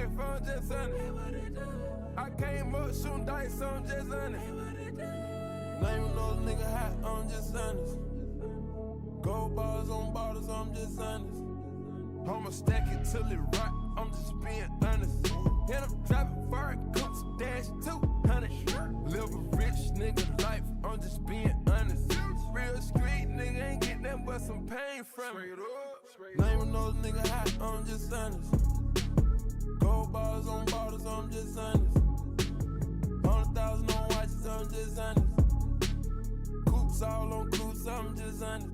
life, I'm just honest. I came up shooting dice, I'm just honest. Name another nigga hot, I'm just honest. Gold bars on bottles, I'm just honest. I'ma stack it till it rock, I'm just being honest. And I'm driving fire coops, dash 200. Live a rich nigga life, I'm just being honest. Real street nigga ain't get nothing but some pain from it. Name another nigga hot, I'm just honest. Gold bars on bottles, I'm just honest. 100,000 on watches, I'm just honest. Coops all on coops, I'm just honest.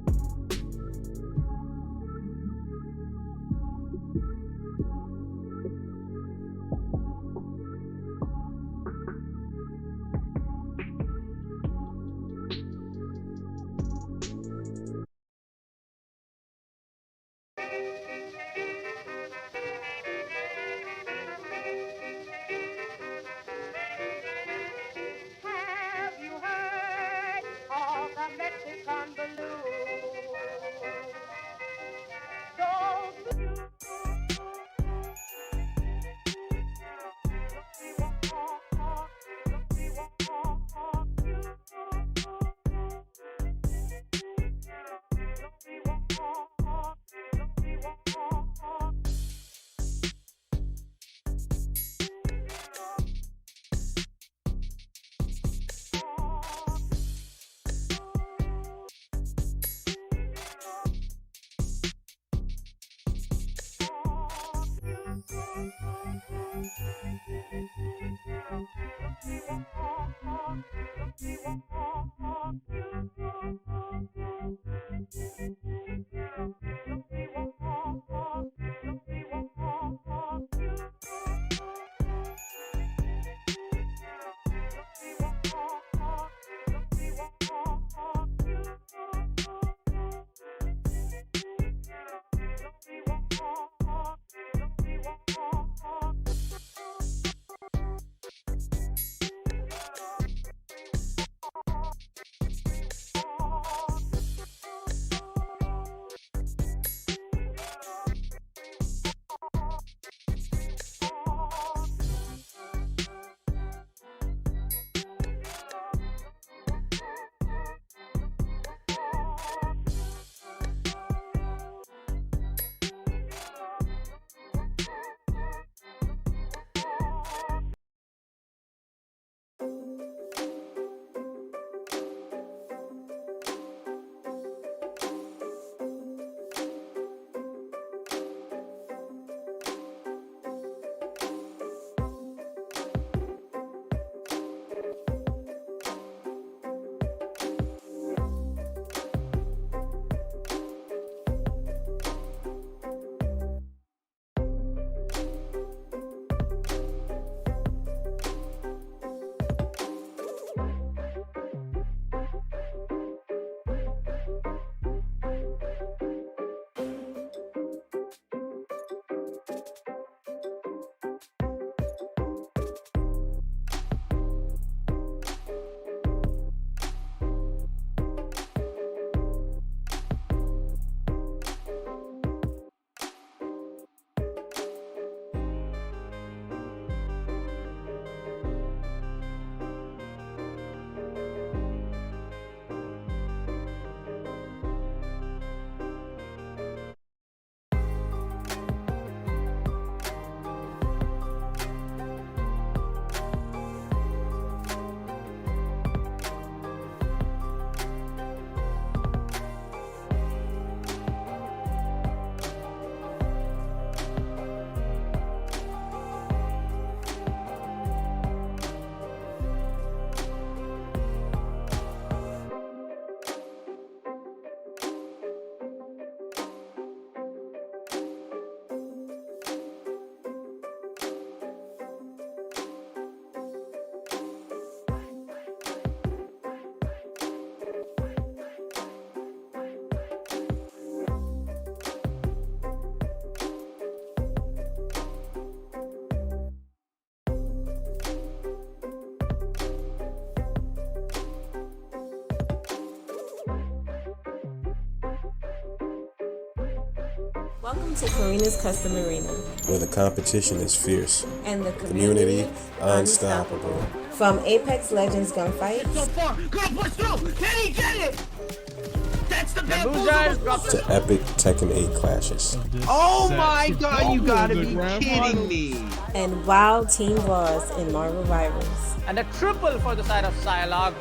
Welcome to Karina's Custom Arena, where the competition is fierce and the community unstoppable. From Apex Legends gunfights So far, go push through. Can he get it? That's the to epic Tekken 8 clashes. Oh my god, you gotta be kidding me. and wild team wars in Marvel Rivals. And a triple for the side of Psylocke,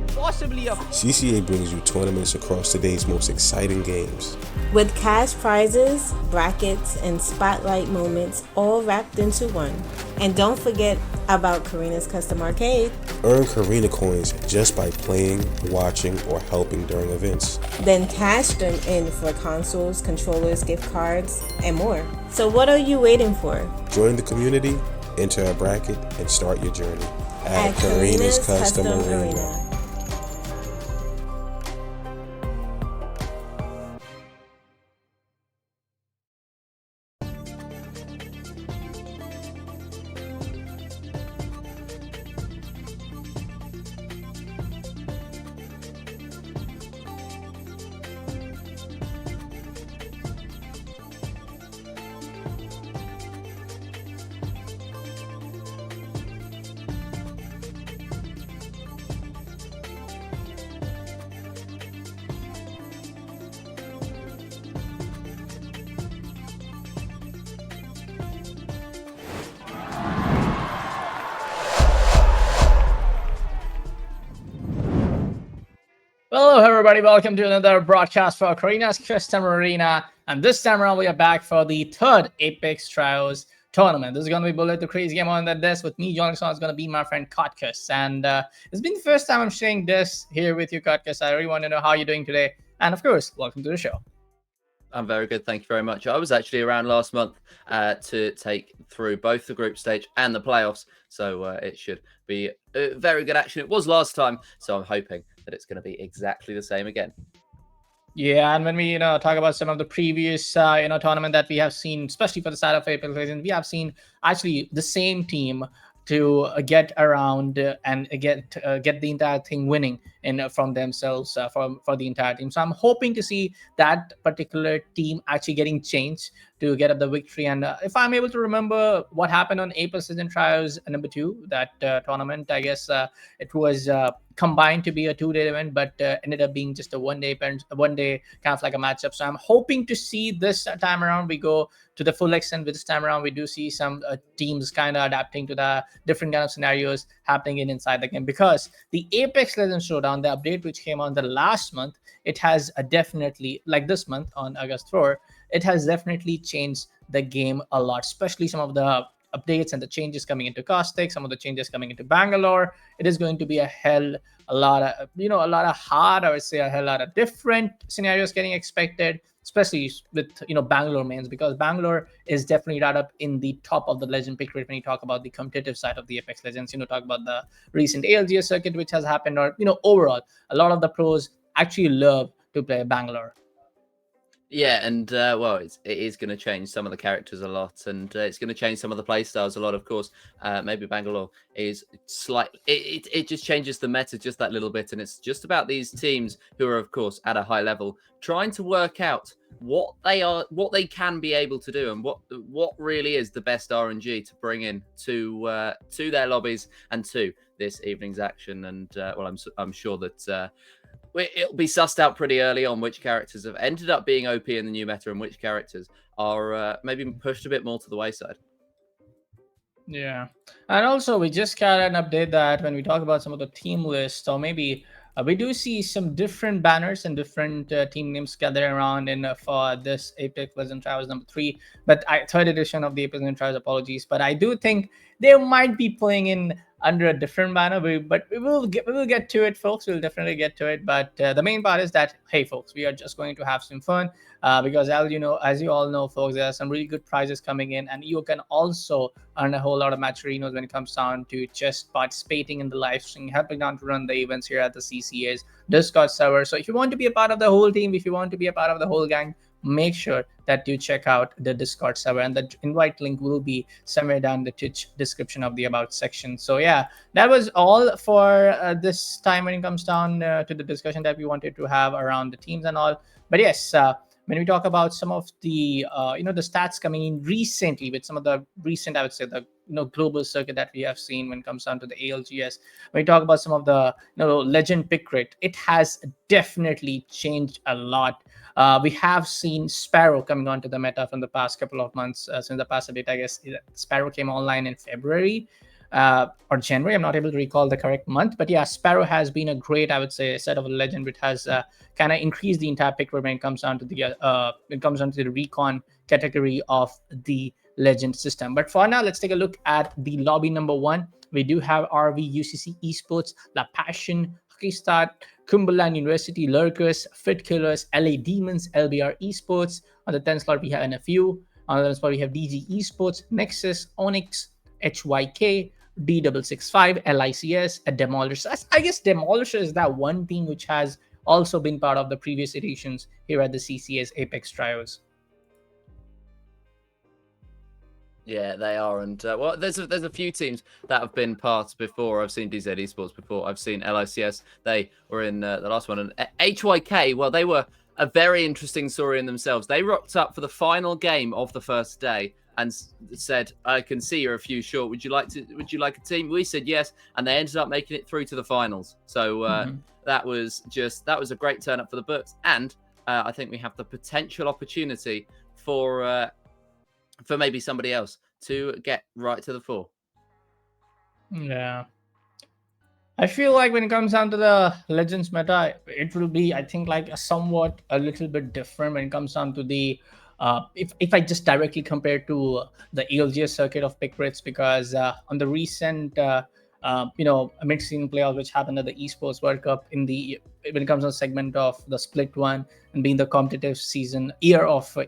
possibly a CCA brings you tournaments across today's most exciting games. With cash prizes, brackets, and spotlight moments all wrapped into one. And don't forget about Karina's Custom Arcade. Earn Karina coins just by playing, watching, or helping during events. Then cash them in for consoles, controllers, gift cards, and more. So what are you waiting for? Join the community, enter a bracket, and start your journey at Karina's Custom Arena. Hello, everybody. Welcome to another broadcast for Karina's Custom Arena. And this time around, we are back for the third Apex Trials tournament. This is going to be Bullet, the crazy game on the desk. With me, Johnny is going to be my friend Kotkus. And it's been the first time I'm sharing this here with you, Kotkus. I really want to know how you're doing today. And of course, welcome to the show. I'm very good, thank you very much. I was actually around last month to take through both the group stage and the playoffs, so it should be very good action. It was last time, so I'm hoping that it's going to be exactly the same again. Yeah, and when we talk about some of the previous tournament that we have seen, especially for the side of Apex Legends, we have seen actually the same team to get around and get the entire thing winning from themselves for the entire team. So I'm hoping to see that particular team actually getting changed to get up the victory. And if I'm able to remember what happened on Apex Legends Trials number 2, that tournament, I guess it was combined to be a 2-day event, but ended up being just a one-day kind of like a matchup. So I'm hoping to see this time around we go to the full extent. With this time around, we do see some teams kind of adapting to the different kind of scenarios happening inside the game, because the Apex Legends Showdown, the update which came on the last month, it has definitely, like this month on August 4, it has definitely changed the game a lot, especially some of the updates and the changes coming into Caustic, some of the changes coming into Bangalore. It is going to be a lot of hard, I would say, a hell lot of different scenarios getting expected, especially with Bangalore mains, because Bangalore is definitely right up in the top of the legend pick rate when you talk about the competitive side of the Apex Legends. Talk about the recent ALGS circuit which has happened, or overall a lot of the pros actually love to play Bangalore. Yeah, and well, it is going to change some of the characters a lot, and it's going to change some of the playstyles a lot, of course. Maybe Bangalore is slightly... It just changes the meta just that little bit, and it's just about these teams who are, of course, at a high level, trying to work out what they can be able to do, and what really is the best RNG to bring in to their lobbies and to this evening's action. And well, I'm sure that... it'll be sussed out pretty early on which characters have ended up being OP in the new meta and which characters are maybe pushed a bit more to the wayside. Yeah, and also we just got an update that when we talk about some of the team lists, or maybe we do see some different banners and different team names gathering around in for this Apex Legends Trials number 3, but third edition of the Apex Legends Trials. Apologies, but I do think they might be playing in under a different banner, but we will get to it, folks. We'll definitely get to it. But the main part is that, hey, folks, we are just going to have some fun because as you all know, folks, there are some really good prizes coming in, and you can also earn a whole lot of match arenas when it comes down to just participating in the live stream, helping down to run the events here at the CCA's Discord server. So if you want to be a part of the whole team, if you want to be a part of the whole gang, make sure that you check out the Discord server, and the invite link will be somewhere down the Twitch description of the About section. So yeah, that was all for this time when it comes down to the discussion that we wanted to have around the teams and all. But yes, when we talk about some of the the stats coming in recently with some of the recent, I would say, the global circuit that we have seen when it comes down to the ALGS, when we talk about some of the legend pick rate, it has definitely changed a lot. We have seen Sparrow coming onto the meta from the past couple of months, since the past update. I guess Sparrow came online in February or January. I'm not able to recall the correct month, but yeah, Sparrow has been a great, I would say, set of a legend, which has kind of increased the entire pick rate when it comes down to the recon category of the legend system. But for now, let's take a look at the lobby number 1. We do have RV, UCC Esports, La Passion, Hockeystadt, Cumberland University, Lurkers, Fit Killers, LA Demons, LBR Esports. On the 10th slot, we have NFU. On the 11th slot, we have DG Esports, Nexus, Onyx, HYK, D665, LICS, and Demolishers. I guess Demolishers is that one team which has also been part of the previous editions here at the CCA's Apex Trios. Yeah, they are, and well, there's a few teams that have been part before. I've seen DZ Esports before. I've seen LICS. They were in the last one, and HYK. Well, they were a very interesting story in themselves. They rocked up for the final game of the first day and said, "I can see you're a few short. Would you like a team?" We said yes, and they ended up making it through to the finals. So that was a great turn up for the books, and I think we have the potential opportunity for maybe somebody else to get right to the fore. Yeah. I feel like when it comes down to the Legends meta, it will be, I think, like a little bit different when it comes down to the if I just directly compare to the ALGS circuit of pick rates, because on the recent mid-season playoffs which happened at the Esports World Cup, when it comes on segment of the split one and being the competitive season year 5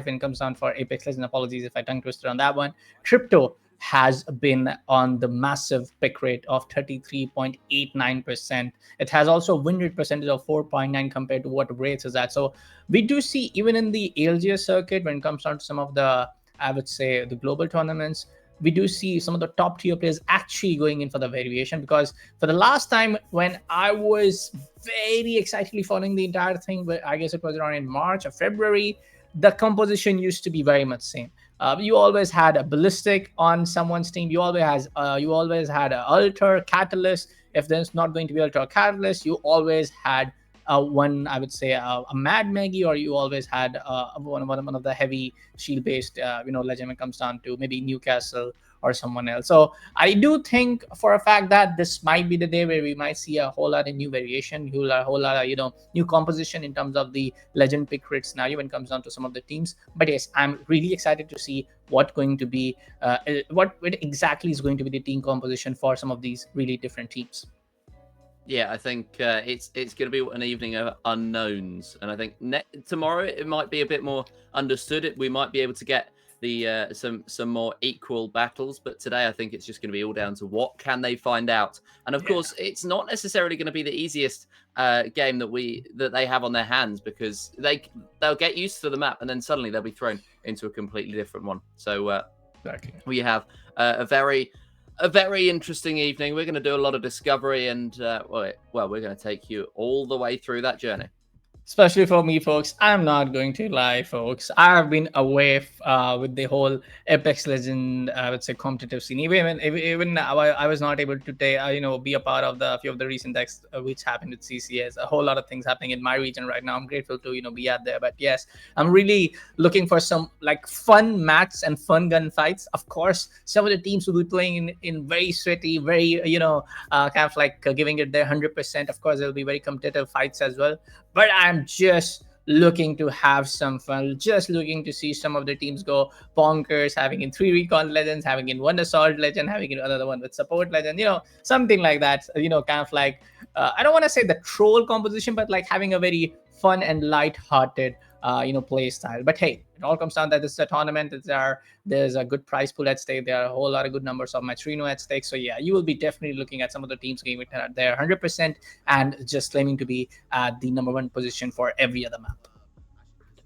when it comes down for Apex Legends, apologies if I tongue twisted on that one, Crypto has been on the massive pick rate of 33.89%. It has also win rate percentage of 4.9 compared to what Wraiths is at. So we do see, even in the ALGS circuit, when it comes down to some of the, I would say, the global tournaments, we do see some of the top tier players actually going in for the variation. Because for the last time when I was very excitedly following the entire thing, but I guess it was around in March or February, the composition used to be very much same. You always had a Ballistic on someone's team. You always had an Alter, Catalyst. If there's not going to be Alter or Catalyst, you always had one, I would say, a Mad Maggie, or you always had one of the heavy shield-based, legend when it comes down to maybe Newcastle or someone else. So I do think for a fact that this might be the day where we might see a whole lot of new variation, a whole lot of new composition in terms of the legend pick rate scenario when it comes down to some of the teams. But yes, I'm really excited to see what exactly is going to be the team composition for some of these really different teams. Yeah, I think it's going to be an evening of unknowns, and I think tomorrow it might be a bit more understood. We might be able to get the some more equal battles, but today I think it's just going to be all down to what can they find out. And of course, it's not necessarily going to be the easiest game that they have on their hands, because they'll get used to the map and then suddenly they'll be thrown into a completely different one. So Exactly. We have a very interesting evening. We're going to do a lot of discovery, and we're going to take you all the way through that journey. Especially for me, folks, I'm not going to lie, folks. I've been away with the whole Apex Legend, I would say, competitive scene. Even I was not able to be a part of a few of the recent decks which happened with CCS. A whole lot of things happening in my region right now. I'm grateful to be out there. But yes, I'm really looking for some like fun matches and fun gunfights. Of course, some of the teams will be playing in very sweaty, very kind of like giving it their 100%. Of course, there'll be very competitive fights as well. But I'm just looking to have some fun, just looking to see some of the teams go bonkers, having in 3 recon legends, having in 1 assault legend, having in another one with support legend, something like that, kind of like, I don't want to say the troll composition, but like having a very fun and light-hearted, play style. But hey, it all comes down that this is a tournament. There's a good prize pool at stake. There are a whole lot of good numbers of Matrino at stake. So yeah, you will be definitely looking at some of the teams giving it their 100% and just claiming to be at the number 1 position for every other map.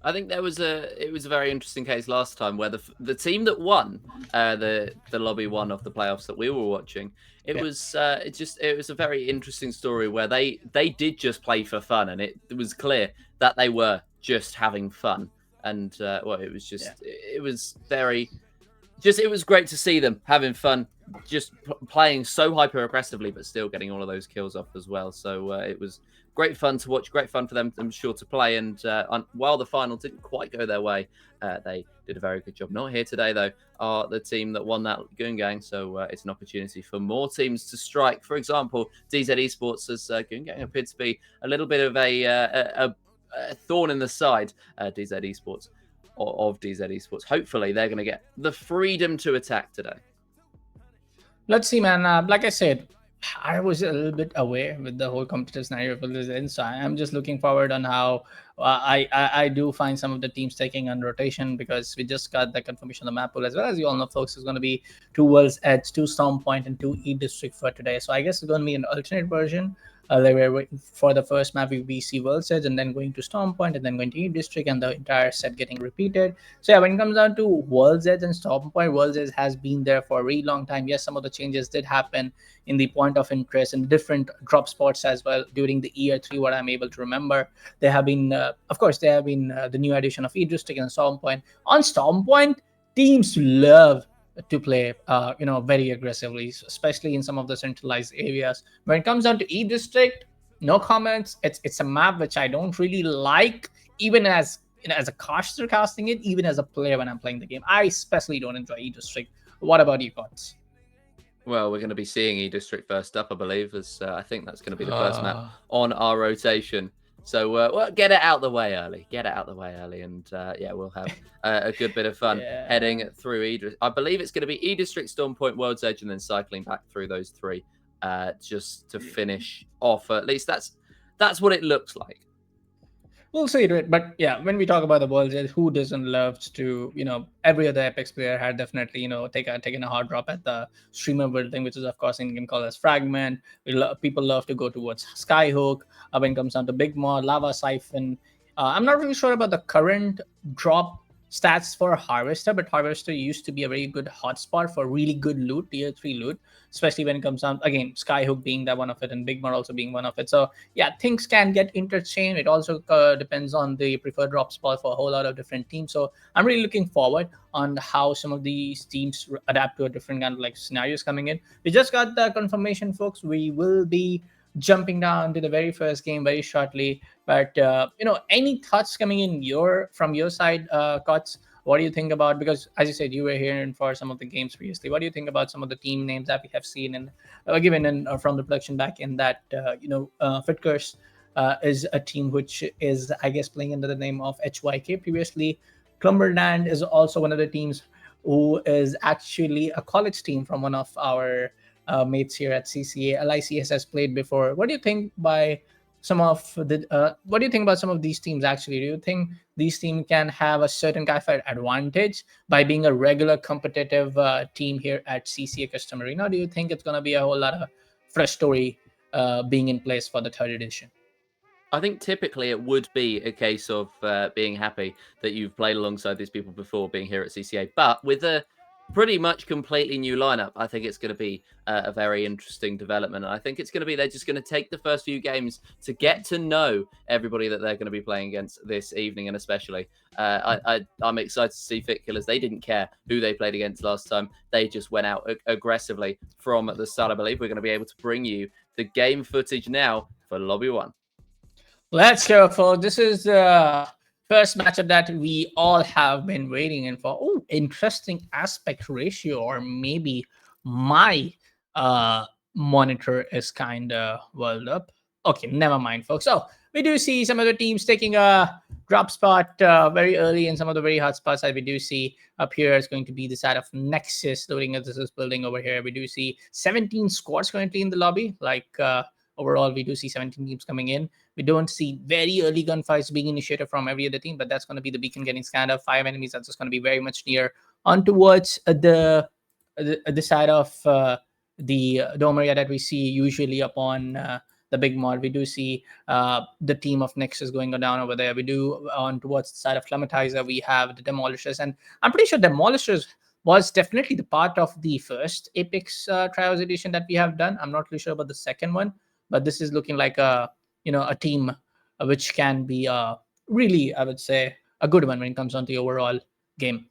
I think it was a very interesting case last time where the team that won the lobby 1 of the playoffs that we were watching, it was a very interesting story where they did just play for fun, and it was clear that they were just having fun. And well, it was just it was very just it was great to see them having fun, just playing so hyper aggressively, but still getting all of those kills off as well. So it was great fun to watch, great fun for them, I'm sure, to play. And while the final didn't quite go their way, they did a very good job. Not here today, though, are the team that won that Goon Gang. So it's an opportunity for more teams to strike. For example, DZ Esports, as Goon Gang appeared to be a little bit of a thorn in the side, DZ Esports, of DZ Esports. Hopefully, they're going to get the freedom to attack today. Let's see, man. Like I said, I was a little bit aware with the whole competitive scenario for this end, so I'm just looking forward on how I do find some of the teams taking on rotation, because we just got the confirmation of the map pool, as well as you all know, folks, is going to be 2 World's Edge, 2 Storm Point, and 2 E District for today. So I guess it's going to be an alternate version. They were waiting for the first map, we see World's Edge, and then going to Storm Point, and then going to E District, and the entire set getting repeated. So yeah, when it comes down to World's Edge and Storm Point, World's Edge has been there for a really long time. Yes, some of the changes did happen in the point of interest and different drop spots as well during the year 3, what I'm able to remember. There have been, of course, there have been the new addition of E District and Storm Point. On Storm Point, teams love to play very aggressively, especially in some of the centralized areas. When it comes down to E District, no comments. It's a map which I don't really like, even as as a caster casting it, even as a player when I'm playing the game. I especially don't enjoy E District. What about you, Cots? Well, we're going to be seeing E District first up, I believe, as I think that's going to be the first map on our rotation. So well, get it out the way early. Get it out the way early, and yeah, we'll have a good bit of fun heading through E District. I believe it's going to be E District, Storm Point, World's Edge, and then cycling back through those 3 just to finish off. At least that's what it looks like. We'll see to it, but yeah, when we talk about the World's Edge, who doesn't love to, every other Apex player had definitely, taken a hard drop at the streamer building, which is of course in game called as Fragment. People love to go towards Skyhook. When it comes down to Big Mod, Lava Siphon. I'm not really sure about the current drop stats for Harvester, but Harvester used to be a very good hotspot for really good loot, tier 3 loot, especially when it comes down, again, Skyhook being that one of it, and Big Mod also being one of it. So yeah, things can get interchanged. It also depends on the preferred drop spot for a whole lot of different teams. So I'm really looking forward on how some of these teams adapt to a different kind of like scenarios coming in. We just got the confirmation, folks. We will be jumping down to the very first game very shortly, but any thoughts coming in from your side, Cots? What do you think about, because as you said, you were here for some of the games previously, what do you think about some of the team names that we have seen and given in from the production back in that Fitcurse is a team which is, I guess, playing under the name of HYK previously. Cumberland is also one of the teams who is actually a college team from one of our mates here at CCA. LICS has played before. What do you think about some of these teams actually? Do you think these teams can have a certain kind of advantage by being a regular competitive team here at CCA Custom Arena? Do you think it's going to be a whole lot of fresh story being in place for the 3rd edition? I think typically it would be a case of being happy that you've played alongside these people before being here at CCA, but with a pretty much completely new lineup, I think it's going to be a very interesting development. And I think it's going to be, they're just going to take the first few games to get to know everybody that they're going to be playing against this evening. And especially, I'm excited to see Fit Killers. They didn't care who they played against last time. They just went out aggressively from the start. I believe we're going to be able to bring you the game footage now for Lobby 1. Let's go, folks. This is the first matchup that we all have been waiting in for. Oh, interesting aspect ratio, or maybe my monitor is kind of welled up. Okay, never mind, folks. So we do see some of the teams taking a drop spot very early in some of the very hot spots that we do see up here. Is going to be the side of Nexus loading as this is building over here. We do see 17 squads currently in the lobby. Overall, we do see 17 teams coming in. We don't see very early gunfights being initiated from every other team, but that's going to be the beacon getting scanned up. 5 enemies, that's just going to be very much near on towards the side of the dome area that we see usually upon the big mod. We do see the team of Nexus going down over there. We do on towards the side of Clematizer, we have the Demolishers, and I'm pretty sure Demolishers was definitely the part of the first Apex Trials edition that we have done. I'm not really sure about the second one, but this is looking like a team which can be really, I would say, a good one when it comes down to the overall game.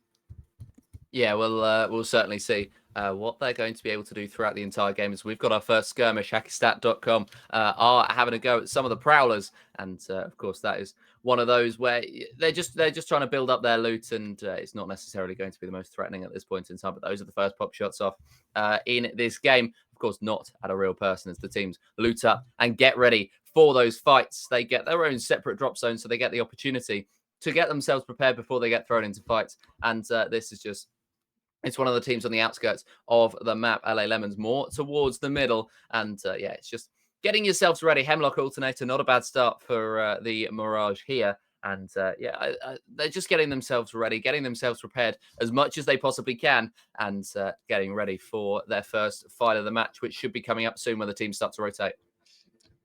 Yeah, we'll certainly see what they're going to be able to do throughout the entire game. As we've got our first skirmish, hackystat.com are having a go at some of the prowlers, and of course that is one of those where they're just trying to build up their loot, and it's not necessarily going to be the most threatening at this point in time. But those are the first pop shots off in this game. Of course, not at a real person as the teams loot up and get ready for those fights. They get their own separate drop zones, so they get the opportunity to get themselves prepared before they get thrown into fights. And this is just. It's one of the teams on the outskirts of the map, LA Lemons, more towards the middle. And yeah, it's just getting yourselves ready. Hemlock Alternator, not a bad start for the Mirage here. And yeah, they're just getting themselves ready, getting themselves prepared as much as they possibly can, and getting ready for their first fight of the match, which should be coming up soon when the teams start to rotate.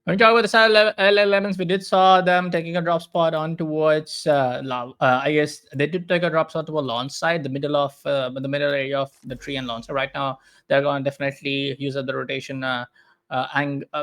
When we talk about the side of LA Lemons, we did saw them taking a drop spot on towards I guess they did take a drop spot to a launch side, the middle area of the tree and launch. So right now they're going to definitely use the rotation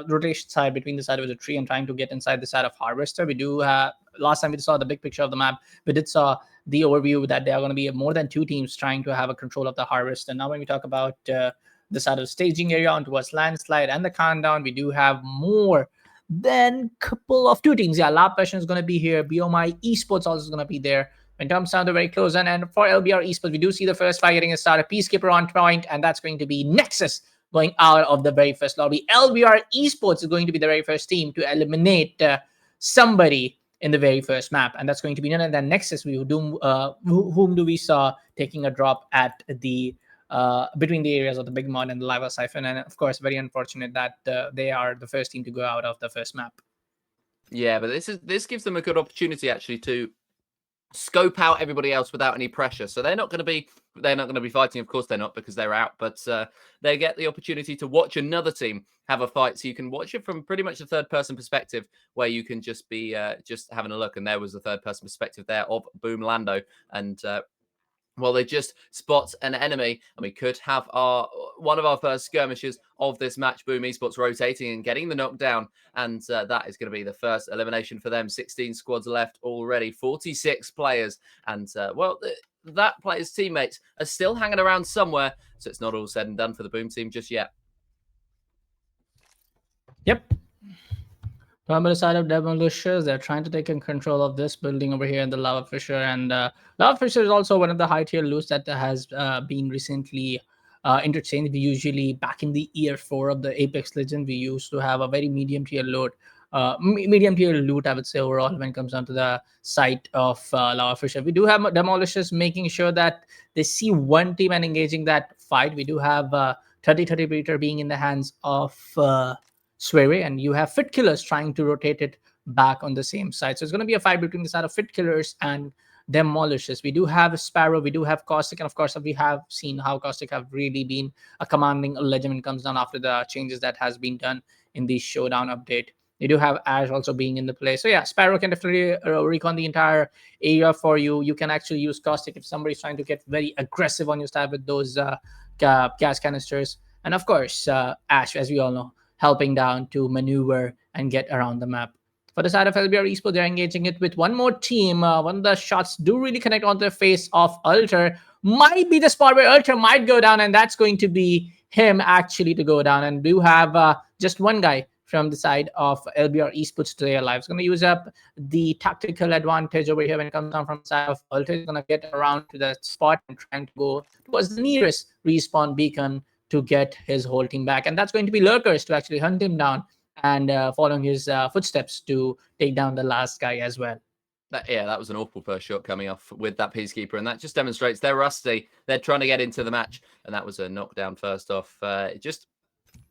rotation side between the side of the tree and trying to get inside the side of Harvester. We do have last time we saw the big picture of the map, we did saw the overview that there are going to be more than 2 teams trying to have a control of the Harvester. Now when we talk about the side of the staging area on towards landslide and the countdown, we do have more than couple of 2 teams. Yeah, Lab Passion is going to be here. BOMI Esports also is going to be there. When terms sound very close, and for LBR Esports, we do see the first fight getting started. Peacekeeper on point, and that's going to be Nexus going out of the very first lobby. LBR Esports is going to be the very first team to eliminate somebody in the very first map, and that's going to be none other than Nexus. Whom do we saw taking a drop at the between the areas of the Big Mod and the Lava Siphon, and of course, very unfortunate that they are the first team to go out of the first map. Yeah, but this gives them a good opportunity actually to scope out everybody else without any pressure. So they're not going to be fighting. Of course, they're not, because they're out. But they get the opportunity to watch another team have a fight, so you can watch it from pretty much a third-person perspective, where you can just be just having a look. And there was a third-person perspective there of Boom Lando, and well, they just spot an enemy, and we could have one of our first skirmishes of this match. Boom Esports rotating and getting the knockdown, and that is going to be the first elimination for them. 16 squads left already, 46 players, and well, that player's teammates are still hanging around somewhere, so it's not all said and done for the Boom team just yet. Yep. On the side of Demolishers, they're trying to take in control of this building over here in the Lava Fisher. And Lava Fisher is also one of the high tier loots that has been recently interchanged. We usually, back in the year 4 of the Apex Legends, we used to have a very medium tier loot. Medium tier loot, I would say, overall, when it comes down to the site of Lava Fisher. We do have Demolishers making sure that they see one team and engaging that fight. We do have 30-30 Breeder being in the hands of Swere, and you have Fit Killers trying to rotate it back on the same side. So it's going to be a fight between the side of Fit Killers and Demolishers. We do have Sparrow, we do have Caustic, and of course we have seen how Caustic have really been a commanding legend when it comes down after the changes that has been done in the showdown update. You do have Ash also being in the play. So yeah, Sparrow can definitely recon the entire area for you. You can actually use Caustic if somebody's trying to get very aggressive on your side with those gas canisters. And of course, Ash, as we all know, helping down to maneuver and get around the map. For the side of LBR Esports, they're engaging it with one more team. One of the shots do really connect on the face of Alter. Might be the spot where Alter might go down, and that's going to be him actually to go down. And do have just one guy from the side of LBR Esports to stay alive. It's going to use up the tactical advantage over here when it comes down from the side of Alter. He's going to get around to that spot and trying to go towards the nearest respawn beacon to get his whole team back. And that's going to be Lurkers to actually hunt him down and following his footsteps to take down the last guy as well. That was an awful first shot coming off with that Peacekeeper, and that just demonstrates they're rusty. They're trying to get into the match, and that was a knockdown first off. Just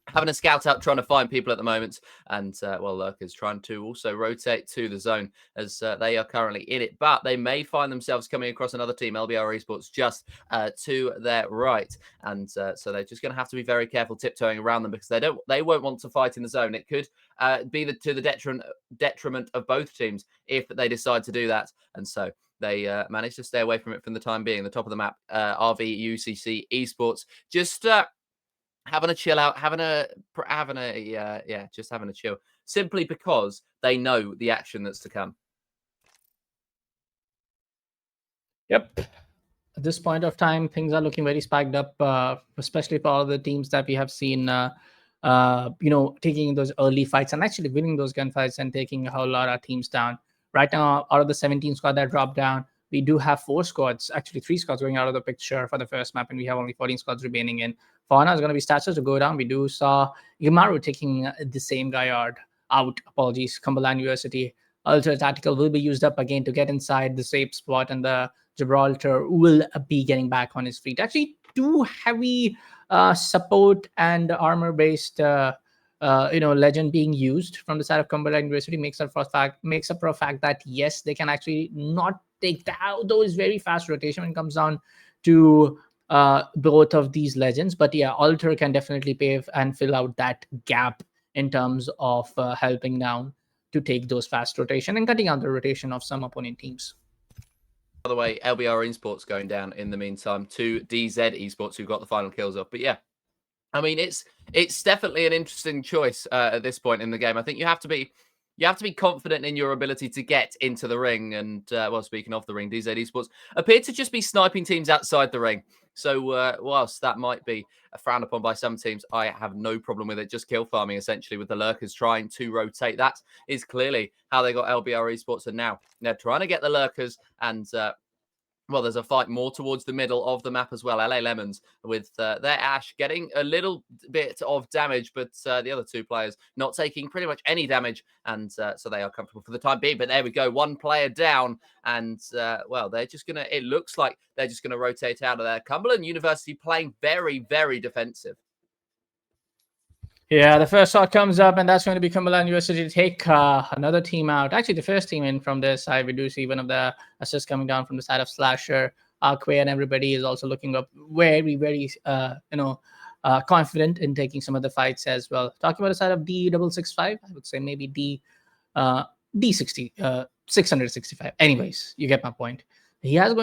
having a scout out, trying to find people at the moment. And, well, Lurkers trying to also rotate to the zone as they are currently in it. But they may find themselves coming across another team, LBR Esports, just to their right. And so they're just going to have to be very careful tiptoeing around them, because they won't want to fight in the zone. It could be to the detriment of both teams if they decide to do that. And so they managed to stay away from it from the time being. The top of the map, RV UCC Esports, just having a chill out, just having a chill, simply because they know the action that's to come. Yep. At this point of time, things are looking very spiked up, especially for all the teams that we have seen, taking those early fights and actually winning those gunfights and taking a whole lot of teams down. Right now, out of the 17 squad that dropped down, we do have 4 squads, actually 3 squads going out of the picture for the first map, and we have only 14 squads remaining in. Fauna is going to be status to go down. We do saw Imaru taking the same guy out. Apologies, Cumberland University. Ultra Tactical will be used up again to get inside the safe spot, and the Gibraltar will be getting back on his feet. Actually, 2 heavy support and armor-based, legend being used from the side of Cumberland University makes up for a fact that yes, they can actually not take those very fast rotation when it comes down to both of these legends. But yeah, Alter can definitely pave and fill out that gap in terms of helping down to take those fast rotation and cutting out the rotation of some opponent teams. By the way, LBR Esports going down in the meantime to DZ Esports, who got the final kills off. But yeah, I mean, it's definitely an interesting choice at this point in the game. I think you have to be confident in your ability to get into the ring. And speaking of the ring, DZ Esports appear to just be sniping teams outside the ring. So whilst that might be frowned upon by some teams, I have no problem with it. Just kill farming essentially with the lurkers trying to rotate. That is clearly how they got LBR Esports, and now they're trying to get the lurkers and. There's a fight more towards the middle of the map as well. LA Lemons with their Ash getting a little bit of damage, but the other 2 players not taking pretty much any damage. And so they are comfortable for the time being. But there we go. 1 player down. And, they're just going to, it looks like they're just going to rotate out of there. Cumberland University playing very, very defensive. Yeah, the first shot comes up, and that's going to be Cumberland University to take another team out. Actually, the first team in from their side. We do see one of the assists coming down from the side of Slasher. Arquay and everybody is also looking up very, very, confident in taking some of the fights as well. Talking about the side of D665, I would say maybe D60, 665. Anyways, you get my point. He is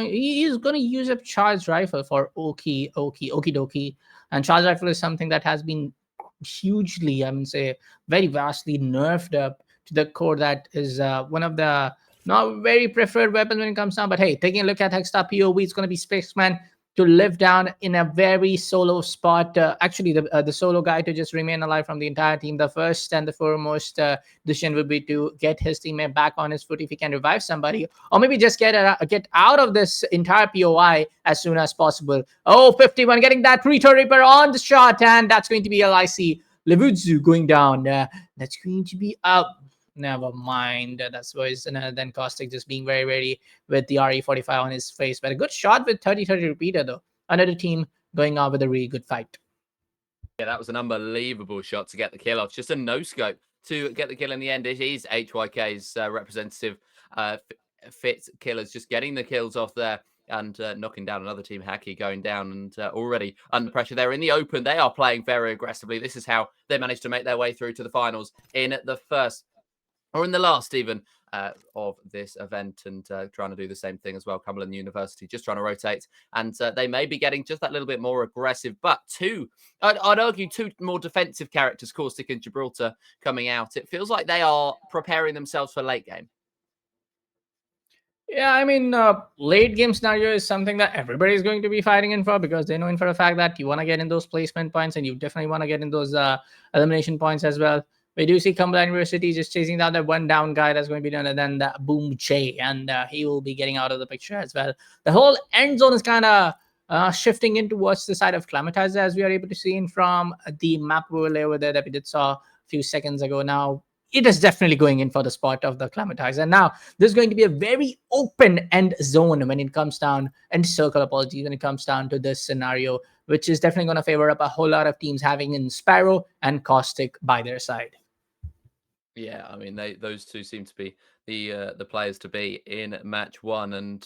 going to use a charged rifle for okie dokie, and charged rifle is something that has been hugely, very vastly nerfed up to the core. That is one of the not very preferred weapons when it comes down. But hey, taking a look at Hexstar POV, it's going to be Spaceman to live down in a very solo spot. Actually, the solo guy to just remain alive from the entire team. The first and the foremost decision would be to get his teammate back on his foot if he can revive somebody, or maybe just get out of this entire POI as soon as possible. 51 getting that Rito Reaper on the shot, and that's going to be LIC Levudzu going down. That's going to be up. Never mind. That's why then Caustic just being very ready with the RE45 on his face. But a good shot with 30-30 repeater though. Another team going out with a really good fight. Yeah, that was an unbelievable shot to get the kill off. Just a no-scope to get the kill in the end. It is HYK's representative fit killers just getting the kills off there and knocking down another team. Hacky going down and already under pressure. They're in the open. They are playing very aggressively. This is how they managed to make their way through to the finals in the first or in the last even of this event, and trying to do the same thing as well. Cumberland University just trying to rotate, and they may be getting just that little bit more aggressive. But I'd argue 2 more defensive characters, Caustic and Gibraltar, coming out. It feels like they are preparing themselves for late game. Yeah, late game scenario is something that everybody is going to be fighting in for, because they know in for a fact that you want to get in those placement points, and you definitely want to get in those elimination points as well. We do see Cumberland University just chasing down that 1 down guy that's going to be done, and then that Boom Che, and he will be getting out of the picture as well. The whole end zone is kind of shifting in towards the side of Climatizer, as we are able to see in from the map overlay over there that we did saw a few seconds ago. Now, it is definitely going in for the spot of the Climatizer. Now, there's going to be a very open end zone when it comes down, and circle, apologies, when it comes down to this scenario, which is definitely going to favor up a whole lot of teams having in Sparrow and Caustic by their side. Yeah, those 2 seem to be the players to be in match 1, and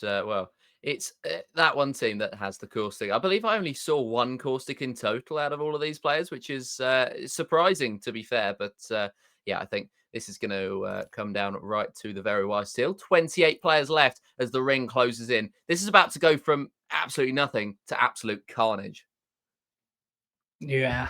it's that one team that has the Caustic. I believe I only saw 1 Caustic in total out of all of these players, which is surprising, to be fair. But yeah, I think this is going to come down right to the very wire. Still 28 players left as the ring closes in. This is about to go from absolutely nothing to absolute carnage. Yeah.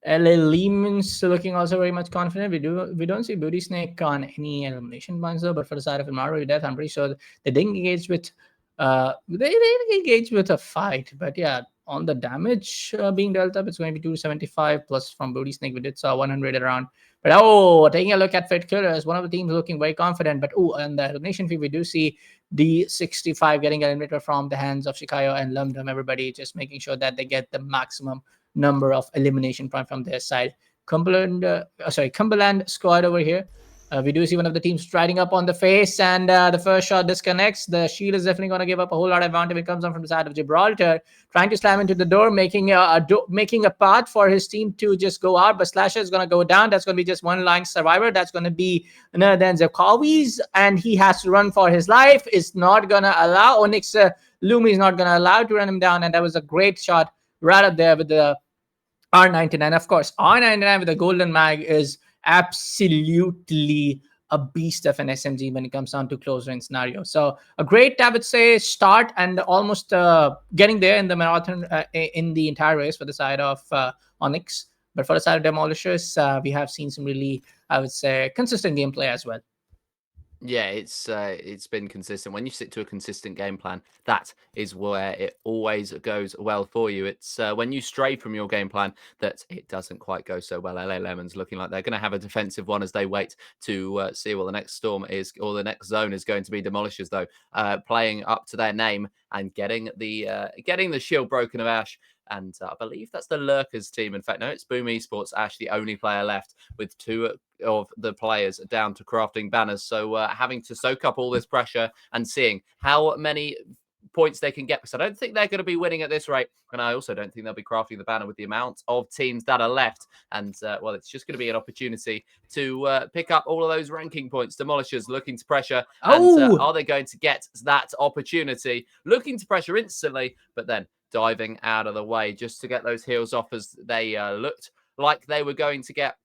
LA Lehman's looking also very much confident. We don't see Booty Snake on any elimination points though, but for the side of Imaro Death, I'm pretty sure they didn't engage with They engage with a fight, but yeah, on the damage being dealt up, it's going to be 275 plus from Booty Snake. We did saw 100 around. But taking a look at Fit Killers, one of the teams looking very confident. But and the elimination fee, we do see D65 getting eliminated from the hands of Shikayo and Lumdum. Everybody just making sure that they get the maximum number of elimination points from their side. Cumberland squad over here. We do see one of the teams striding up on the face, and the first shot disconnects. The shield is definitely going to give up a whole lot of advantage. It comes on from the side of Gibraltar, trying to slam into the door, making a path for his team to just go out. But Slasher is going to go down. That's going to be just one line survivor. That's going to be none other than Zekawi's, and he has to run for his life. It's not going to allow Onyx Lumi is not going to allow to run him down, and that was a great shot right up there with the R99. Of course, R99 with the golden mag is absolutely a beast of an SMG when it comes down to close range scenario. So a great, I would say, start and almost getting there in the marathon in the entire race for the side of Onyx. But for the side of Demolishers, we have seen some really, I would say, consistent gameplay as well. Yeah, it's been consistent. When you stick to a consistent game plan, that is where it always goes well for you. It's when you stray from your game plan that it doesn't quite go so well. LA Lemons looking like they're going to have a defensive one as they wait to see what the next storm is, or the next zone is going to be. Demolishers, though, playing up to their name and getting the shield broken of Ash. And I believe that's the Lurkers team. In fact, no, it's Boom Esports, Ash, the only player left with two of the players down to crafting banners. So having to soak up all this pressure and seeing how many points they can get, because I don't think they're going to be winning at this rate. And I also don't think they'll be crafting the banner with the amount of teams that are left. And, well, it's just going to be an opportunity to pick up all of those ranking points. Demolishers looking to pressure. And are they going to get that opportunity? Looking to pressure instantly, but then diving out of the way just to get those heals off, as they looked like they were going to get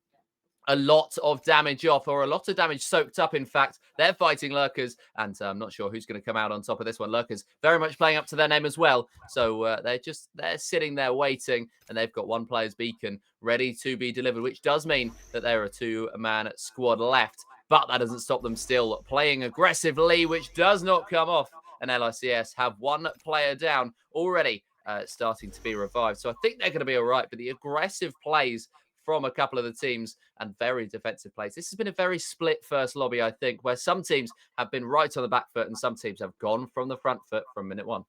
a lot of damage off, or a lot of damage soaked up. In fact, they're fighting Lurkers, and I'm not sure who's going to come out on top of this one. Lurkers very much playing up to their name as well. So they're sitting there waiting, and they've got one player's beacon ready to be delivered, which does mean that there are a two-man squad left. But that doesn't stop them still playing aggressively, which does not come off. And LICS have one player down already, starting to be revived. So I think they're going to be all right. But the aggressive plays from a couple of the teams and very defensive plays. This has been a very split first lobby, I think, where some teams have been right on the back foot and some teams have gone from the front foot from minute one.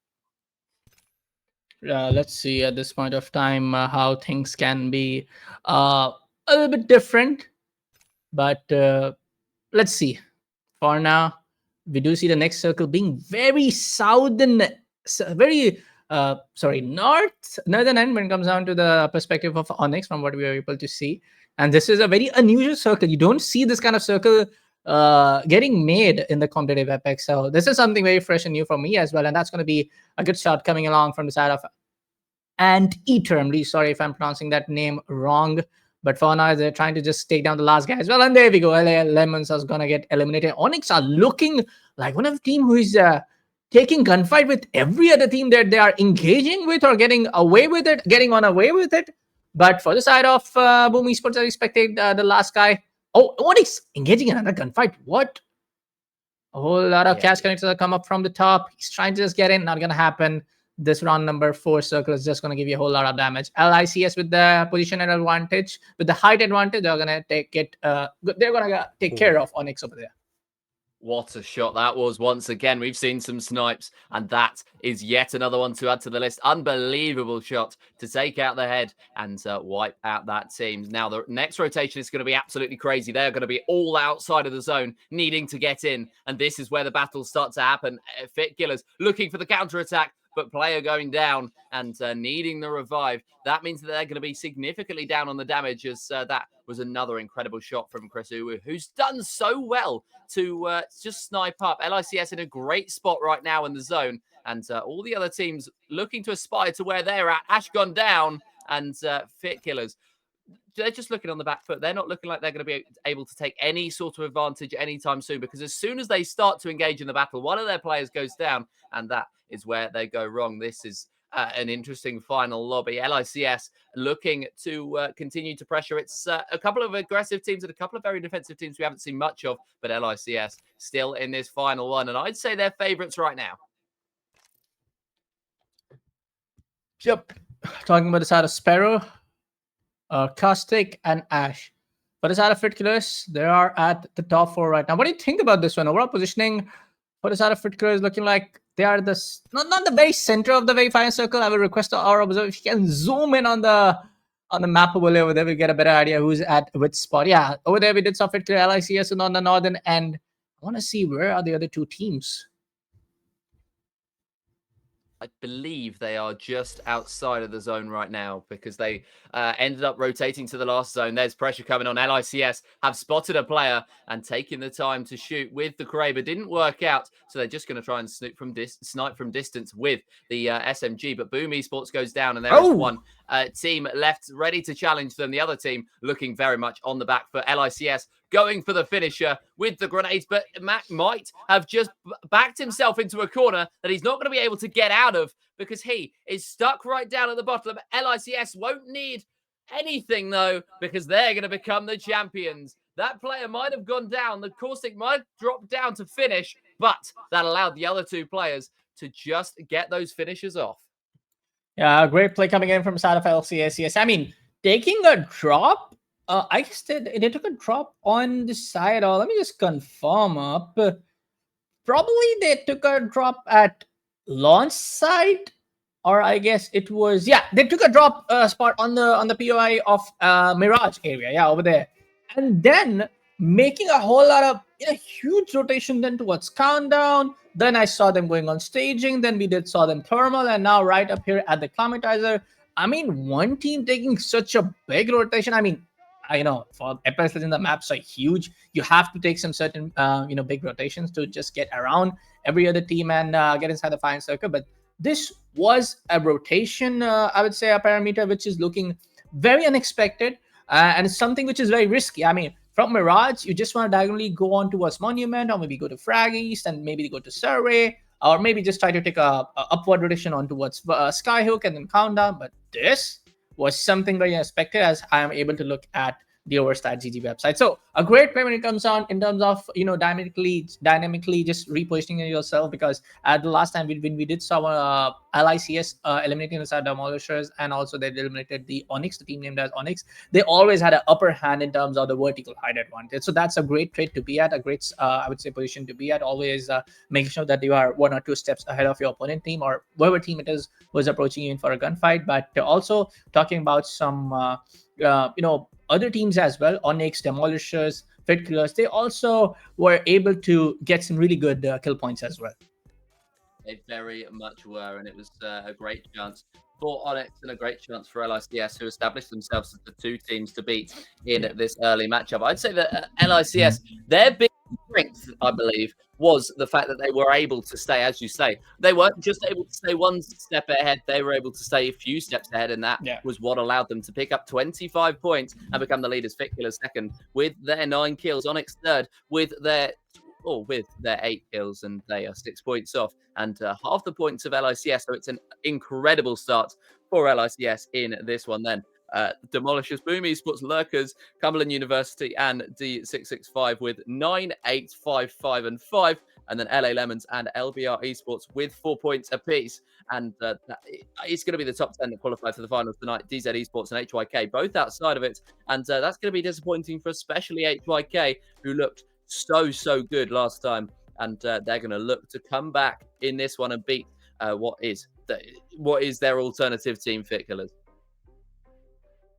Let's see at this point of time how things can be a little bit different. But let's see. For now, we do see the next circle being very northern end when it comes down to the perspective of Onyx, from what we were able to see. And this is a very unusual circle. You don't see this kind of circle getting made in the competitive epic. So this is something very fresh and new for me as well. And that's going to be a good shot coming along from the side of Anteater. I'm really sorry if I'm pronouncing that name wrong. But for now, they're trying to just take down the last guy as well. And there we go. LA Lemons is going to get eliminated. Onyx are looking like one of the team who is taking gunfight with every other team that they are engaging with, or getting on away with it. But for the side of Boom Esports, I expected the last guy. Oh, Onyx engaging in another gunfight. What? A whole lot of cash connectors that come up from the top. He's trying to just get in. Not going to happen. This round number 4 circle is just going to give you a whole lot of damage. LICS with the position advantage, with the height advantage, they're going to take it. They're going to take care of Onyx over there. What a shot that was. Once again, we've seen some snipes, and that is yet another one to add to the list. Unbelievable shot to take out the head and wipe out that team. Now, the next rotation is going to be absolutely crazy. They're going to be all outside of the zone, needing to get in, and this is where the battles start to happen. Fit Killers looking for the counter-attack, but player going down and needing the revive. That means that they're going to be significantly down on the damage, as that was another incredible shot from Chris Uwu, who's done so well to just snipe up. LICS in a great spot right now in the zone, and all the other teams looking to aspire to where they're at. Ash gone down, and Fit Killers, they're just looking on the back foot. They're not looking like they're going to be able to take any sort of advantage anytime soon, because as soon as they start to engage in the battle, one of their players goes down, and that is where they go wrong. This is an interesting final lobby. LICS looking to continue to pressure. It's a couple of aggressive teams and a couple of very defensive teams we haven't seen much of, but LICS still in this final one, and I'd say they're favourites right now. Yep. Talking about the side of Sparrow, Caustic, and Ash. For the side of Fit Killers, they are at the top 4 right now. What do you think about this one? Overall positioning for the side of Fit Killers looking like they are not the very center of the very final circle. I will request our observer if you can zoom in on the map over there, we get a better idea who's at which spot. Yeah, over there we did saw Fit Killer LICS, and on the northern end, I want to see where are the other two teams. I believe they are just outside of the zone right now because they ended up rotating to the last zone. There's pressure coming on. LICS have spotted a player and taken the time to shoot with the Kraber. Didn't work out, so they're just going to try and snipe from distance with the SMG. But Boom Esports goes down, and there is one team left ready to challenge them. The other team looking very much on the back for LICS, going for the finisher with the grenades, but Mac might have just backed himself into a corner that he's not going to be able to get out of because he is stuck right down at the bottom. LICS won't need anything, though, because they're going to become the champions. That player might have gone down. The Caustic might have dropped down to finish, but that allowed the other two players to just get those finishers off. Yeah, great play coming in from side of LCS. I mean, taking a drop, I guess they took a drop on the side. Let me just confirm up. Probably they took a drop at launch side, or I guess it was, yeah, they took a drop spot on the POI of Mirage area, yeah, over there, and then making a whole lot of huge rotation then towards Countdown. Then I saw them going on staging. Then we saw them thermal, and now right up here at the climatizer. I mean, one team taking such a big rotation. I mean, I know for FPSs in the maps are huge. You have to take some certain big rotations to just get around every other team and get inside the final circle. But this was a rotation, I would say, a parameter which is looking very unexpected, and it's something which is very risky. I mean, from Mirage, you just want to diagonally go on towards Monument, or maybe go to Frag East, and maybe go to Survey, or maybe just try to take a upward rotation on towards Skyhook and then Countdown. But this was something very unexpected, as I am able to look at the Overstat GG website. So a great play when it comes on in terms of dynamically just repositioning yourself, because at the last time when we did saw LICS eliminating the Demolishers, and also they eliminated the Onyx, the team named as Onyx, they always had an upper hand in terms of the vertical height advantage. So that's a great trait to be at, a great I would say position to be at. Always making sure that you are 1 or 2 steps ahead of your opponent team, or whatever team it is was approaching you in for a gunfight. But also talking about some other teams as well, Onyx, Demolishers, Fit Killers, they also were able to get some really good kill points as well. They very much were, and it was a great chance for Onyx and a great chance for LICS, who established themselves as the 2 teams to beat in this early matchup. I'd say that LICS, their big strength, I believe, was the fact that they were able to stay, as you say, they weren't just able to stay 1 step ahead, they were able to stay a few steps ahead, and that was what allowed them to pick up 25 points and become the leaders. Fit Killers second with their 9 kills, Onyx third with their 8 kills, and they are 6 points off and half the points of LICS. So it's an incredible start for LICS in this one then. Demolishers, Boom Esports, Lurkers, Cumberland University, and D665 with 9, 8, 5, 5, and 5. And then LA Lemons and LBR Esports with 4 points apiece. And it's going to be the top 10 that qualify for the finals tonight. DZ Esports and HYK both outside of it. And that's going to be disappointing for especially HYK, who looked so good last time. And they're going to look to come back in this one and beat what is their alternative team, Fit Killers.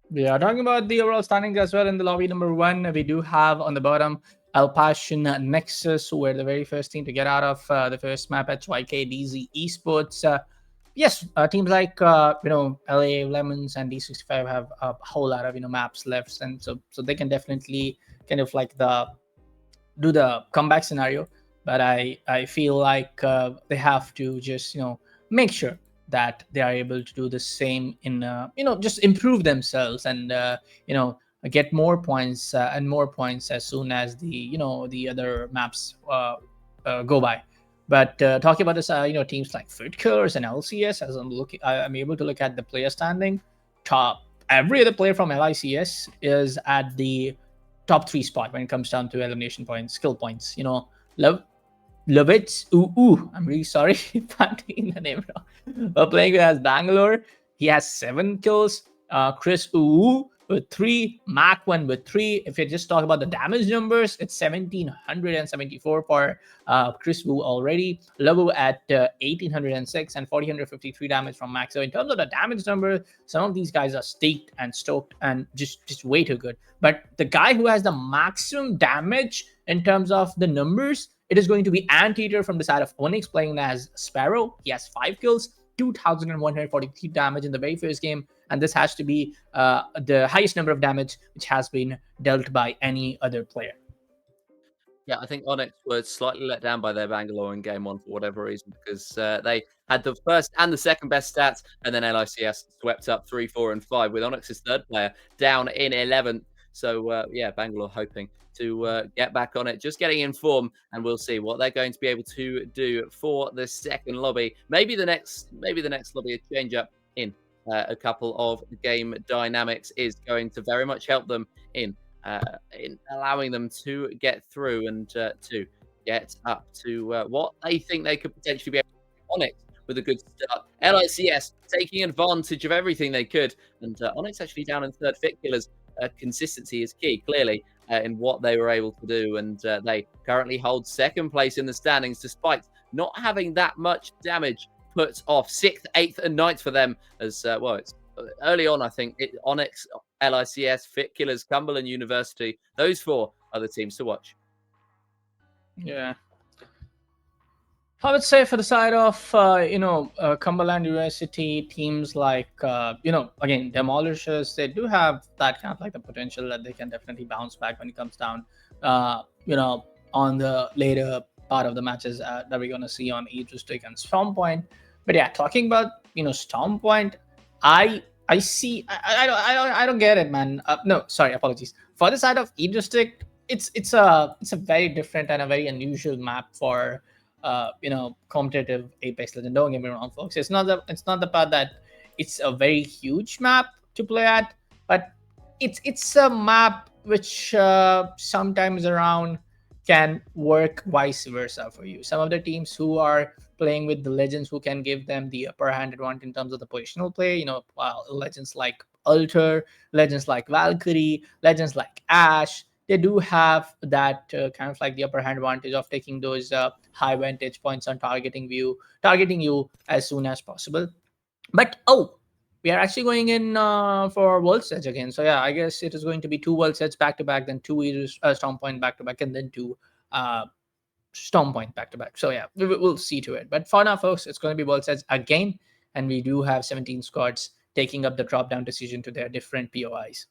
Yeah, talking about the overall standings as well in the lobby number 1, we do have on the bottom El Passion Nexus, who were the very first team to get out of the first map at HYK DZ Esports. Teams like LA Lemons and D65 have a whole lot of maps left, and so they can definitely kind of like do the comeback scenario. But I feel like they have to just make sure that they are able to do the same in just improve themselves and get more points and more points as soon as the other maps go by. But talking about this, teams like Fit Killers and LCS, as I'm able to look at the player standing. Every other player from LICS is at the top 3 spot when it comes down to elimination points, skill points. Lovitz, I'm really sorry if I'm taking the name wrong. Playing as Bangalore, he has 7 kills. Chris Wu with 3, Mac1 with 3. If you just talk about the damage numbers, it's 1774 for Chris Wu already. Lobo at 1806 and 453 damage from Mac. So in terms of the damage number, some of these guys are staked and stoked and just way too good. But the guy who has the maximum damage in terms of the numbers, it is going to be Anteater from the side of Onyx playing as Sparrow. He has 5 kills, 2,143 damage in the very first game, and this has to be the highest number of damage which has been dealt by any other player. Yeah, I think Onyx were slightly let down by their Bangalore in game 1 for whatever reason, because they had the first and the second best stats, and then LICS swept up 3, 4, and 5, with Onyx's third player down in 11th. So, yeah, Bangalore hoping to get back on it, just getting in form, and we'll see what they're going to be able to do for the second lobby. Maybe the next lobby, a change up in a couple of game dynamics is going to very much help them in allowing them to get through and to get up to what they think they could potentially be able to do. Onyx with a good start. LICS taking advantage of everything they could. And Onyx actually down in third. Fit Killers, consistency is key, clearly, in what they were able to do. And they currently hold second place in the standings, despite not having that much damage put off. 6th, 8th, and 9th for them as well. It's early on, I think. Onyx, LICS, Fit Killers, Cumberland University. Those 4 are the teams to watch. Yeah. I would say for the side of, Cumberland University, teams like, again, Demolishers, they do have that kind of like the potential that they can definitely bounce back when it comes down, on the later part of the matches that we're going to see on Aegis and Storm Point. But yeah, talking about, Storm Point, I see, I don't get it, man. No, sorry, apologies. For the side of Aegis, it's a very different and a very unusual map for competitive Apex Legends. Don't get me wrong, folks. It's not the part that it's a very huge map to play at, but it's a map which sometimes around can work vice versa for you. Some of the teams who are playing with the legends who can give them the upper hand advantage in terms of the positional play, legends like Alter, legends like Valkyrie, legends like Ashe, they do have that kind of like the upper hand advantage of taking those high vantage points on targeting you as soon as possible. But we are actually going in for World Stage again. So yeah, I guess it is going to be 2 World Stages back to back, then 2 Storm Point back to back, and then 2 Storm Point back to back. So yeah, we'll see to it. But for now, folks, it's going to be World Stage again, and we do have 17 squads taking up the drop down decision to their different POIs.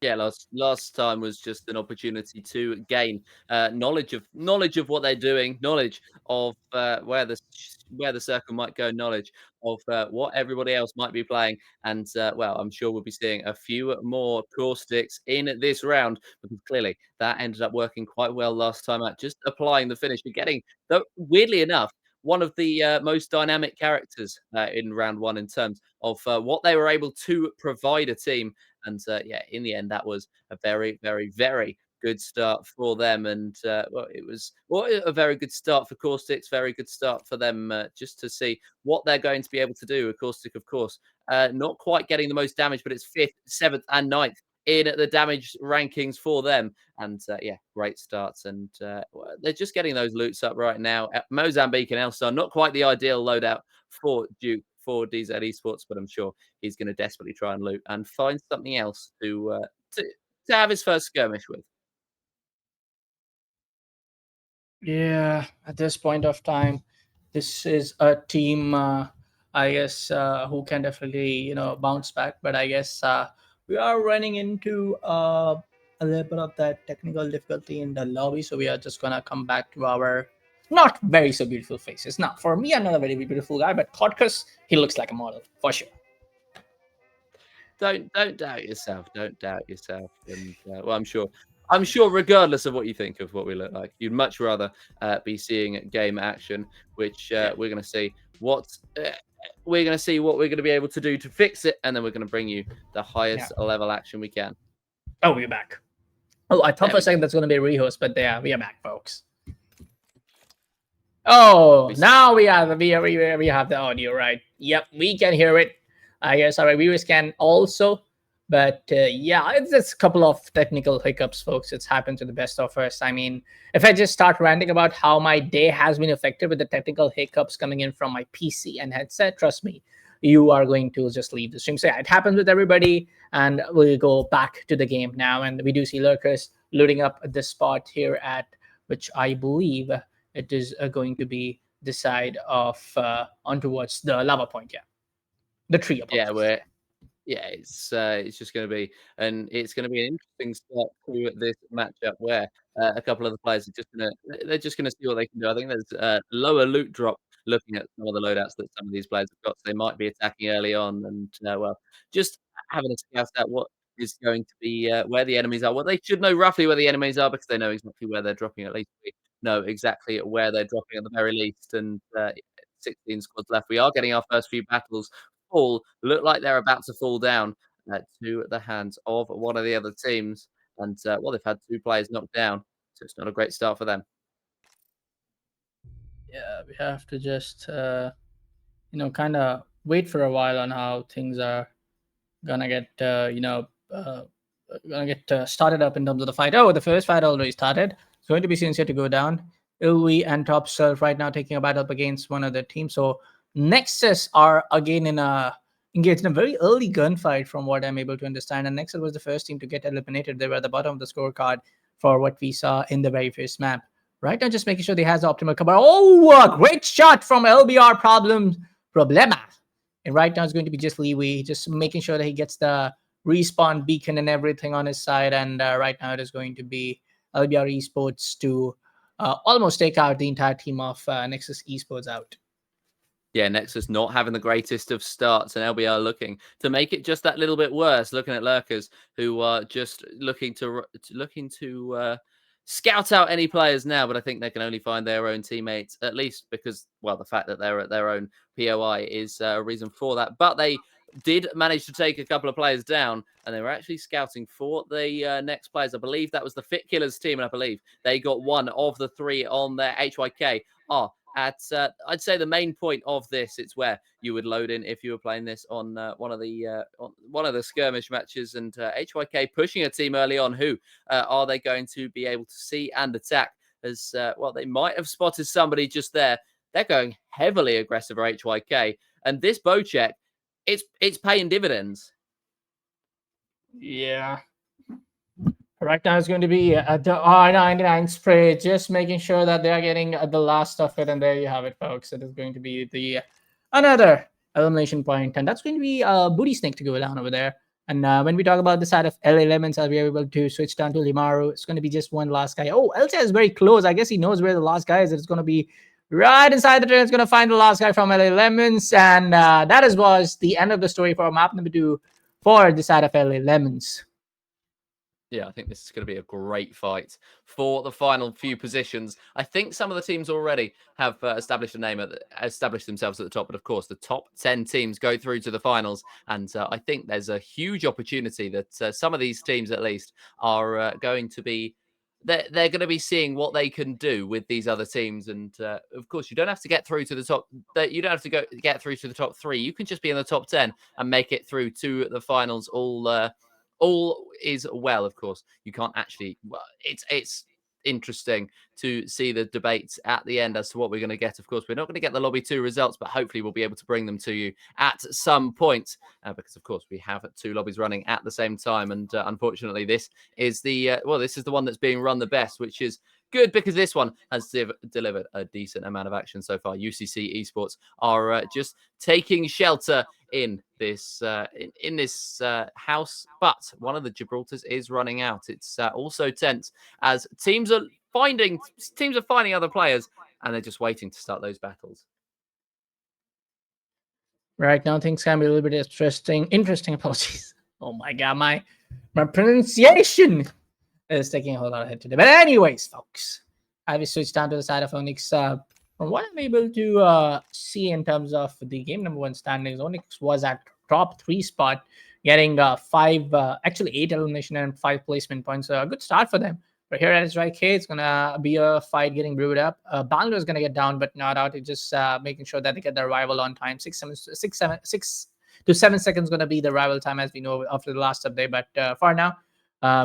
Yeah, last time was just an opportunity to gain knowledge of what they're doing, knowledge of where the circle might go, knowledge of what everybody else might be playing, and well, I'm sure we'll be seeing a few more Caustics in this round, because clearly that ended up working quite well last time out. Just applying the finish and getting, though weirdly enough, one of the most dynamic characters in round 1 in terms of what they were able to provide a team. And yeah, in the end, that was a very, very, very good start for them. And well, it was a very good start for Caustics, very good start for them just to see what they're going to be able to do. Caustic, of course, not quite getting the most damage, but it's 5th, 7th, and 9th in the damage rankings for them. And yeah, great starts. And they're just getting those loots up right now. Mozambique and Elstar, not quite the ideal loadout for Duke, for DZ Esports, but I'm sure he's going to desperately try and loot and find something else to have his first skirmish with. Yeah, at this point of time, this is a team, I guess, who can definitely bounce back. But I guess we are running into a little bit of that technical difficulty in the lobby, so we are just gonna come back to our not very so beautiful faces. Now, for me, I'm not a very beautiful guy, but Thotkus, he looks like a model for sure. Don't doubt yourself. Don't doubt yourself. And well, I'm sure, regardless of what you think of what we look like, you'd much rather be seeing game action, which we're going to see what we're going to be able to do to fix it, and then we're going to bring you the highest level action we can. Oh, we're back. Oh, I thought for a second that's going to be a rehost, but there we are back, folks. Oh, now we have the audio, right? Yep, we can hear it. I guess our viewers can also. But yeah, it's just a couple of technical hiccups, folks. It's happened to the best of us. I mean, if I just start ranting about how my day has been affected with the technical hiccups coming in from my PC and headset, trust me, you are going to just leave the stream. So yeah, it happens with everybody, and we'll go back to the game now. And we do see lurkers looting up this spot here at which I believe it is going to be the side of on towards the lava point. Yeah, the tree. Yeah, Apologies. it's just going to be, and it's going to be an interesting start to this matchup where a couple of the players are just going to they're just going to see what they can do. I think there's a lower loot drop looking at some of the loadouts that some of these players have got, so they might be attacking early on, and well, just having a scout out what is going to be where the enemies are. Well, they should know roughly where the enemies are because they know exactly where they're dropping. At least we know exactly where they're dropping at the very least, and 16 squads left. We are getting our first few battles look like they're about to fall down to the hands of one of the other teams. And well, they've had 2 players knocked down, so it's not a great start for them. Yeah, we have to just kind of wait for a while on how things are gonna get gonna get started up in terms of the fight. Oh, the first fight already started. It's going to be Sincere to go down. Ilwi and Top Surf right now taking a battle up against one of the teams. So Nexus are again engaged in a very early gunfight from what I'm able to understand. And Nexus was the first team to get eliminated. They were at the bottom of the scorecard for what we saw in the very first map. Right now, just making sure they has the optimal cover. Oh, a great shot from LBR Problema. And right now it's going to be just Liwi, just making sure that he gets the respawn beacon and everything on his side. And right now it is going to be LBR Esports to almost take out the entire team of Nexus Esports out. Yeah, Nexus not having the greatest of starts, and LBR looking to make it just that little bit worse. Looking at lurkers who are just looking to scout out any players now, but I think they can only find their own teammates, at least because, well, the fact that they're at their own POI is a reason for that. But they did manage to take a couple of players down, and they were actually scouting for the next players. I believe that was the Fit Killers team, and I believe they got one of the 3 on their HYK. At I'd say the main point of this, it's where you would load in if you were playing this on one of the skirmish matches, and HYK pushing a team early on. Who are they going to be able to see and attack? As well, they might have spotted somebody just there. They're going heavily aggressive for HYK, and this bow check, it's paying dividends. Yeah. Right now it's going to be the R99 spray, just making sure that they are getting the last of it. And there you have it, folks. It is going to be the another elimination point, and that's going to be a booty snake to go down over there. And when we talk about the side of LA Lemons, I'll be able to switch down to Limaru. It's going to be just one last guy. Oh, Elsa is very close. I guess he knows where the last guy is. It's going to be right inside the train. It's going to find the last guy from LA Lemons. And that was the end of the story for map number 2 for the side of LA Lemons. Yeah, I think this is going to be a great fight for the final few positions. I think some of the teams already have established themselves at the top, but of course, the top 10 teams go through to the finals, and I think there's a huge opportunity that some of these teams, at least, are going to be. They're going to be seeing what they can do with these other teams, and of course, you don't have to get through to the top. You don't have to get through to the top 3. You can just be in the top 10 and make it through to the finals. All is well, of course. You can't actually. Well, it's interesting to see the debates at the end as to what we're going to get. Of course, we're not going to get the lobby 2 results, but hopefully we'll be able to bring them to you at some point, because of course we have 2 lobbies running at the same time, and unfortunately, this is the one that's being run the best, which is good because this one has delivered a decent amount of action so far. UCC Esports are just taking shelter in this house, but one of the Gibraltars is running out. It's also tense as teams are finding other players, and they're just waiting to start those battles. Right now, things can be a little bit interesting. Apologies. Oh my god, my pronunciation is taking a whole lot of hit today. But anyways, folks, I will switch down to the side of Onyx. From what I'm able to see in terms of the game number 1 standings, Onyx was at top 3 spot, getting 8 elimination and 5 placement points. A good start for them. But here at SYK, it's going to be a fight getting brewed up. Bangalore is going to get down, but not out. It's just making sure that they get their arrival on time. to 7 seconds going to be the arrival time, as we know after the last update. But for now,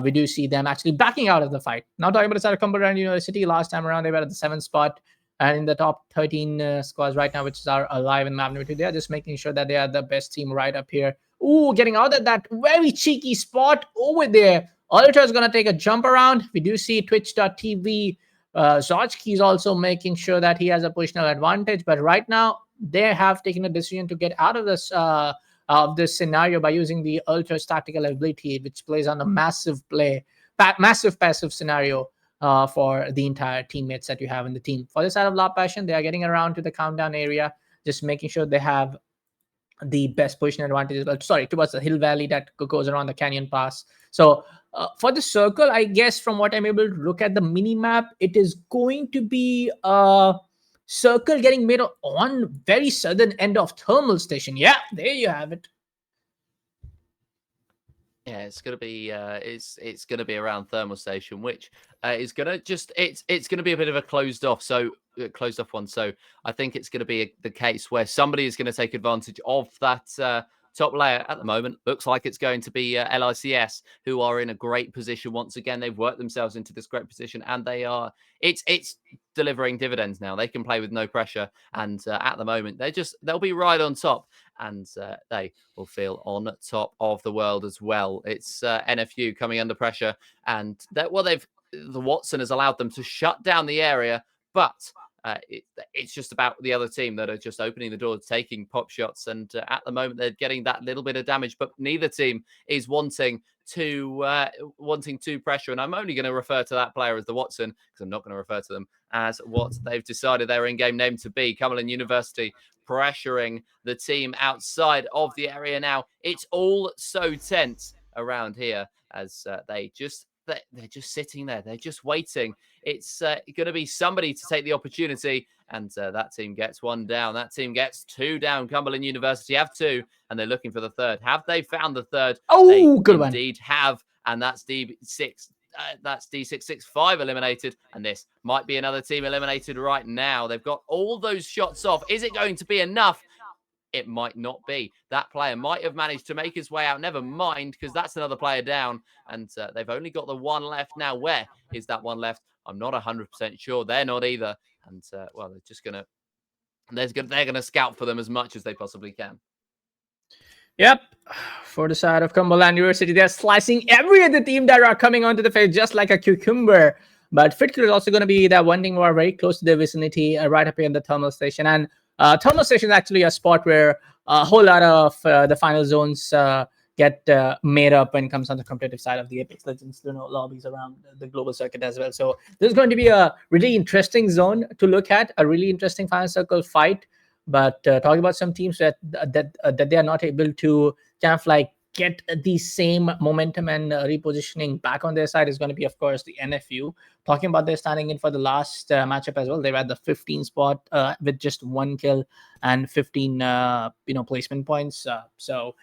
we do see them actually backing out of the fight. Now talking about the side of Cumberland University, last time around they were at the 7th spot and in the top 13 squads right now, which are alive in map number 2. They are just making sure that they are the best team right up here. Ooh, getting out of that very cheeky spot over there. Ultra is going to take a jump around. We do see twitch.tv. Zochki is also making sure that he has a positional advantage. But right now, they have taken a decision to get out of this scenario by using the Ultra's tactical ability, which plays on a massive passive scenario for the entire teammates that you have in the team. For the side of La Passion, they are getting around to the countdown area, just making sure they have the best position advantage. Towards the hill valley that goes around the canyon pass. So for the circle, I guess from what I'm able to look at the mini map, it is going to be a circle getting made on very southern end of thermal station. Yeah, there you have it. Yeah, it's gonna be it's gonna be around thermal station, which is gonna just it's gonna be a bit of a closed off one. So I think it's gonna be the case where somebody is gonna take advantage of that top layer. At the moment, looks like it's going to be LICS, who are in a great position once again. They've worked themselves into this great position, and they are it's delivering dividends now. They can play with no pressure, and at the moment they'll be right on top, and they will feel on top of the world as well. It's NFU coming under pressure, and the Watson has allowed them to shut down the area, but it's just about the other team that are just opening the door, taking pop shots, and at the moment they're getting that little bit of damage. But neither team is wanting to pressure, and I'm only going to refer to that player as the Watson because I'm not going to refer to them as what they've decided their in-game name to be. Cumberland University pressuring the team outside of the area now. It's all so tense around here as they're just sitting there. They're just waiting. It's going to be somebody to take the opportunity, and that team gets one down. That team gets two down. Cumberland University have two, and they're looking for the third. Have they found the third? Oh, they good one. Indeed have, and that's D6. That's D665 eliminated, and this might be another team eliminated right now. They've got all those shots off. Is it going to be enough? It might not be. That player might have managed to make his way out. Never mind, because that's another player down, and they've only got the one left now. Where is that one left? I'm not 100% sure. They're not either, and well, they're just gonna scout for them as much as they possibly can. Yep. For the side of Cumberland University, they're slicing every other team that are coming onto the field just like a cucumber. But Fitker is also going to be that one team who are very close to their vicinity, right up here in the thermal station. And thermal station is actually a spot where a whole lot of the final zones get made up when it comes on the competitive side of the Apex Legends lobbies around the global circuit as well. So this is going to be a really interesting zone to look at, a really interesting final circle fight. But talking about some teams that they are not able to kind of like get the same momentum and repositioning back on their side is going to be, of course, the NFU. Talking about their standing in for the last matchup as well. They were at the 15 spot with just 1 kill and 15 placement points. So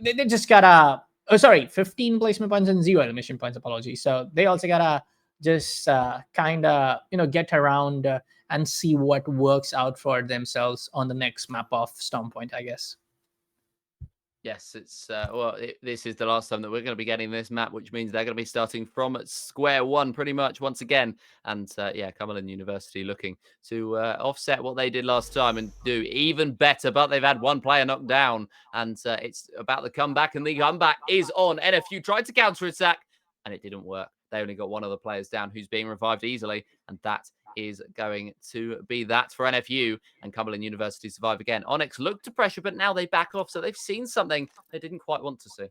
they just gotta 15 placement points and 0 elimination points. Apologies. So they also gotta just kind of get around and see what works out for themselves on the next map of Storm Point, I guess. Yes, it's this is the last time that we're going to be getting this map, which means they're going to be starting from square one pretty much once again. And yeah, Cumberland University looking to offset what they did last time and do even better. But they've had one player knocked down, and it's about the comeback, and the comeback is on. NFU tried to counter-attack, and it didn't work. They only got one of the players down who's being revived easily, and that is going to be that for NFU, and Cumberland University survive again. Onyx looked to pressure, but now they back off, so they've seen something they didn't quite want to see.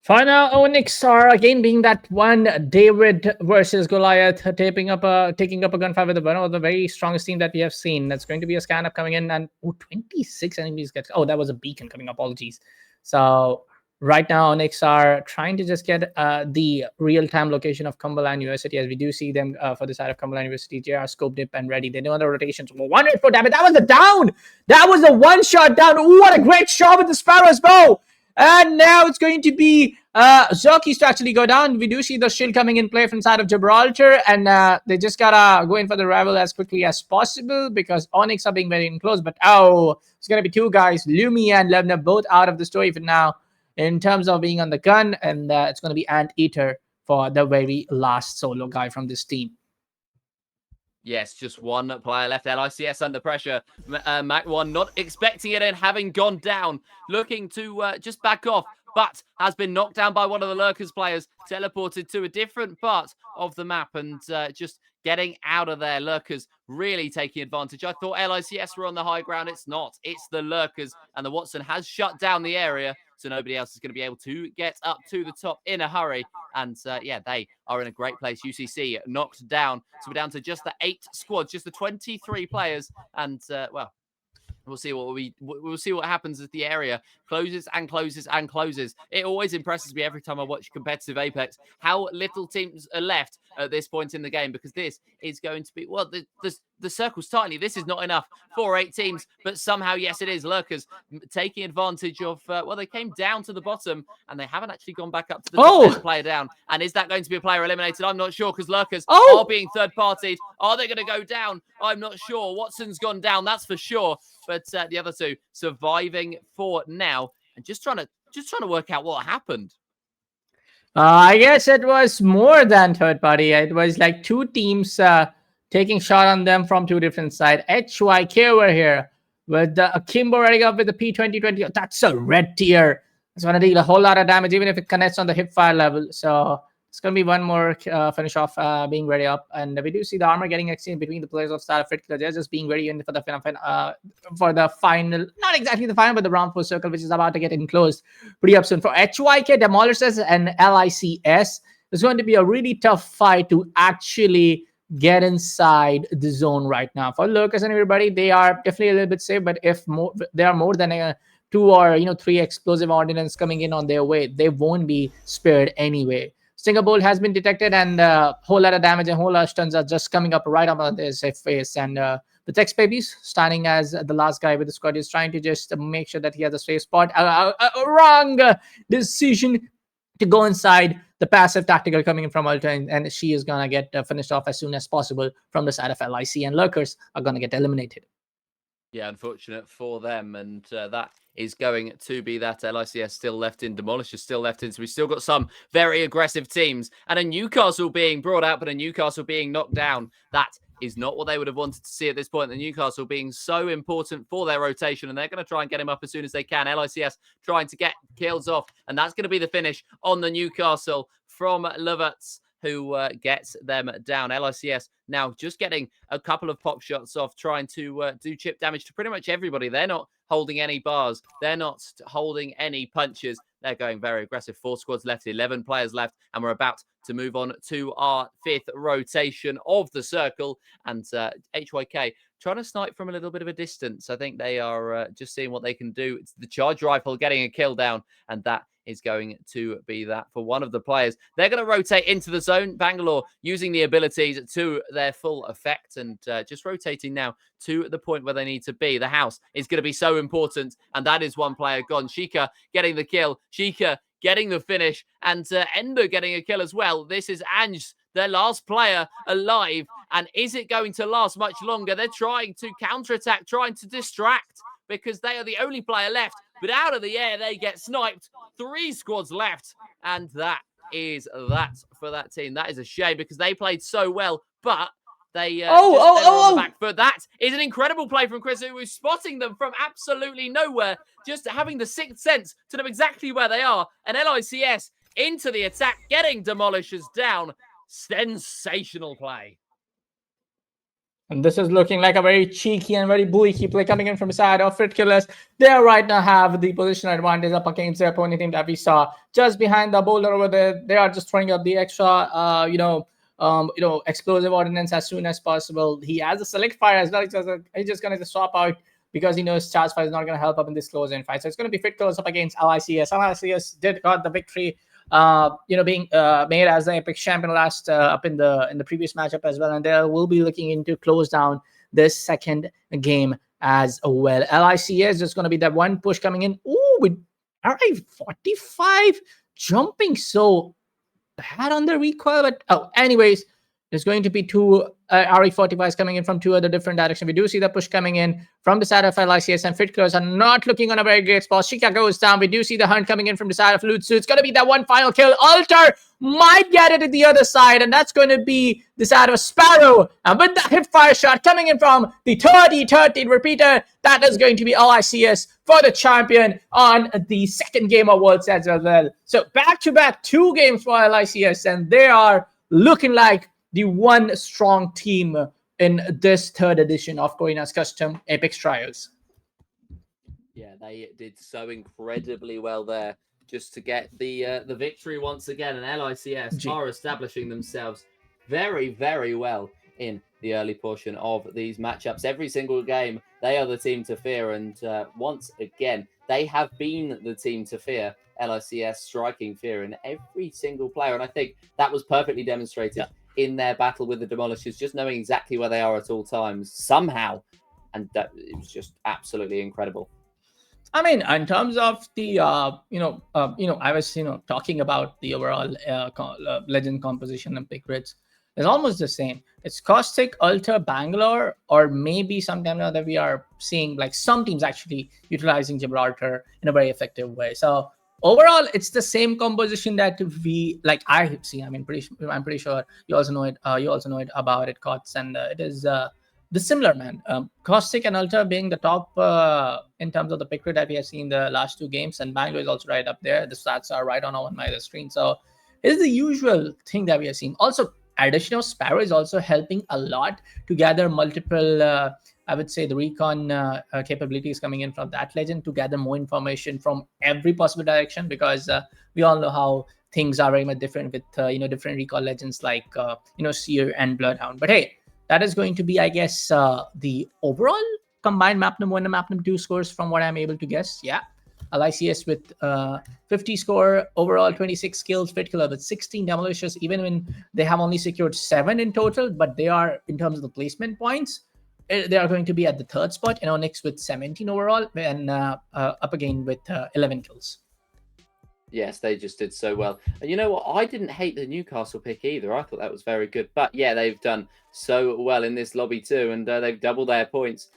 For now, Onyx are again being that one David versus Goliath, taking up a gunfight with one of the very strongest team that we have seen. That's going to be a scan up coming in, and 26 enemies get. Oh, that was a beacon coming up. Apologies. So right now, Onyx are trying to just get the real-time location of Cumberland University, as we do see them for the side of Cumberland University. JR, Scope Dip, and Ready. They know the rotations. 104 damage. That was the down. That was a one-shot down. Ooh, what a great shot with the Sparrow's bow. And now it's going to be Zokis to actually go down. We do see the shield coming in play from side of Gibraltar, and they just gotta go in for the rival as quickly as possible because Onyx are being very enclosed. But it's gonna be two guys, Lumi and Levna, both out of the story for now in terms of being on the gun, and it's gonna be Anteater for the very last solo guy from this team. Yes, just one player left. LICS under pressure. Mac 1 not expecting it and having gone down, looking to just back off, but has been knocked down by one of the Lurkers players, teleported to a different part of the map, and just getting out of there. Lurkers really taking advantage. I thought LICS were on the high ground. It's not. It's the Lurkers, and the Watson has shut down the area, so nobody else is going to be able to get up to the top in a hurry. And yeah, they are in a great place. UCC knocked down, so we're down to just the 8 squads, just the 23 players, and well, we'll see we'll see what happens as the area closes and closes and closes. It always impresses me every time I watch competitive Apex how little teams are left at this point in the game, because this is going to be, well, the circle's tiny. This is not enough for 8 teams, but somehow, yes, it is. Lurkers taking advantage of, well, they came down to the bottom and they haven't actually gone back up to the top. There's a player down. And is that going to be a player eliminated? I'm not sure, because Lurkers are being third-partied. Are they going to go down? I'm not sure. Watson's gone down, that's for sure. But the other two surviving for now and just trying to work out what happened. I guess it was more than third party. It was like 2 teams taking shot on them from 2 different sides. HYK were here with the Akimbo running up with the P2020. That's a red tier. It's going to deal a whole lot of damage, even if it connects on the hip fire level. So it's going to be one more finish off being ready up. And we do see the armor getting exchanged between the players of Starfit. They're just being ready in for the final, not exactly the final, but the round 4 circle, which is about to get enclosed pretty up soon. For HYK, Demolishers, and LICS, it's going to be a really tough fight to actually get inside the zone right now. For Lurkers and everybody, they are definitely a little bit safe, but if there are more than 2 or 3 explosive ordnance coming in on their way, they won't be spared anyway. Stinger Bolt has been detected, and a whole lot of damage and whole lot of stuns are just coming up right up on his face. And the Tex Babies, standing as the last guy with the squad, is trying to just make sure that he has a safe spot. Wrong decision to go inside the passive tactical coming in from Ultra, and she is going to get finished off as soon as possible from the side of LIC, and Lurkers are going to get eliminated. Yeah, unfortunate for them, and that is going to be that. LICS still left in, Demolisher still left in, so we've still got some very aggressive teams, and a Newcastle being brought out, but a Newcastle being knocked down. That is not what they would have wanted to see at this point. The Newcastle being so important for their rotation, and they're going to try and get him up as soon as they can. LICS trying to get kills off, and that's going to be the finish on the Newcastle from Leverts, who gets them down. LICS now just getting a couple of pop shots off, trying to do chip damage to pretty much everybody. They're not holding any bars. They're not holding any punches. They're going very aggressive. 4 squads left, 11 players left, and we're about to move on to our 5th rotation of the circle. And HYK trying to snipe from a little bit of a distance. I think they are just seeing what they can do. It's the charge rifle getting a kill down, and that is going to be that for one of the players. They're going to rotate into the zone. Bangalore using the abilities to their full effect, and just rotating now to the point where they need to be. The house is going to be so important, and that is one player gone. Sheikah getting the kill. Sheikah getting the finish, and Ender getting a kill as well. This is Ange, their last player alive, and is it going to last much longer? They're trying to counterattack, trying to distract, because they are the only player left. But out of the air, they get sniped. 3 squads left. And that is that for that team. That is a shame, because they played so well. But they were on the back foot. That is an incredible play from Chris, who was spotting them from absolutely nowhere. Just having the 6th sense to know exactly where they are. And LICS into the attack, getting Demolishers down. Sensational play. And this is looking like a very cheeky and very bulky play coming in from the side of Fit Killers. They right now have the position advantage up against their opponent team that we saw just behind the boulder over there. They are just throwing up the extra, explosive ordnance as soon as possible. He has a select fire as well. He's just going to swap out because he knows charge fire is not going to help up in this close-in fight. So it's going to be Fit Killers up against LICS. LICS did got the victory. Being made as the Apex champion last up in the previous matchup as well, and they will be looking into close down this second game as well. LICS is just going to be that one push coming in. Ooh, with RI 45. jumping so bad on the recoil. But anyways, there's going to be two RE45s coming in from two other different directions. We do see the push coming in from the side of LICS, and Fit Killers are not looking on a very great spot. Shika goes down. We do see the hunt coming in from the side of Lutsu. It's going to be that one final kill. Alter might get it at the other side, and that's going to be the side of Sparrow. And with the hip fire shot coming in from the 30-13 repeater, that is going to be LICS for the champion on the second game of World Sets as well. So back-to-back 2 games for LICS, and they are looking like the one strong team in this 3rd edition of Corena's Custom Apex Trials. Yeah, they did so incredibly well there just to get the victory once again. And LICS are establishing themselves very, very well in the early portion of these matchups. Every single game, they are the team to fear. And once again, they have been the team to fear. LICS striking fear in every single player. And I think that was perfectly demonstrated in their battle with the Demolishers, just knowing exactly where they are at all times somehow. And that, it was just absolutely incredible. I mean, in terms of the, I was, talking about the overall legend composition and pick grids. It's almost the same. It's Caustic, Alter, Bangalore, or maybe sometime now that we are seeing like some teams actually utilizing Gibraltar in a very effective way. So overall, it's the same composition that we like. I see. I'm pretty sure you also know it. You also know it about it, Cots, and it is the similar man. Caustic and Alter being the top in terms of the pick rate that we have seen the last 2 games, and Bangalore is also right up there. The stats are right on my screen. So it's the usual thing that we have seen. Also, addition of Sparrow is also helping a lot to gather multiple, I would say, the recon capabilities coming in from that legend to gather more information from every possible direction, because we all know how things are very much different with, different recon legends like, Seer and Bloodhound. But hey, that is going to be, I guess, the overall combined map number 1 and map number 2 scores from what I'm able to guess. Yeah. LICS with 50 score, overall 26 kills, Fit Killer with 16 demolishers, even when they have only secured 7 in total, but they are, in terms of the placement points, they are going to be at the 3rd spot, and Onyx with 17 overall, and up again with 11 kills. Yes, they just did so well. And you know what? I didn't hate the Newcastle pick either. I thought that was very good. But yeah, they've done so well in this lobby too, and they've doubled their points.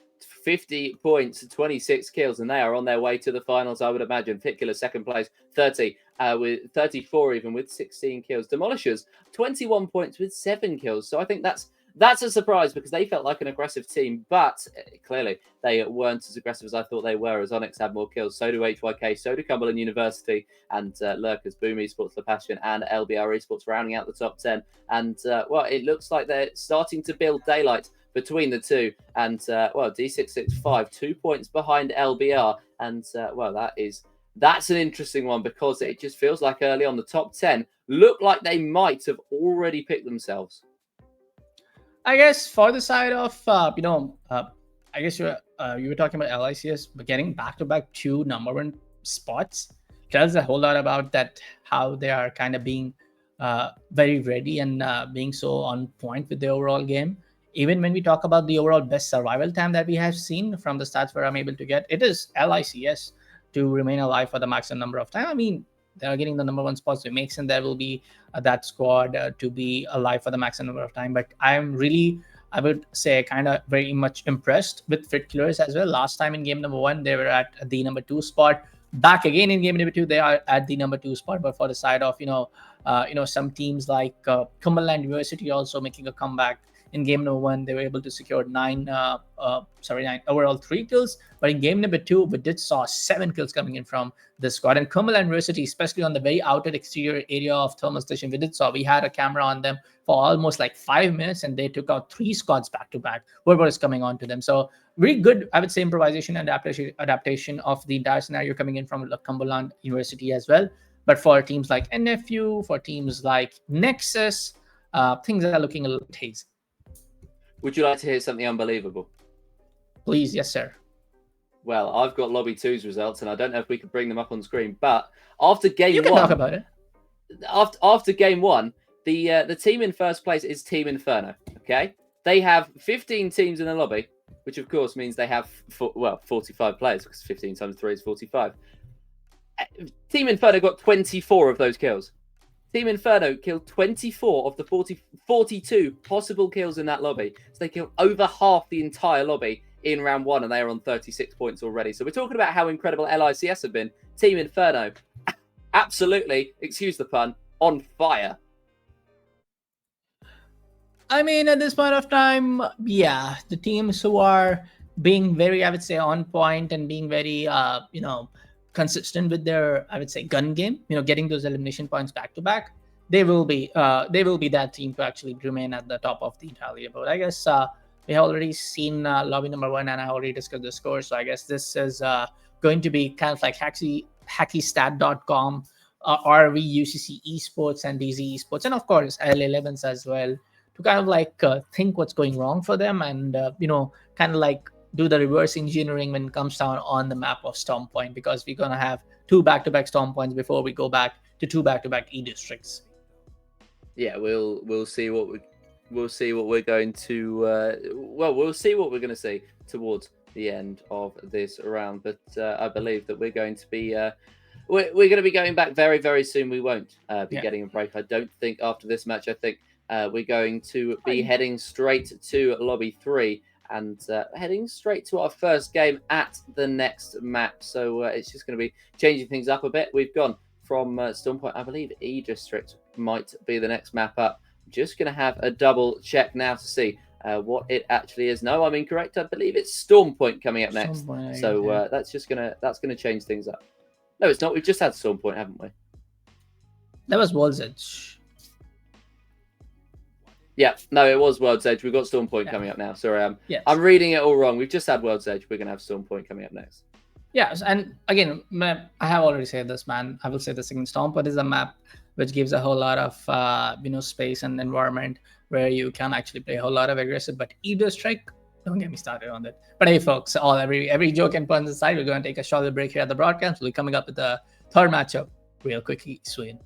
50 points, 26 kills, and they are on their way to the finals, I would imagine. Particular 2nd place, 30 with 34 even with 16 kills. Demolishers, 21 points with 7 kills. So I think that's a surprise, because they felt like an aggressive team, but clearly they weren't as aggressive as I thought they were, as Onyx had more kills. So do HYK, so do Cumberland University, and Lurkers, Boom Esports, La Passion, and LBR Esports rounding out the top 10. And, well, it looks like they're starting to build daylight between the two. And, well, D665, 2 points behind LBR. And, well, that's an interesting one, because it just feels like early on the top 10 look like they might have already picked themselves. I guess for the side of, I guess you were talking about LICS, but getting back-to-back 2 number 1 spots tells a whole lot about that, how they are kind of being very ready and being so on point with the overall game. Even when we talk about the overall best survival time that we have seen from the stats where I'm able to get, it is LICS to remain alive for the maximum number of time. I mean, they are getting the number 1 spots, so it makes sense there will be that squad to be alive for the maximum number of time. But I'm really, I would say, kind of very much impressed with Fit Killers as well. Last time in game number 1, they were at the number 2 spot. Back again in game number 2, they are at the number 2 spot. But for the side of, some teams like Cumberland University also making a comeback. In game number 1, they were able to secure 9 overall 3 kills. But in game number 2, we did saw 7 kills coming in from the squad. And Cumberland University, especially on the very outer exterior area of thermal station, we had a camera on them for almost like 5 minutes, and they took out 3 squads back to back. Whoever is coming on to them. So very good, I would say, improvisation and adaptation of the entire scenario coming in from Cumberland University as well. But for teams like NFU, for teams like Nexus, things are looking a little hazy. Would you like to hear something unbelievable? Please, yes, sir. Well, I've got Lobby 2's results, and I don't know if we could bring them up on screen. But after game 1, you can talk about it. After game 1, the team in first place is Team Inferno. Okay, they have 15 teams in the lobby, which of course means they have 45 players, because 15 times 3 is 45. Team Inferno got 24 of those kills. Team Inferno killed 24 of the 42 possible kills in that lobby. So they killed over half the entire lobby in round 1, and they are on 36 points already. So we're talking about how incredible LICS have been. Team Inferno, absolutely, excuse the pun, on fire. I mean, at this point of time, yeah, the teams who are being very, I would say, on point and being very, consistent with their, I would say, gun game, getting those elimination points back to back, they will be that team to actually remain at the top of the tally board. I guess we have already seen lobby number 1, and I already discussed the score. So I guess this is going to be kind of like hackystat.com, RV, UCC Esports, and DZ Esports, and of course L11s as well, to kind of like think what's going wrong for them, and kind of like do the reverse engineering when it comes down on the map of Storm Point, because we're gonna have 2 back-to-back Storm Points before we go back to 2 back-to-back E districts. Yeah, we'll see what we're going to we'll see what we're going to see towards the end of this round. But I believe that we're going to be we're going to be going back very, very soon. We won't be getting a break. I don't think after this match. I think we're going to be heading straight to lobby 3 and heading straight to our first game at the next map. So it's just going to be changing things up a bit. We've gone from Storm Point. I believe E District might be the next map up. I'm just going to have a double check now to see what it actually is. No, I'm incorrect. I believe it's Storm Point coming up next. So that's going to change things up. No, it's not. We've just had Storm Point, haven't we? That was World's Edge. Yeah, no, it was World's Edge. We've got Storm Point coming up now. Sorry, I'm reading it all wrong. We've just had World's Edge. We're going to have Storm Point coming up next. Yes, and again, I have already said this, man. I will say this again. Storm Point is a map which gives a whole lot of space and environment where you can actually play a whole lot of aggressive. But E District, don't get me started on that. But hey, folks, every joke and puns aside, we're going to take a short break here at the broadcast. We'll be coming up with the third matchup real quickly soon.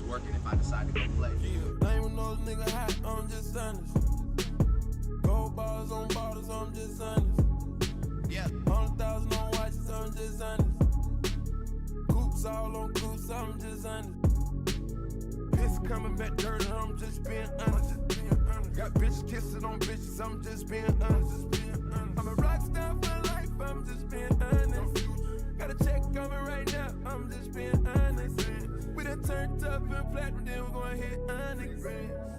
Working if I decide to go play. Name of those nigga hot, I'm just honest. Gold bars on bottles, I'm just honest. Yeah, 100,000 on watches, I'm just honest. Coops all on coops, I'm just honest. Piss coming back dirty, I'm just being honest. Got bitches kissing on bitches, I'm just being honest. I'm a rock star for life, I'm just being honest. Got a check coming right now, I'm just being honest. We done turned up and platinum, then we gon' hit honest.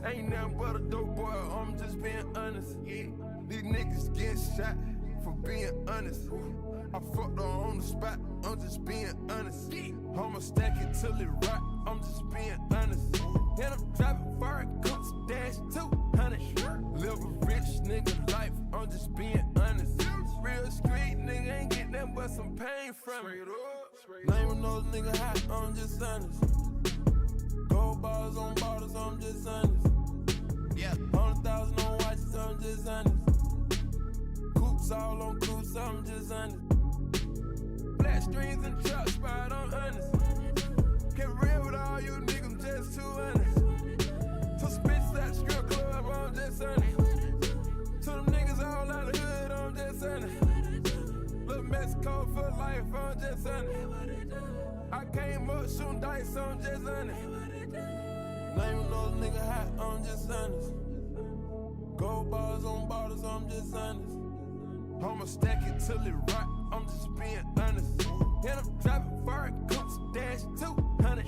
Ain't nothing but a dope boy, I'm just being honest. Yeah. These niggas get shot for being honest. I fucked her on the spot, I'm just being honest. I'ma stack it till it rock, I'm just being honest. And I'm driving fire, coops, dash 200. Live a rich nigga life, I'm just being honest. Real street nigga ain't get nothing but some pain from it. Name of those nigga hot, I'm just honest. Gold bars on bottles, I'm just honest. Yeah, 100,000 on watches, I'm just honest. Coops all on coops, I'm just honest. Black strings and truck spot, I'm honest. Get real with all you niggas, I'm just too honest. To some bitches at the strip club, I'm just honest. To them niggas all out of the hood, I'm just honest. Little Mexico for life, I'm just honest. I came up shooting dice, I'm just honest. Name of those nigga hot, I'm just honest. Gold bars on bottles, I'm just honest. I'ma stack it till it rock, I'm just being honest. And I'm driving fire, coops, dash 200.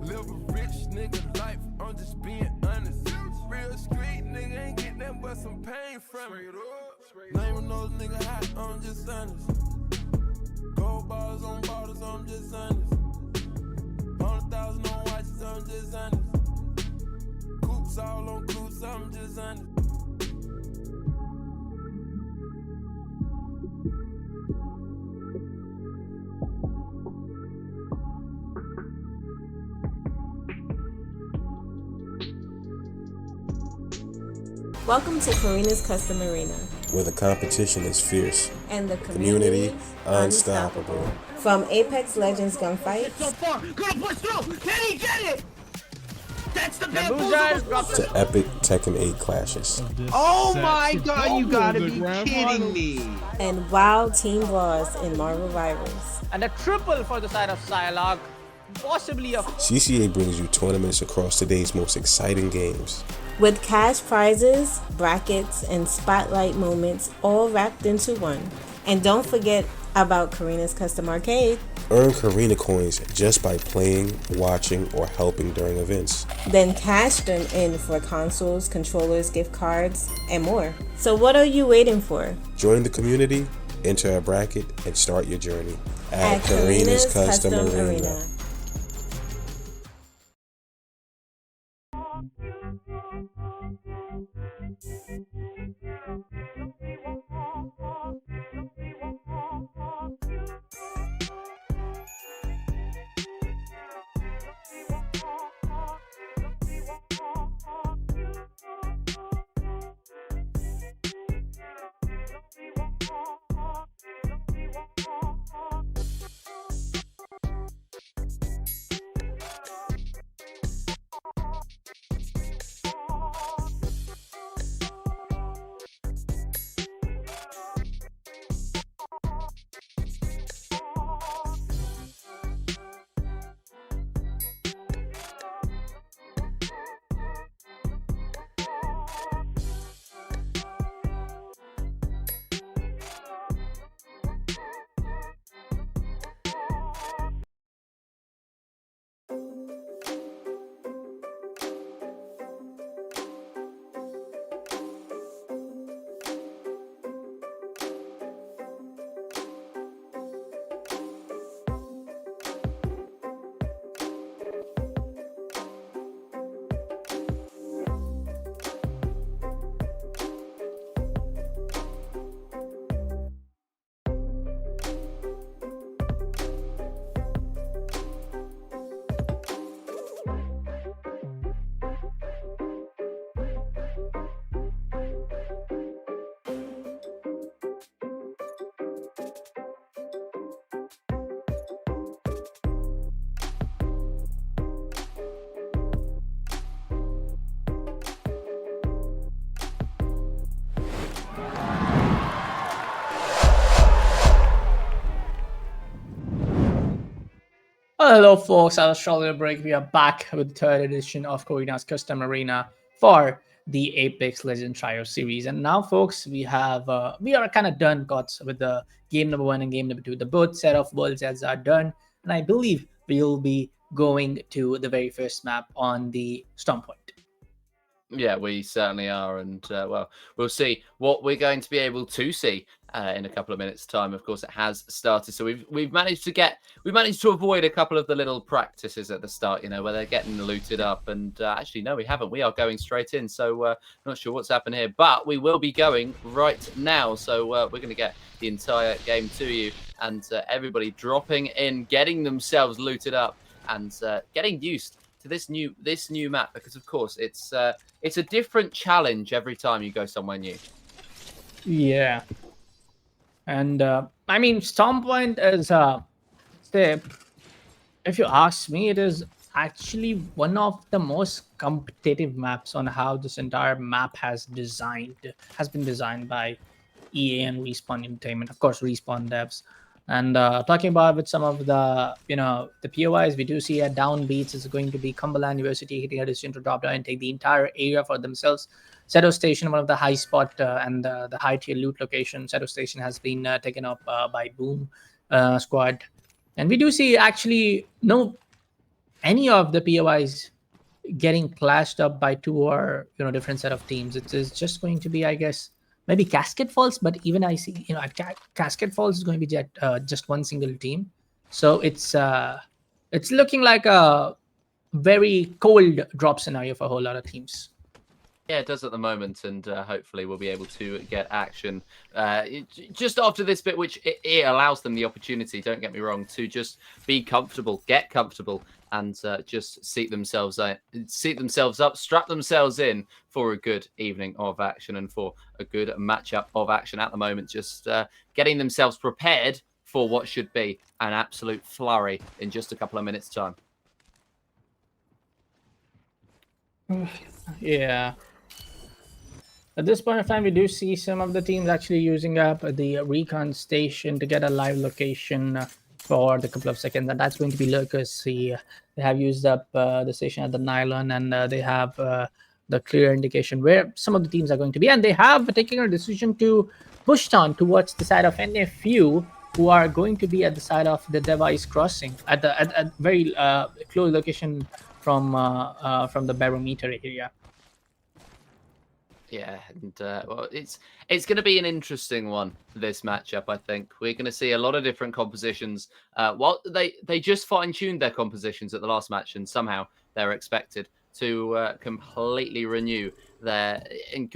Live a rich nigga life, I'm just being honest. Real street nigga ain't get nothing but some pain from it. Name of those nigga hot, I'm just honest. Gold bars on bottles, I'm just honest. 100,000 on watches, I'm just honest. Coops all on coops, I'm just honest. Welcome to Karina's Custom Arena. where the competition is fierce, and the community community unstoppable. From Apex Legends gunfights So far, gonna push through. Can he get it? That's the Bamboozle drops To epic Tekken 8 clashes. Oh my god, you gotta be kidding me. and wild team brawls in Marvel Rivals. and a triple for the side of Psylocke. Possibly a CCA brings you tournaments across today's most exciting games. With cash prizes, brackets, and spotlight moments all wrapped into one. And don't forget about Karina's Custom Arcade. Earn Karina coins just by playing, watching, or helping during events. Then cash them in for consoles, controllers, gift cards, and more. So what are you waiting for? Join the community, enter a bracket, and start your journey At Karina's Custom Arena. Arena. Hello, folks. At Australia break, we are back with the third edition of Karina's Custom Arena for the Apex Legends Trio series. And now, folks, we are kind of done, got with the game number 1 and game number 2. The both set of world sets are done, and I believe we'll be going to the very first map on the Storm Point. Yeah, we certainly are, and well, we'll see what we're going to be able to see in a couple of minutes' time. Of course, it has started, so we've managed to avoid a couple of the little practices at the start, you know, where they're getting looted up. And actually, no, we haven't. We are going straight in, so not sure what's happened here, but we will be going right now. So we're going to get the entire game to you, and everybody dropping in, getting themselves looted up, and getting used to this new map, because of course it's a different challenge every time you go somewhere new. Yeah, and I mean, Storm Point is if you ask me, it is actually one of the most competitive maps on how this entire map has been designed by EA and Respawn Entertainment, of course, Respawn devs. And talking about with some of the the POIs, we do see a downbeats is going to be Cumberland University hitting a decision to drop down and take the entire area for themselves. Seto Station, one of the high spot and the high tier loot location. Seto Station has been taken up by Boom squad, and we do see actually no any of the POIs getting clashed up by two or different set of teams. It is just going to be, I guess, maybe Cascade Falls, but even I see Cascade Falls is going to be just one single team. So it's looking like a very cold drop scenario for a whole lot of teams. Yeah, it does at the moment, and hopefully we'll be able to get action just after this bit, which it allows them the opportunity, don't get me wrong, to just be comfortable, get comfortable, and just seat themselves up, strap themselves in for a good evening of action and for a good matchup of action at the moment, just getting themselves prepared for what should be an absolute flurry in just a couple of minutes' time. Yeah. At this point of time, we do see some of the teams actually using up the recon station to get a live location for the couple of seconds, and that's going to be Lurkers. They have used up the station at the nylon, and they have the clear indication where some of the teams are going to be, and they have taken a decision to push on towards the side of NFU, who are going to be at the side of the device crossing at the at very close location from the barometer area. Yeah, and well, it's going to be an interesting one, this matchup. I think we're going to see a lot of different compositions. Well, they just fine-tuned their compositions at the last match, and somehow they're expected to completely renew and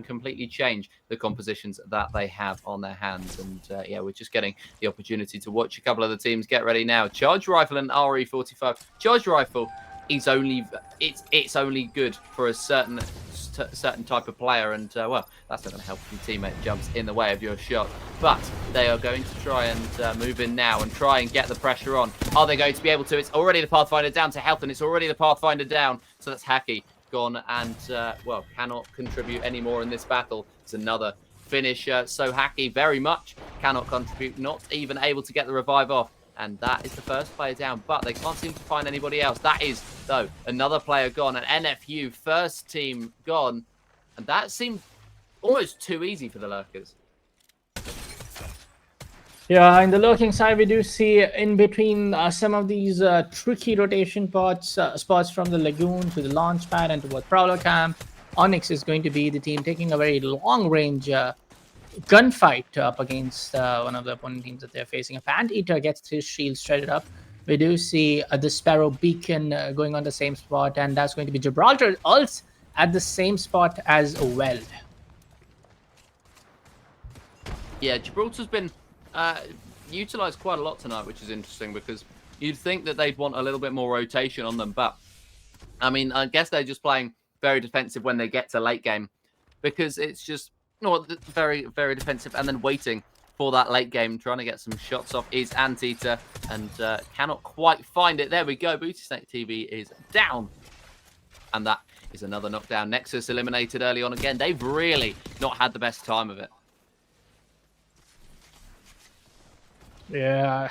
completely change the compositions that they have on their hands. And yeah, we're just getting the opportunity to watch a couple of the teams get ready now. Charge rifle and RE45. Charge rifle is it's only good for a certain type of player, and well, that's not going to help if your teammate jumps in the way of your shot. But they are going to try and move in now and try and get the pressure on. Are they going to be able to? It's already the Pathfinder down to health, and it's already the Pathfinder down. So that's Hacky gone, and well, cannot contribute anymore in this battle. It's another finish. So Hacky very much cannot contribute, not even able to get the revive off. And that is the first player down, but they can't seem to find anybody else. That is, though, another player gone, an NFU first team gone. And that seemed almost too easy for the Lurkers. Yeah, in the lurking side, we do see in between some of these tricky rotation spots from the Lagoon to the launch pad and towards Prowler Camp. Onyx is going to be the team taking a very long-range gunfight up against one of the opponent teams that they're facing. A Panteater gets his shield shredded up. We do see the Sparrow Beacon going on the same spot, and that's going to be Gibraltar ults at the same spot as well. Yeah, Gibraltar's been utilized quite a lot tonight, which is interesting because you'd think that they'd want a little bit more rotation on them, but I mean, I guess they're just playing very defensive when they get to late game because it's just very, very defensive, and then waiting for that late game, trying to get some shots off is Anteater, and cannot quite find it. There we go. Booty Snake TV is down, and that is another knockdown. Nexus eliminated early on again. They've really not had the best time of it. Yeah.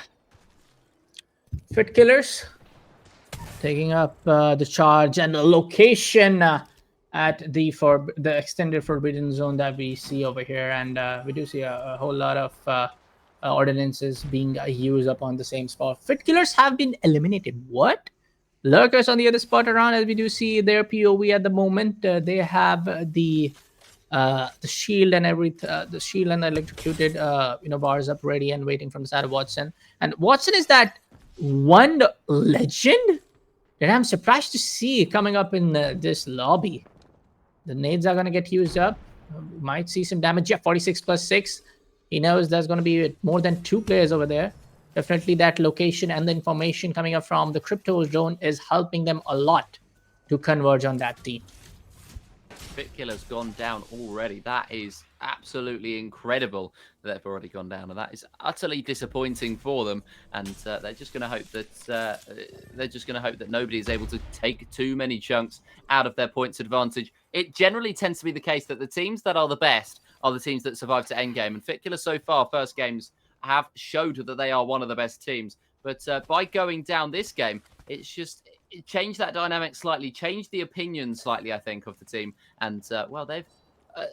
Fit Killers taking up the charge and the location at the extended Forbidden Zone that we see over here, and we do see a whole lot of ordinances being used up on the same spot. Fit Killers have been eliminated. What? Lurkers on the other spot around, as we do see their POV at the moment. They have the shield and the shield and the electrocuted bars up ready and waiting from the side of Watson. And Watson is that one legend that I'm surprised to see coming up in this lobby. The nades are going to get used up. Might see some damage. Yeah, 46 plus 6. He knows there's going to be more than 2 players over there. Definitely that location and the information coming up from the crypto zone is helping them a lot to converge on that team. Fit Killer's gone down already. That is absolutely incredible that they've already gone down, and that is utterly disappointing for them. And they're just going to hope that nobody is able to take too many chunks out of their points advantage. It generally tends to be the case that the teams that are the best are the teams that survive to endgame. And Fit Killer so far, first games, have showed that they are one of the best teams. But by going down this game, it changed that dynamic slightly, changed the opinion slightly, I think, of the team. And well,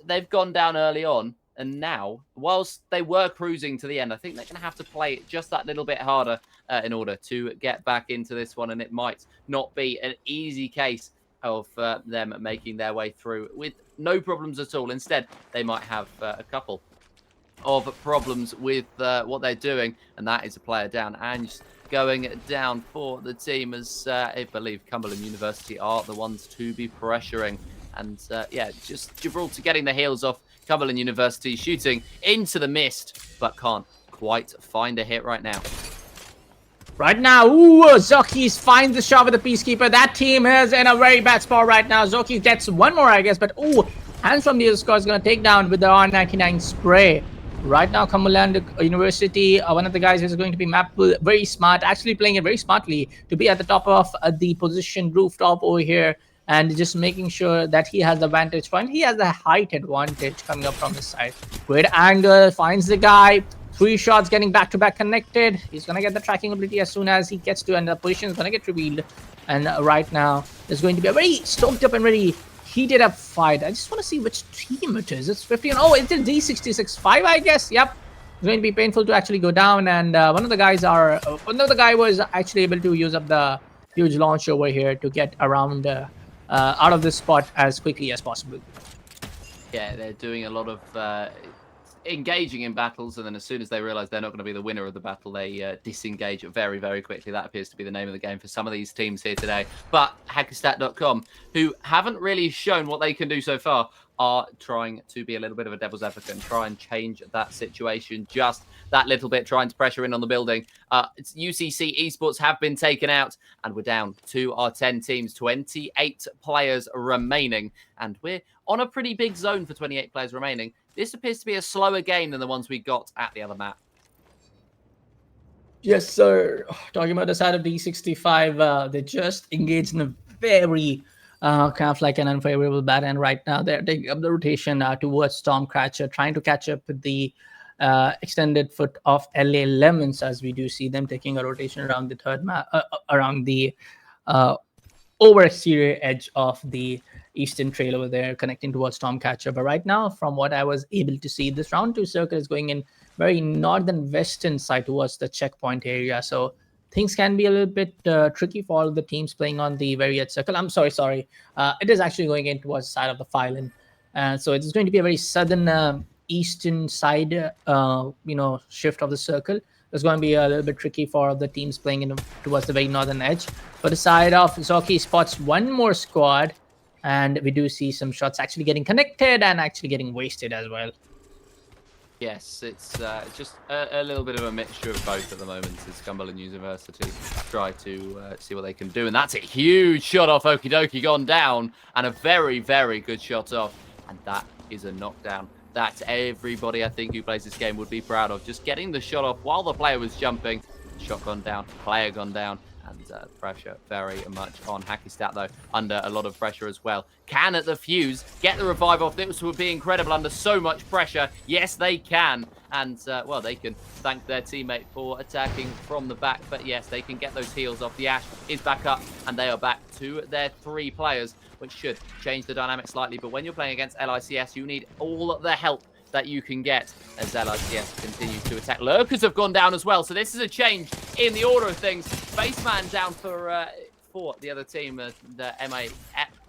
they've gone down early on, and now, whilst they were cruising to the end, I think they're going to have to play it just that little bit harder in order to get back into this one. And it might not be an easy case of them making their way through with no problems at all. Instead, they might have a couple of problems with what they're doing, and that is a player down. And going down for the team, as I believe Cumberland University are the ones to be pressuring. And yeah, just Gibraltar getting the heels off Cumberland University, shooting into the mist, but can't quite find a hit right now. Right now, Zokis finds the shot with the Peacekeeper. That team is in a very bad spot right now. Zokis gets one more, I guess, but hands from the other score is going to take down with the R99 spray. Right now, Cumberland University, one of the guys is going to be mapped very smart, actually playing it very smartly to be at the top of the position rooftop over here and just making sure that he has the vantage point. He has the height advantage coming up from his side. Great angle, finds the guy. 3 shots getting back-to-back connected. He's going to get the tracking ability as soon as he gets to another position. Is going to get revealed. And right now, there's going to be a very stoked up and very heated up fight. I just want to see which team it is. It's 50. Oh, it's a D66-5, I guess. Yep. It's going to be painful to actually go down. And one of the guy was actually able to use up the huge launch over here to get around out of this spot as quickly as possible. Yeah, they're doing a lot of engaging in battles, and then as soon as they realize they're not going to be the winner of the battle, they disengage very, very quickly. That appears to be the name of the game for some of these teams here today. But Hackerstat.com, who haven't really shown what they can do so far, are trying to be a little bit of a devil's advocate and try and change that situation just that little bit, trying to pressure in on the building. It's UCC esports have been taken out, and we're down to our 10 teams, 28 players remaining, and we're on a pretty big zone for 28 players remaining. This appears to be a slower game than the ones we got at the other map. Yes, sir. Talking about the side of D65, they just engaged in a very kind of like an unfavorable bat, and right now they're taking up the rotation towards Stormcatcher, trying to catch up with the extended foot of LA Lemons, as we do see them taking a rotation around the third map, around the over exterior edge of the eastern trail over there, connecting towards Stormcatcher. But right now, from what I was able to see, this round 2 circle is going in very northern western side towards the checkpoint area. So things can be a little bit tricky for all of the teams playing on the very edge circle. I'm sorry. It is actually going in towards the side of the Phylon. So it's going to be a very southern eastern side, shift of the circle. It's going to be a little bit tricky for the teams playing in towards the very northern edge. For the side of Zoki spots one more squad, and we do see some shots actually getting connected and actually getting wasted as well. Yes, it's just a little bit of a mixture of both at the moment as Cumberland University try to see what they can do. And that's a huge shot off Okie Dokie gone down, and a very, very good shot off. And that is a knockdown that everybody, I think, who plays this game would be proud of. Just getting the shot off while the player was jumping. Shot gone down, player gone down. And pressure very much on Hackystat, though, under a lot of pressure as well. Can at the fuse get the revive off? This would be incredible under so much pressure. Yes, they can. And, well, they can thank their teammate for attacking from the back. But, yes, they can get those heals off. The Ash is back up, and they are back to their 3 players, which should change the dynamic slightly. But when you're playing against LICS, you need all the help that you can get as LICS continues to attack. Lurkers have gone down as well, so this is a change in the order of things. Spaceman down for the other team, the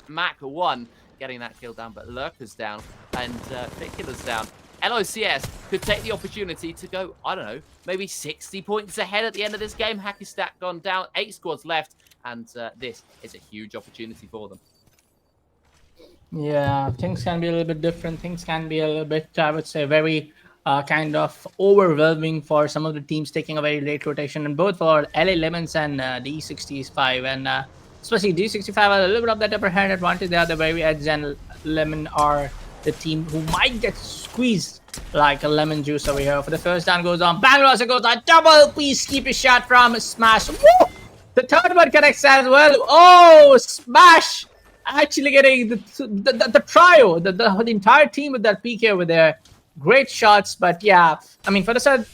Mac 1 getting that kill down, but Lurkers down and Ficula's down. LOCS could take the opportunity to go, I don't know, maybe 60 points ahead at the end of this game. Hackystat gone down, 8 squads left, and this is a huge opportunity for them. Yeah, things can be a little bit different. Things can be a little bit, I would say, very kind of overwhelming for some of the teams taking a very late rotation, and both for LA Lemons and D65. And especially D65 have a little bit of that upper hand advantage. They are the very edge, and Lemon are the team who might get squeezed like a lemon juice over here. For the first down goes on. Bangalore also goes on. Double Peacekeeper shot from Smash. Woo! The third one connects as well. Oh, Smash! Actually getting the trio, the entire team with that PK over there. Great shots, but yeah, I mean, for the side of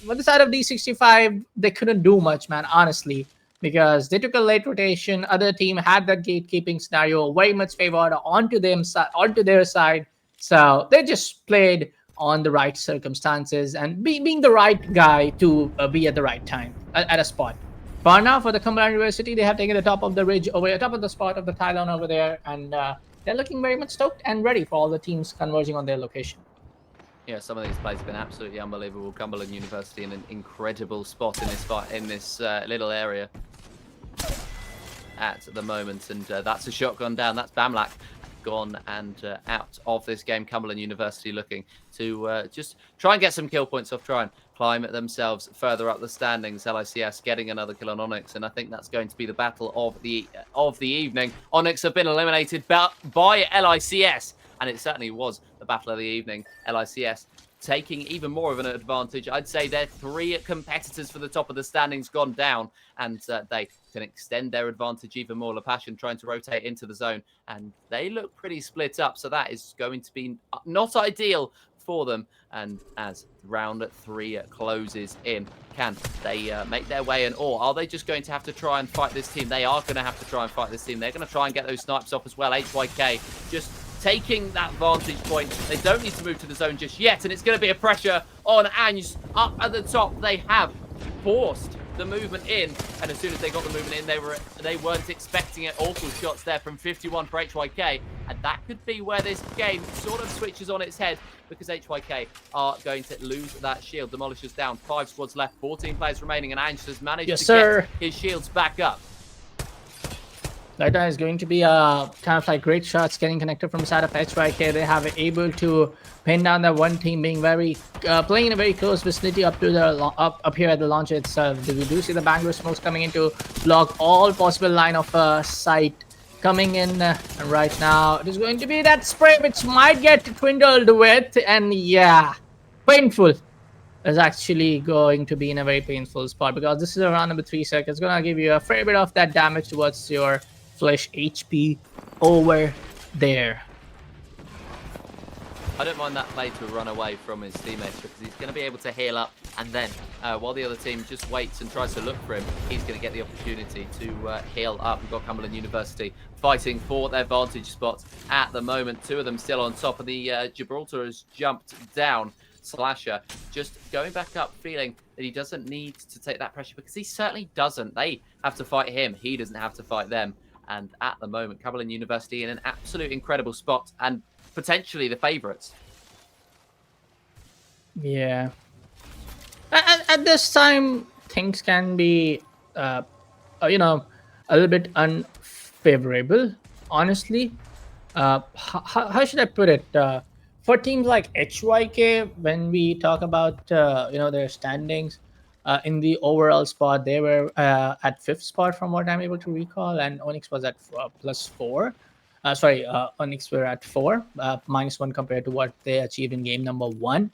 D65, they couldn't do much, man, honestly, because they took a late rotation. Other team had that gatekeeping scenario very much favored onto their side, so they just played on the right circumstances and being the right guy to be at the right time at a spot. For now, for the Cumberland University, they have taken the top of the ridge over the top of the spot of the Thailand over there, and they're looking very much stoked and ready for all the teams converging on their location. Yeah, some of these plays have been absolutely unbelievable. Cumberland University in an incredible spot in this little area at the moment, and that's a shotgun down. That's Bamlak gone and out of this game. Cumberland University looking to just try and get some kill points off, try and climb themselves further up the standings. LICS getting another kill on Onyx, and I think that's going to be the battle of the evening. Onyx have been eliminated by LICS, and it certainly was the battle of the evening. LICS taking even more of an advantage. I'd say their 3 competitors for the top of the standings gone down, and they can extend their advantage even more. LaPassion trying to rotate into the zone, and they look pretty split up, so that is going to be not ideal for them. And as round 3 closes in, can they make their way in, or are they just going to have to try and fight this team? They are going to have to try and fight this team. They're going to try and get those snipes off as well. HYK just taking that vantage point. They don't need to move to the zone just yet, and it's going to be a pressure on Ange up at the top. They have forced the movement in, and as soon as they got the movement in, they weren't expecting it. Awful shots there from 51 for HYK, and that could be where this game sort of switches on its head, because HYK are going to lose that shield. Demolisher's down, 5 squads left, 14 players remaining, and Ange has managed to get his shields back up. That is going to be kind of like great shots getting connected from the side of HYK. They have able to pin down that one team, being very playing in a very close vicinity up to the up here at the launch itself. We do see the Bangalore smokes coming in to block all possible line of sight coming in, and right now it is going to be that spray which might get dwindled with, and yeah, painful. Is actually going to be in a very painful spot, because this is around number 3 circuit. It's gonna give you a fair bit of that damage towards your flesh HP over there. I don't mind that play to run away from his teammates, because he's going to be able to heal up, and then while the other team just waits and tries to look for him, he's going to get the opportunity to heal up. We've got Cumberland University fighting for their vantage spots at the moment. 2 of them still on top, and the Gibraltar has jumped down. Slasher just going back up, feeling that he doesn't need to take that pressure, because he certainly doesn't. They have to fight him. He doesn't have to fight them. And at the moment, Cumberland University in an absolute incredible spot, and potentially the favourites. Yeah. At this time, things can be, a little bit unfavorable, honestly. How should I put it? For teams like HYK, when we talk about, their standings, in the overall spot, they were at 5th spot from what I'm able to recall, and Onyx was at +4. Onyx were at 4, -1 compared to what they achieved in game number 1.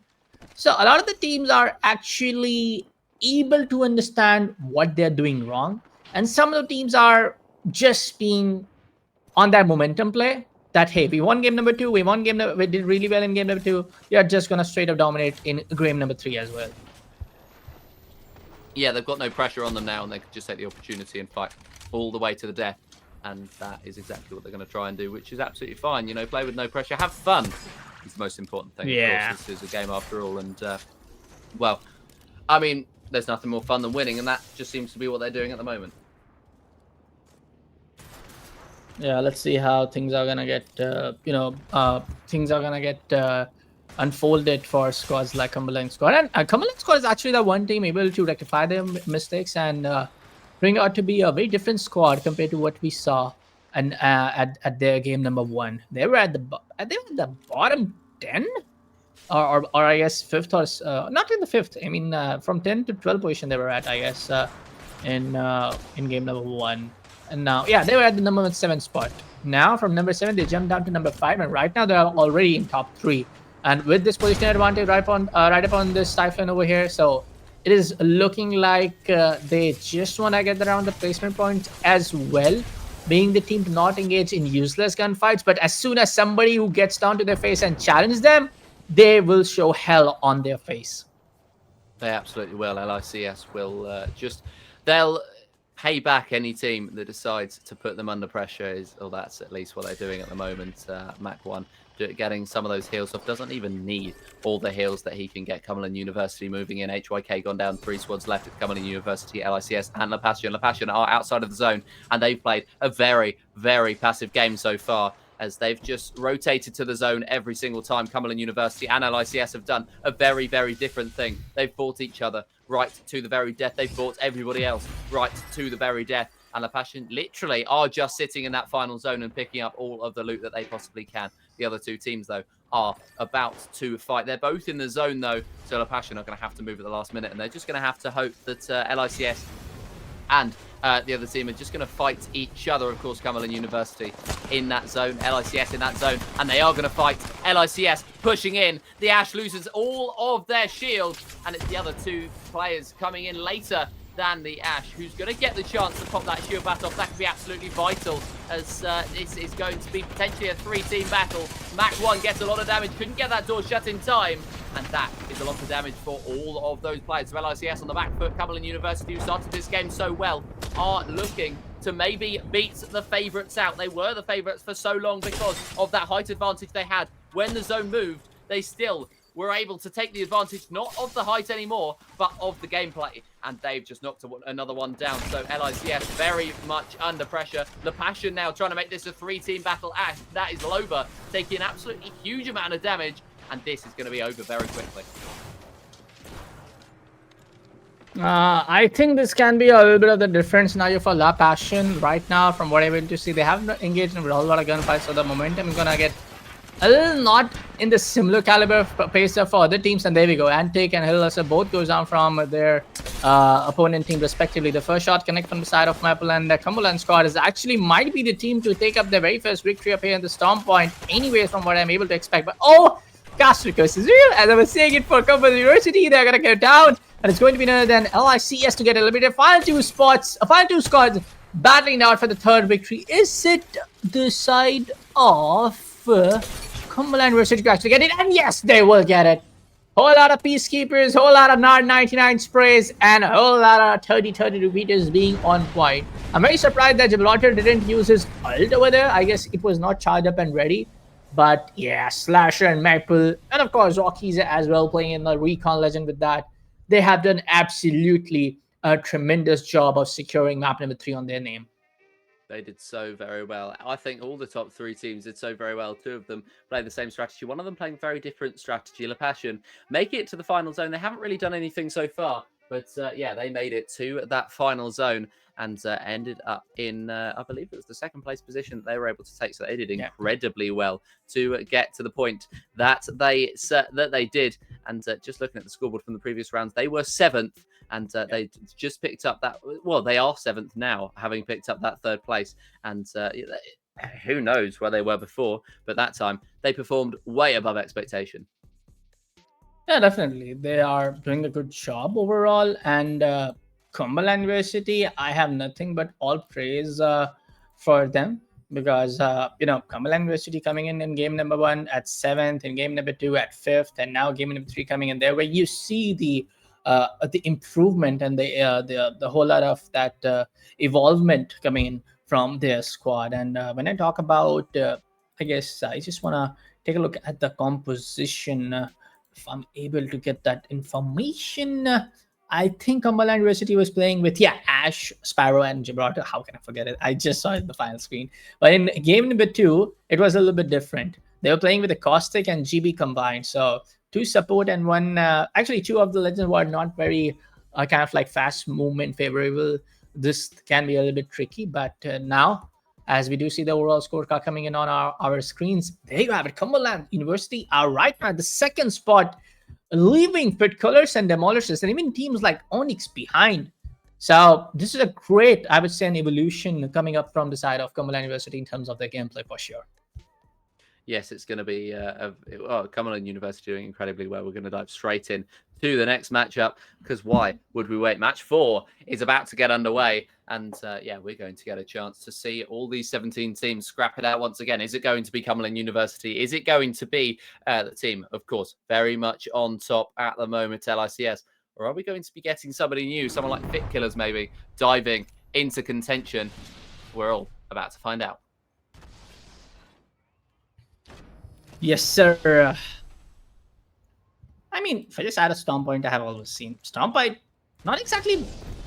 So a lot of the teams are actually able to understand what they're doing wrong, and some of the teams are just being on that momentum play. That, hey, we won game number 2, we did really well in game number 2. You're just gonna straight up dominate in game number 3 as well. Yeah, they've got no pressure on them now, and they can just take the opportunity and fight all the way to the death. And that is exactly what they're going to try and do, which is absolutely fine. Play with no pressure, have fun is the most important thing. Yeah. Of course, this is a game after all, and well, I mean, there's nothing more fun than winning, and that just seems to be what they're doing at the moment. Yeah, let's see how things are gonna get. Unfolded for squads like Cumberland Squad, and Cumberland Squad is actually the one team able to rectify their mistakes and bring out to be a very different squad compared to what we saw and at their game number 1. They were at the bottom 10, or I guess 5th, or not in the 5th. I mean, from 10 to 12 position they were at, I guess, in game number 1. And now, yeah, they were at the number 7 spot. Now from number 7 they jumped down to number 5, and right now they're already in top 3. And with this position advantage right upon this Typhon over here, so it is looking like they just want to get around the placement points as well, being the team to not engage in useless gunfights. But as soon as somebody who gets down to their face and challenge them, they will show hell on their face. They absolutely will. LICS will they'll pay back any team that decides to put them under pressure. That's at least what they're doing at the moment. Mac 1 getting some of those heals off, doesn't even need all the heals that he can get. Cumberland University moving in. HYK gone down, 3 squads left at Cumberland University, LICS and LaPassion. LaPassion are outside of the zone, and they've played a very, very passive game so far, as they've just rotated to the zone every single time. Cumberland University and LICS have done a very, very different thing. They've fought each other right to the very death. They've fought everybody else right to the very death. and La Passion literally are just sitting in that final zone and picking up all of the loot that they possibly can. The other two teams, though, are about to fight. They're both in the zone, though, so La Passion are going to have to move at the last minute, and they're just going to have to hope that LICS and the other team are just going to fight each other. Of course, Cumberland University in that zone, LICS in that zone, and they are going to fight. LICS pushing in. The Ash loses all of their shield, and it's the other two players coming in later than the Ash who's going to get the chance to pop that shield bat off. That could be absolutely vital, as this is going to be potentially a 3-team battle. Mac 1 gets a lot of damage, couldn't get that door shut in time, and that is a lot of damage for all of those players. So LICS on the back foot. Cumberland University, who started this game so well, are looking to maybe beat the favourites out. They were the favourites for so long because of that height advantage they had. When the zone moved, they still were able to take the advantage, not of the height anymore, but of the gameplay. And they've just knocked another one down. So LICS very much under pressure. The Passion now trying to make this a 3-team battle. Ash, that is Loba, taking an absolutely huge amount of damage. And this is going to be over very quickly. I think this can be a little bit of the difference now for La Passion. Right now, from what I'm able to see, they haven't engaged in a whole lot of gunfights, so the momentum is going to get a little not in the similar caliber of pace for other teams. And there we go. Antic and Hillhusser both goes down from their opponent team respectively. The first shot connect from the side of Maple, and the Cumberland squad is actually might be the team to take up their very first victory up here in the Storm Point. Anyways, from what I'm able to expect. But Castro Curse is real. As I was saying it for Cumberland University, they're going to go down. And it's going to be none other than LICS to get eliminated. Final two squads battling out for the third victory. Is it the side of Cumberland University to actually get it? And yes, they will get it. Whole lot of Peacekeepers, whole lot of 99 sprays, and a whole lot of 30-30 repeaters being on point. I'm very surprised that Gibraltar didn't use his ult over there. I guess it was not charged up and ready. But yeah, Slasher and Maple, and of course Rockies as well, playing in the Recon Legend with that. They have done absolutely a tremendous job of securing map number 3 on their name. They did so very well. I think all the top 3 teams did so very well. 2 of them playing the same strategy. One of them playing very different strategy. La Passion make it to the final zone. They haven't really done anything so far. But yeah, they made it to that final zone and ended up in, I believe it was the 2nd place position that they were able to take. So they did incredibly well to get to the point that they did. And just looking at the scoreboard from the previous rounds, they were 7th. And they just picked up that, well, they are 7th now, having picked up that 3rd place. And who knows where they were before, but that time they performed way above expectation. Yeah, definitely. They are doing a good job overall. And Cumberland University, I have nothing but all praise for them. Because, Cumberland University coming in game number 1 at 7th, in game number 2 at 5th, and now game number 3 coming in there, where you see the improvement and the whole lot of that evolvement coming in from their squad. And when I talk about, I guess I just want to take a look at the composition. If I'm able to get that information, I think Cumberland University was playing with, Ash, Sparrow, and Gibraltar. How can I forget it? I just saw it in the final screen. But in game number 2, it was a little bit different. They were playing with the Caustic and GB combined. So 2 support and 1, actually 2 of the legends were not very kind of like fast movement favorable. This can be a little bit tricky, but now, as we do see the overall scorecard coming in on our screens, there you have it. Cumberland University are right now at the 2nd spot, leaving Pit Colors and Demolishers and even teams like Onyx behind. So this is a great, I would say, an evolution coming up from the side of Cumberland University in terms of their gameplay for sure. Yes, it's going to be Cumberland University doing incredibly well. We're going to dive straight in to the next matchup, because why would we wait? Match 4 is about to get underway, and we're going to get a chance to see all these 17 teams scrap it out once again. Is it going to be Cumberland University? Is it going to be the team, of course, very much on top at the moment, LICS? Or are we going to be getting somebody new, someone like Fit Killers maybe, diving into contention? We're all about to find out. Yes, sir. I mean, for just at a Storm Point, I have always seen Storm Point, not exactly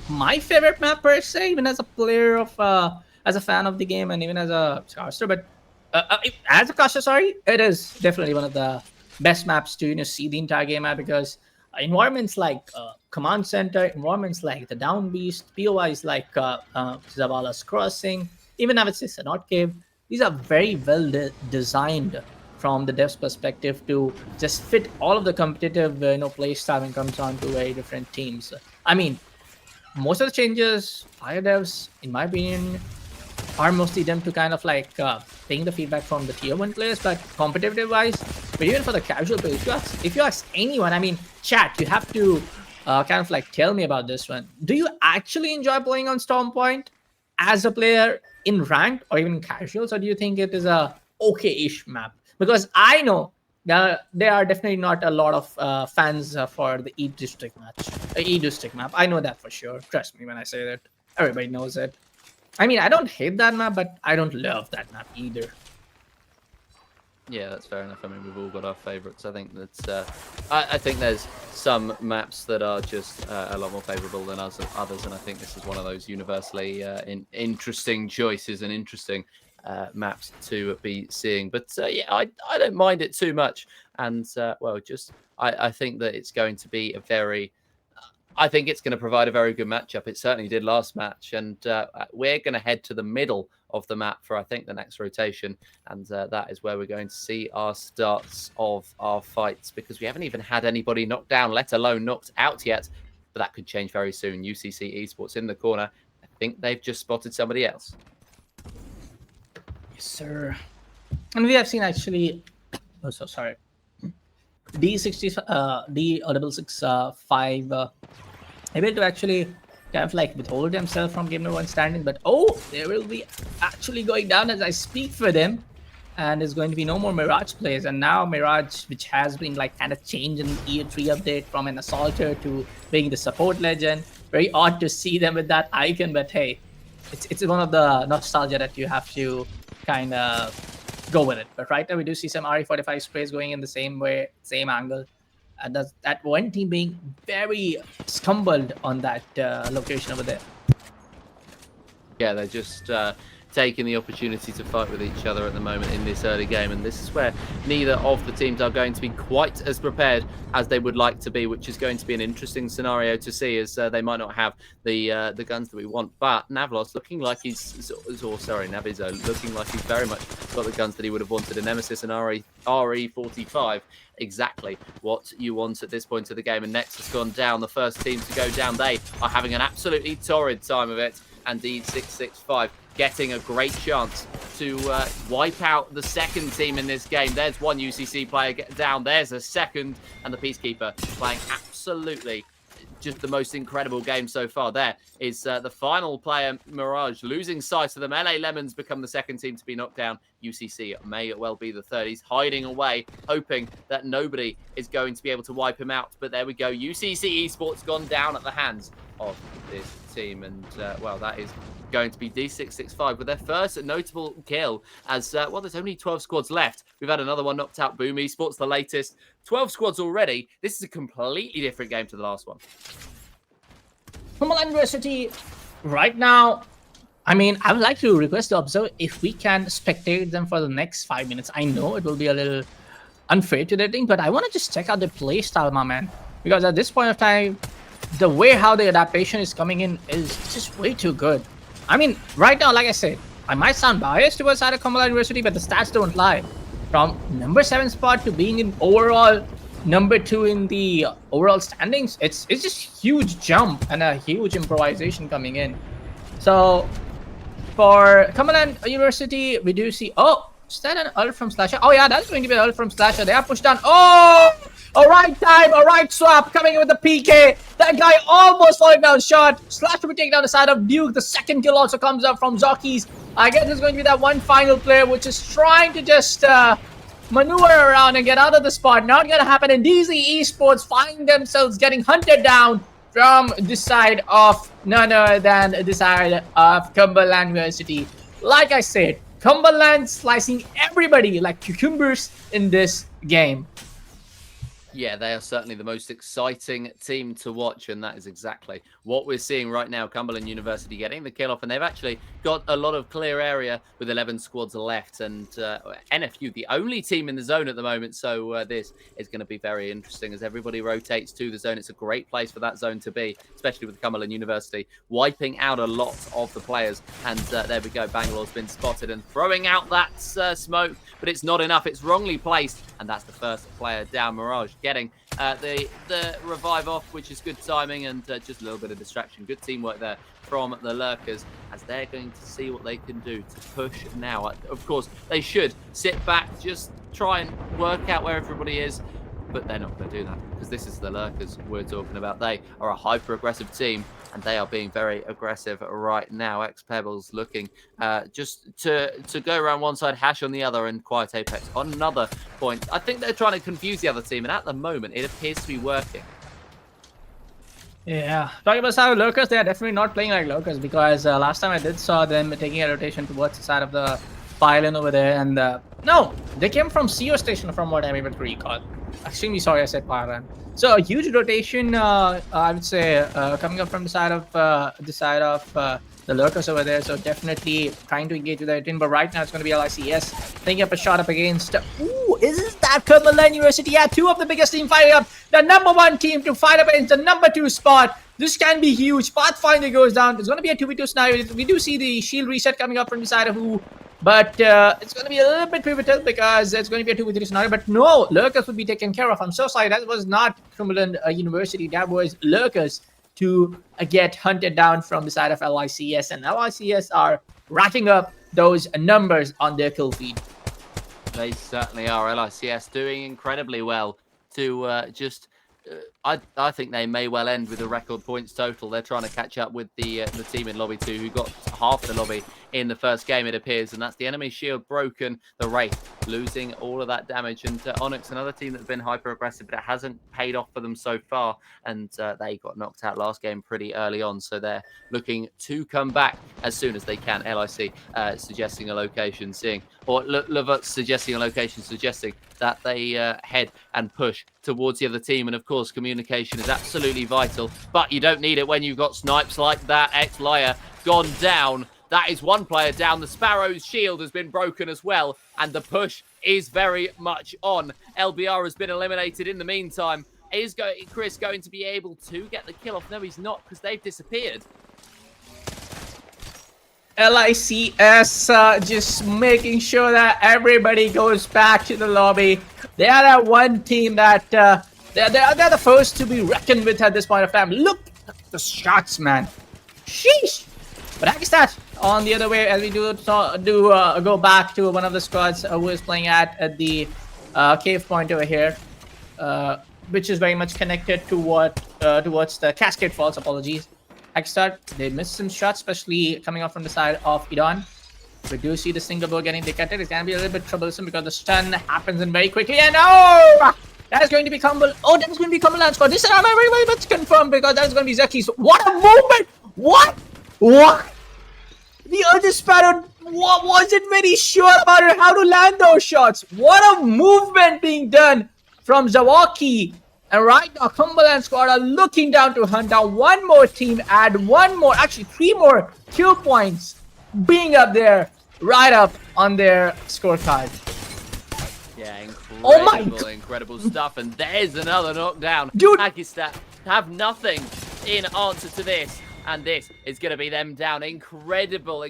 my favorite map per se, even as a player of, as a fan of the game, and even as a caster. But as a caster, sorry, it is definitely one of the best maps to see the entire game at, because environments like Command Center, environments like the Down Beast, POIs like Zavala's Crossing, even I would say Sanot Cave. These are very well designed from the devs perspective to just fit all of the competitive play style when it comes down to very different teams. I mean, most of the changes, fire devs, in my opinion, are mostly them to kind of like taking the feedback from the tier 1 players, but competitive wise, but even for the casual players, if you ask anyone, I mean, chat, you have to kind of like tell me about this one. Do you actually enjoy playing on Stormpoint as a player in ranked or even casuals, or do you think it is a okay-ish map? Because I know that there are definitely not a lot of fans for the E district map. I know that for sure. Trust me when I say that. Everybody knows it. I mean, I don't hate that map, but I don't love that map either. Yeah, that's fair enough. I mean, we've all got our favourites. I think that's. I think there's some maps that are just a lot more favourable than others, and I think this is one of those universally interesting choices and interesting maps to be seeing. But yeah, I don't mind it too much, and well, I think that it's going to be a very. I think it's going to provide a very good matchup. It certainly did last match, and we're going to head to the middle of the map for, I think, the next rotation, and that is where we're going to see our starts of our fights, because we haven't even had anybody knocked down, let alone knocked out yet, but that could change very soon. UCC Esports in the corner. I think they've just spotted somebody else. Yes, sir. And we have seen actually... Oh, so sorry. D665 able to actually kind of like withhold themselves from game number 1 standing, but they will be actually going down as I speak for them, and there's going to be no more Mirage plays. And now Mirage, which has been like kind of changed in the Year 3 update from an assaulter to being the support legend, very odd to see them with that icon, but hey, it's one of the nostalgia that you have to kind of go with it. But right now we do see some RE45 sprays going in the same way, same angle, and that one team being very scumbled on that location over there. Yeah, they're just taking the opportunity to fight with each other at the moment in this early game, and this is where neither of the teams are going to be quite as prepared as they would like to be, which is going to be an interesting scenario to see, as they might not have the guns that we want. But Navlos looking like Navizo looking like he's very much got the guns that he would have wanted. A Nemesis and RE45, exactly what you want at this point of the game. And Next has gone down, the first team to go down. They are having an absolutely torrid time of it, and D665 getting a great chance to wipe out the second team in this game. There's one UCC player down, there's a second, and the Peacekeeper playing absolutely just the most incredible game so far. There is the final player, Mirage, losing sight of them. LA Lemons become the second team to be knocked down. UCC may well be the third. He's hiding away, hoping that nobody is going to be able to wipe him out. But there we go. UCC Esports gone down at the hands of this team. And, well, that is going to be D665 with their first notable kill, as well, there's only 12 squads left. We've had another one knocked out. Boom Esports, the latest. 12 squads already. This is a completely different game to the last one. Cumberland University right now, I mean, I would like to request to observe if we can spectate them for the next 5 minutes. I know it will be a little unfair to their team, but I want to just check out their play style, my man, because at this point of time, the way how the adaptation is coming in is just way too good. I mean, right now, like I said, I might sound biased towards Cumberland University, but the stats don't lie. From number 7 spot to being in overall number 2 in the overall standings, it's just huge jump and a huge improvisation coming in. So for Cumberland University, we do see, is that an ult from Slasher? Oh yeah, that's going to be an ult from Slasher. They are pushed down. A right time, a right swap coming in with the PK. That guy almost falling down shot. Slasher will take down the side of Duke. The second kill also comes up from Zockies. I guess there's going to be that one final player which is trying to just maneuver around and get out of the spot. Not going to happen. And DZ Esports find themselves getting hunted down from this side of none other than this side of Cumberland University. Like I said, Cumberland slicing everybody like cucumbers in this game. Yeah, they are certainly the most exciting team to watch, and that is exactly what we're seeing right now. Cumberland University getting the kill off, and they've actually got a lot of clear area with 11 squads left, and NFU, the only team in the zone at the moment, so this is going to be very interesting as everybody rotates to the zone. It's a great place for that zone to be, especially with Cumberland University wiping out a lot of the players, and there we go, Bangalore's been spotted and throwing out that smoke, but it's not enough, it's wrongly placed, and that's the first player down. Mirage getting the revive off, which is good timing and just a little bit of distraction. Good teamwork there from the Lurkers as they're going to see what they can do to push now. Of course, they should sit back, just try and work out where everybody is, but they're not going to do that because this is the Lurkers we're talking about. They are a hyper-aggressive team and they are being very aggressive right now. X-Pebbles looking just to go around one side, Hash on the other, and Quiet Apex on another point. I think they're trying to confuse the other team, and at the moment, it appears to be working. Yeah, talking about side of Lurkers, they are definitely not playing like Lurkers because last time I did saw them taking a rotation towards the side of the pylon over there, and no, they came from CO station from what I'm able to recall. Extremely sorry I said pylon. So a huge rotation, I would say, coming up from the side of the Lurkers over there. So definitely trying to engage with their team, but right now it's going to be LICS taking up a shot up against. Ooh, is that Cumberland University? Yeah, two of the biggest team fighting up. The #1 team to fight up against the #2 spot. This can be huge. Pathfinder goes down. It's going to be a 2v2 scenario. We do see the shield reset coming up from the side of who. But it's going to be a little bit pivotal because it's going to be a 2v3 scenario. But no, Lurkers would be taken care of. I'm so sorry. That was not Cumberland University. That was Lurkers to get hunted down from the side of LICS. And LICS are racking up those numbers on their kill feed. They certainly are. LICS doing incredibly well to just... I think they may well end with a record points total. They're trying to catch up with the team in Lobby 2 who got half the lobby in the first game, it appears, and that's the enemy shield broken. The Wraith losing all of that damage, and Onyx, another team that's been hyper aggressive, but it hasn't paid off for them so far, and they got knocked out last game pretty early on, so they're looking to come back as soon as they can. LIC suggesting a location, suggesting a location, suggesting that they head and push towards the other team, and of course communication is absolutely vital, but you don't need it when you've got snipes like that. X-Layer gone down. That is one player down. The Sparrow's shield has been broken as well, and the push is very much on. LBR has been eliminated in the meantime. Is Chris going to be able to get the kill off? No, he's not, because they've disappeared. LICS just making sure that everybody goes back to the lobby. They are that one team that they're the first to be reckoned with at this point of time. Look at the shots, man. Sheesh. But I guess that on the other way, as we go back to one of the squads who is playing at the cave point over here, which is very much connected to towards the Cascade Falls. Apologies. Xstart, they missed some shots, especially coming up from the side of Idon. We do see the single bow getting decatted. It's going to be a little bit troublesome because the stun happens in very quickly. And oh! That is going to be Cumberland. Oh, that is going to be Cumberland squad. This is very much confirmed because that is going to be Zeki's. What a movement! What? The other Sparrow wasn't very sure about how to land those shots. What a movement being done from Zawaki. And right now, Cumberland squad are looking down to hunt down one more team, add one more, actually 3 more kill points being up there, right up on their scorecard. Yeah, incredible, oh my God. Incredible stuff. And there's another knockdown. Dude. Pakistan have nothing in answer to this. And this is going to be them down. Incredible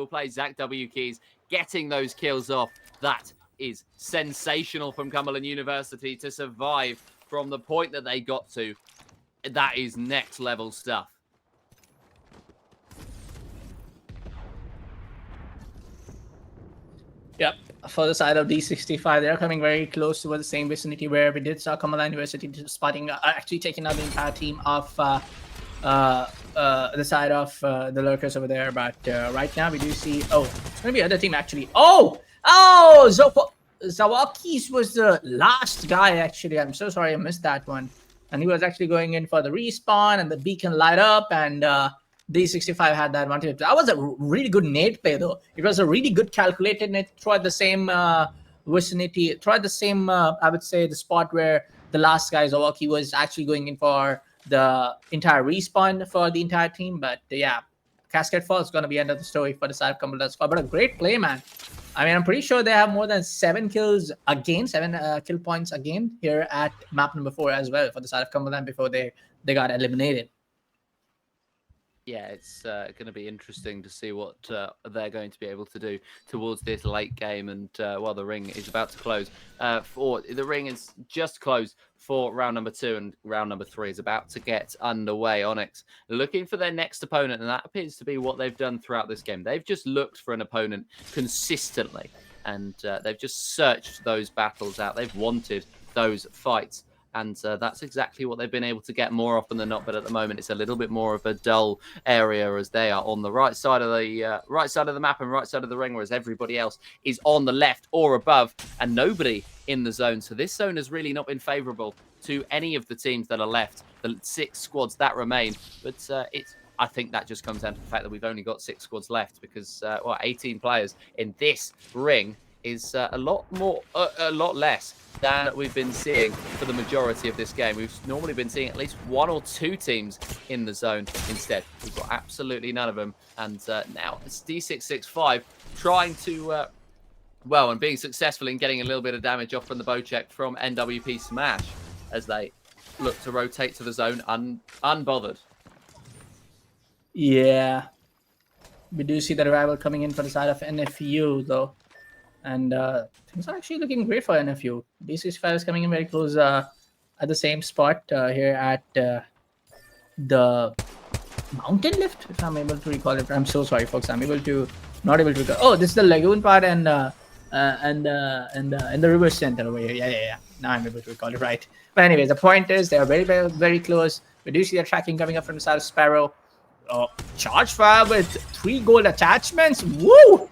play. Zach W. Keys getting those kills off. That is sensational from Cumberland University to survive from the point that they got to. That is next level stuff. Yep. For the side of D65, they're coming very close to the same vicinity where we did saw Cumberland University spotting, actually taking out the entire team of the side of the Lurkers over there. But right now we do see, it's going to be other team actually. Zawakis was the last guy actually. I'm so sorry I missed that one. And he was actually going in for the respawn and the beacon light up, and D65 had that one too. That was a really good nade play though. It was a really good calculated nade throughout the same vicinity, throughout the same, I would say, the spot where the last guy, Zawaki, was actually going in for the entire respawn for the entire team. But yeah, Cascade Fall is going to be end of the story for the side of Cumberland squad. But a great play, man. I mean, I'm pretty sure they have more than 7 kills again, 7 kill points again here at map number 4 as well for the side of Cumberland before they got eliminated. Yeah, it's going to be interesting to see what they're going to be able to do towards this late game. And while the ring is about to close, the ring is just closed for round number 2, and round number 3 is about to get underway. Onyx looking for their next opponent, and that appears to be what they've done throughout this game. They've just looked for an opponent consistently, and they've just searched those battles out. They've wanted those fights. And that's exactly what they've been able to get more often than not. But at the moment, it's a little bit more of a dull area, as they are on the right side of the map and right side of the ring, whereas everybody else is on the left or above, and nobody in the zone. So this zone has really not been favourable to any of the teams that are left, the 6 squads that remain. But I think that just comes down to the fact that we've only got 6 squads left, because 18 players in this ring is a lot less than we've been seeing for the majority of this game. We've normally been seeing at least 1 or 2 teams in the zone. Instead, we've got absolutely none of them. And now it's D665 trying to, and being successful in getting a little bit of damage off from the bow check from NWP Smash as they look to rotate to the zone unbothered. Yeah. We do see the revival coming in for the side of NFU, though. And things are actually looking great for NFU. D65 is coming in very close at the same spot here at the mountain lift, if I'm able to recall it. I'm so sorry, folks. I'm not able to recall. Oh, this is the lagoon part and the river center over here. Yeah. Now I'm able to recall it right. But anyways, the point is they are very, very, very close. We do see the tracking coming up from the side of Sparrow. Charge fire with 3 gold attachments. Woo!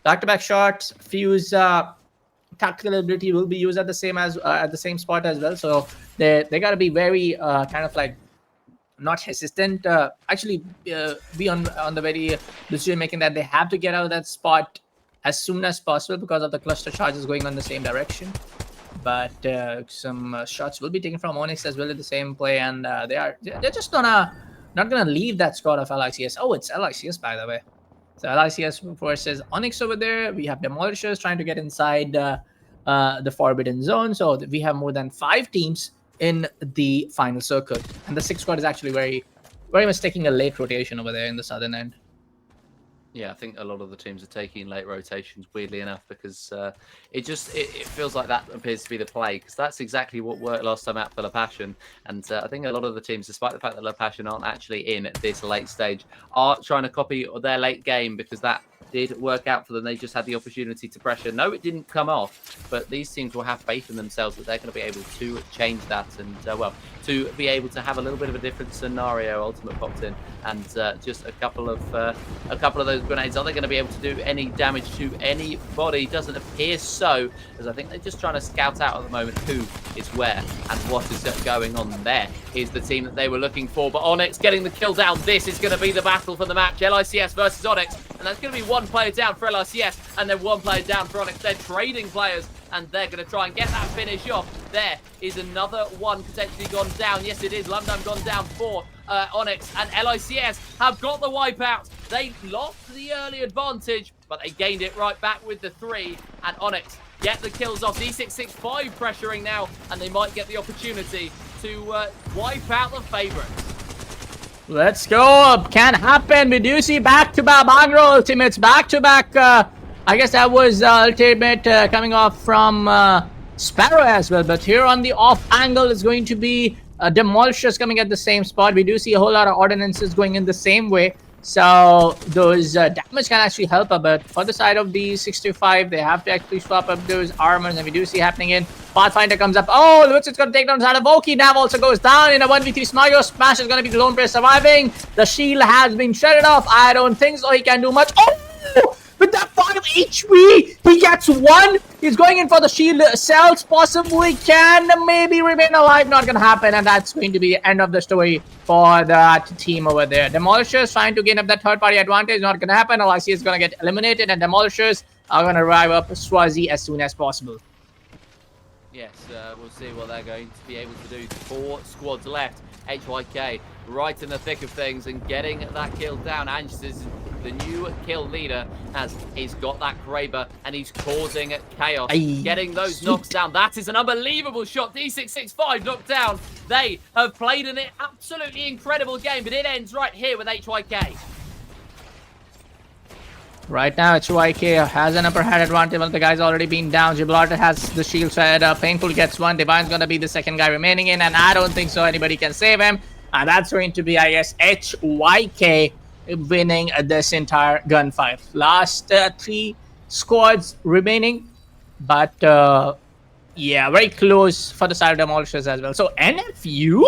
Back-to-back shots, Fuse tactical ability will be used at the same spot as well. So they got to be very kind of like not hesitant. Actually, be on the very decision making that they have to get out of that spot as soon as possible because of the cluster charges going on the same direction. But some shots will be taken from Onyx as well in the same play, and they're just not gonna leave that squad of LICS. Oh, it's LICS, by the way. So LICS versus Onyx over there. We have Demolishers trying to get inside the Forbidden Zone. So we have more than 5 teams in the final circle. And the 6th squad is actually very, very much taking a late rotation over there in the southern end. Yeah, I think a lot of the teams are taking late rotations, weirdly enough, because it feels like that appears to be the play, because that's exactly what worked last time out for La Passion. And I think a lot of the teams, despite the fact that La Passion aren't actually in at this late stage, are trying to copy their late game, because that did work out for them. They just had the opportunity to pressure. No, it didn't come off, but these teams will have faith in themselves that they're going to be able to change that and, to be able to have a little bit of a different scenario. Ultimate popped in, and just a couple of those grenades. Are they going to be able to do any damage to anybody? Doesn't appear so, as I think they're just trying to scout out at the moment who is where and what is going on. There is the team that they were looking for, but Onyx getting the kill down. This is going to be the battle for the match. LICS versus Onyx, and that's going to be 1 player down for LICS and then 1 player down for Onyx. They're trading players, and they're going to try and get that finish off. There is another one potentially gone down. Yes, it is. Lundam gone down for Onyx, and LICS have got the wipeout. They lost the early advantage, but they gained it right back with the 3, and Onyx get the kills off. D665 pressuring now, and they might get the opportunity to wipe out the favorites. Let's go. Can happen. We do see back-to-back Magro ultimates. Back-to-back. I guess that was ultimate coming off from Sparrow as well. But here on the off angle is going to be Demolishers coming at the same spot. We do see a whole lot of ordinances going in the same way. So those damage can actually help a bit. For the side of the 65, they have to actually swap up those armors, and we do see happening in Pathfinder comes up. Oh, Lutz is going to take down the side of Voki. Nav also goes down in a 1v3 Smago. Smash is going to be the lone player surviving. The shield has been shredded off. I don't think so he can do much. Oh! With that 5 HP, he gets 1. He's going in for the shield. Cells possibly can maybe remain alive. Not going to happen, and that's going to be the end of the story for that team over there. Demolishers trying to gain up that third-party advantage. Not going to happen. LIC is going to get eliminated, and Demolishers are going to arrive up Swazi as soon as possible. Yes, we'll see what they're going to be able to do. 4 squads left. HYK right in the thick of things and getting that kill down. Ange is the new kill leader as he's got that Kraber and he's causing chaos. Getting those knocks down. That is an unbelievable shot. D665 knocked down. They have played an absolutely incredible game, but it ends right here with HYK. Right now, HYK has an upper hand advantage. One of the guys already been down. Gibraltar has the shield set up. Painful gets one. Divine's going to be the second guy remaining in, and I don't think so anybody can save him. And that's going to be, I guess, HYK winning this entire gunfight. Last 3 squads remaining, but yeah, very close for the side of Demolishers as well. So NFU?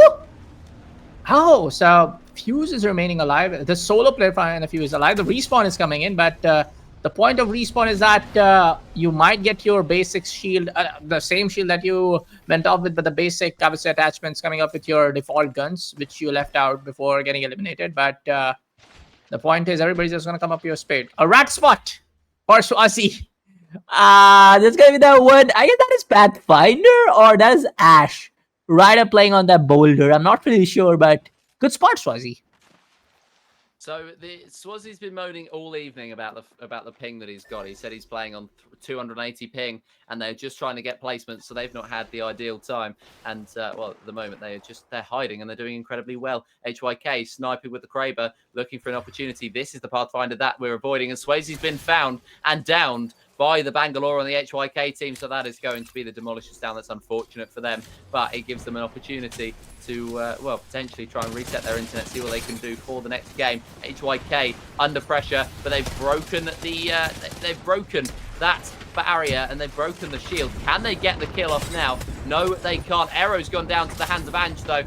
Oh, so Fuse is remaining alive. The solo player for NFU is alive. The respawn is coming in, but the point of respawn is that you might get your basic shield, the same shield that you went off with, but the basic, I would say, attachments coming up with your default guns, which you left out before getting eliminated. But the point is, everybody's just going to come up your spade. A rat spot for Swazi. That's going to be the one. I guess that is Pathfinder or that is Ash. Ryder playing on that boulder. I'm not really sure, but good spot, Swazi. So Swazi's been moaning all evening about the ping that he's got. He said he's playing on 280 ping, and they're just trying to get placements, so they've not had the ideal time. And well, at the moment they're hiding and they're doing incredibly well. HYK sniping with the Kraber, looking for an opportunity. This is the Pathfinder that we're avoiding, and Swazi's been found and downed by the Bangalore on the HYK team, so that is going to be the Demolishers down. That's unfortunate for them, but it gives them an opportunity to, well, potentially try and reset their internet, see what they can do for the next game. HYK under pressure, but they've broken that barrier and they've broken the shield. Can they get the kill off now? No, they can't. Arrow's gone down to the hands of Ange, though.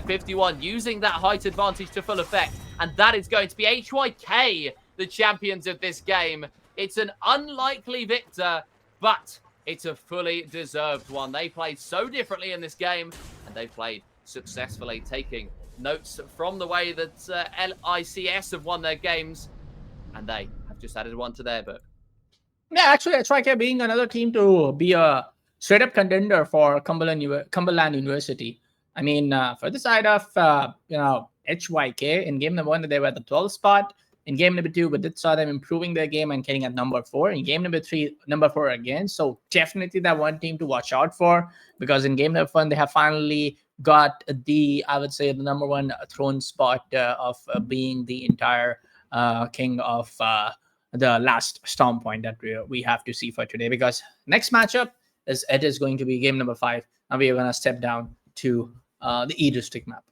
51, using that height advantage to full effect, and that is going to be HYK, the champions of this game. It's an unlikely victor, but it's a fully deserved one. They played so differently in this game, and they played successfully, taking notes from the way that LICS have won their games, and they have just added one to their book. Yeah, actually, HYK being another team to be a straight-up contender for Cumberland University. I mean, for the side of, HYK, in game number 1, they were at the 12th spot. In game number 2, we did saw them improving their game and getting at number 4. In game number 3, number 4 again. So definitely that one team to watch out for, because in game number 1, they have finally got the, I would say, the number 1 throne spot of being the entire king of the last storm point that we have to see for today. Because next matchup is going to be game number 5, and we are going to step down to the E-District map.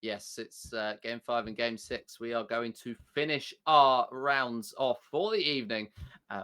Yes, it's game 5 and game 6. We are going to finish our rounds off for the evening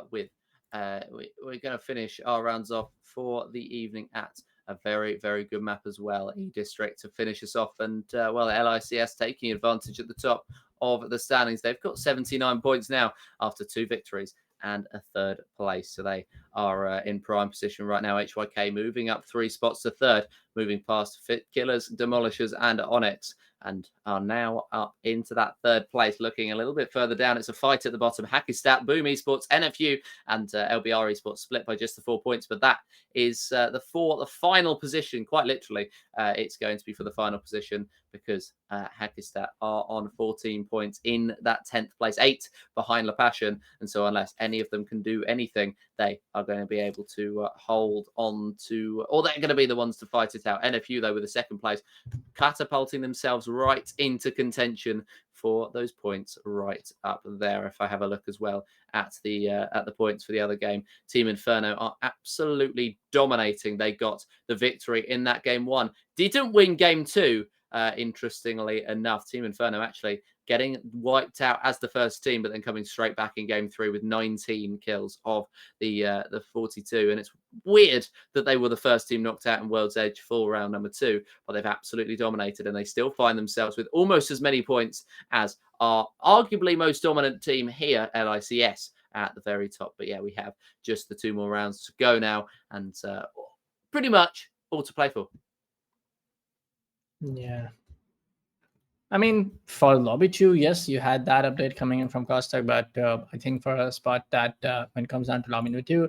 with we're going to finish our rounds off for the evening at a very, very good map as well. E-District to finish us off, and well, LICS taking advantage at the top of the standings. They've got 79 points now after 2 victories and a 3rd place. So they are in prime position right now. HYK moving up 3 spots to 3rd, moving past Fit Killers, Demolishers, and Onyx, and are now up into that 3rd place. Looking a little bit further down, it's a fight at the bottom. Hackistat, Boom Esports, NFU, and LBR Esports split by just the 4 points. But that is the final position. Quite literally, it's going to be for the final position, because Hackistat are on 14 points in that 10th place, 8 behind La Passion. And so unless any of them can do anything, they are going to be able to hold on to, or they're going to be the ones to fight it out. NFU, though, with the 2nd place, catapulting themselves right into contention for those points right up there. If I have a look as well at the points for the other game, Team Inferno are absolutely dominating. They got the victory in that game 1. Didn't win game 2. Interestingly enough, Team Inferno actually getting wiped out as the first team, but then coming straight back in game 3 with 19 kills of the 42. And it's weird that they were the first team knocked out in World's Edge for round number 2, but they've absolutely dominated, and they still find themselves with almost as many points as our arguably most dominant team here, LICS, at the very top. But yeah, we have just the 2 more rounds to go now, and pretty much all to play for. Yeah. I mean, for Lobby 2, yes, you had that update coming in from Kostak, but I think for a spot that when it comes down to Lobby 2,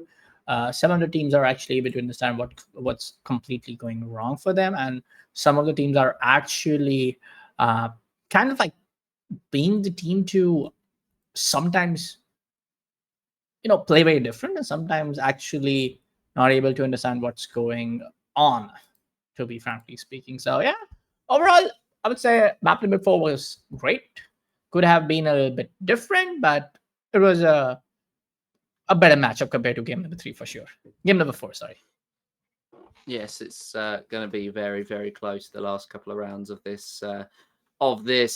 Some of the teams are actually able to understand what's completely going wrong for them, and some of the teams are actually kind of like being the team to sometimes play very different, and sometimes actually not able to understand what's going on, to be frankly speaking. So yeah, overall I would say map number 4 was great. Could have been a little bit different, but it was a better matchup compared to game number 3 for sure. Game number 4, sorry. Yes, it's going to be very, very close. The last couple of rounds of this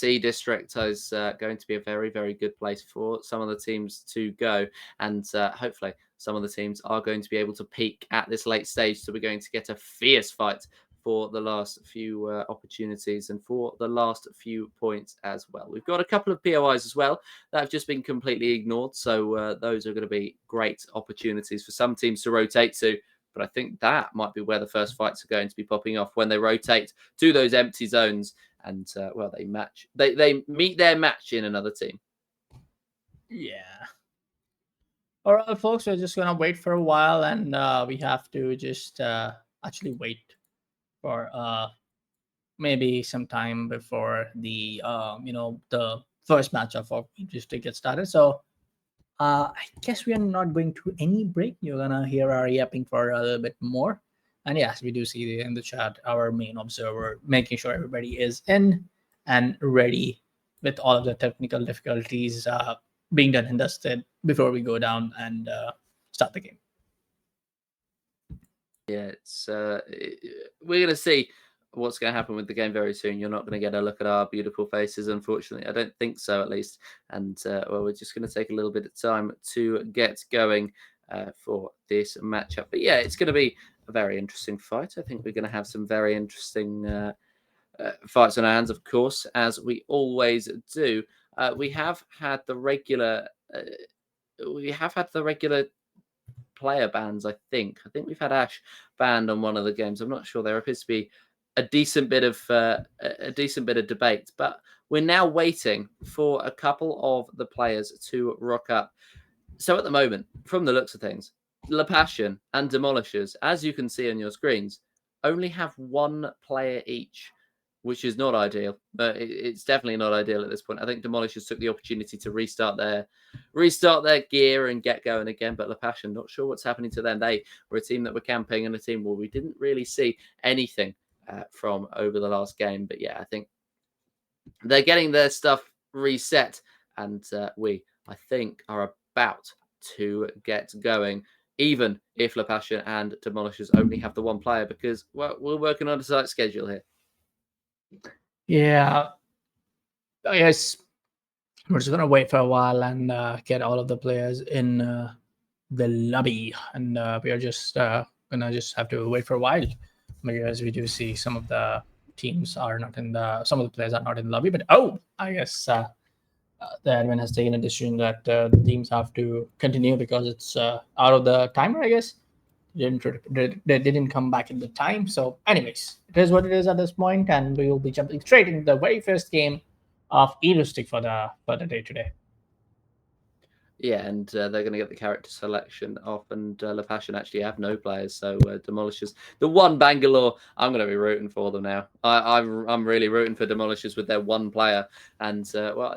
E-District is going to be a very, very good place for some of the teams to go. And hopefully some of the teams are going to be able to peak at this late stage. So we're going to get a fierce fight for the last few opportunities and for the last few points as well. We've got a couple of POIs as well that have just been completely ignored. So those are going to be great opportunities for some teams to rotate to. But I think that might be where the first fights are going to be popping off, when they rotate to those empty zones and they meet their match in another team. Yeah. All right, folks, we're just gonna wait for a while, and we have to just actually wait for maybe some time before the the first matchup of just to get started. So I guess we are not going to any break. You're gonna hear our yapping for a little bit more. And yes, we do see in the chat our main observer making sure everybody is in and ready with all of the technical difficulties being done and dusted before we go down and start the game. Yeah, it's we're gonna see what's going to happen with the game very soon. You're not going to get a look at our beautiful faces, unfortunately. I don't think so, at least. And well, we're just going to take a little bit of time to get going for this matchup. But yeah, it's going to be a very interesting fight. I think we're going to have some very interesting fights on our hands, of course, as we always do. We have had the regular. Player bans. I think we've had Ash banned on one of the games. I'm not sure. There appears to be a decent bit of debate, but we're now waiting for a couple of the players to rock up. So at the moment, from the looks of things, La Passion and Demolishers, as you can see on your screens, only have one player each, which is not ideal. But it's definitely not ideal at this point. I think Demolishers took the opportunity to restart their gear and get going again. But La Passion, not sure what's happening to them. They were a team that were camping and a team where we didn't really see anything from over the last game. But yeah, I think they're getting their stuff reset, and we, I think, are about to get going, even if La Passion and Demolishers only have the one player, because well, we're working on a tight schedule here. Yeah, I guess we're just gonna wait for a while and get all of the players in the lobby, and we are just gonna just have to wait for a while, because we do see some of the teams are not in some of the players are not in the lobby. But I guess the admin has taken a decision that the teams have to continue because it's out of the timer, I guess. They didn't come back in the time. So anyways, it is what it is at this point, and we will be jumping straight into the very first game of E-District for the day today. Yeah, and they're going to get the character selection off, and La Passion actually have no players, so Demolishers. The one Bangalore, I'm going to be rooting for them now. I'm really rooting for Demolishers with their one player, and well,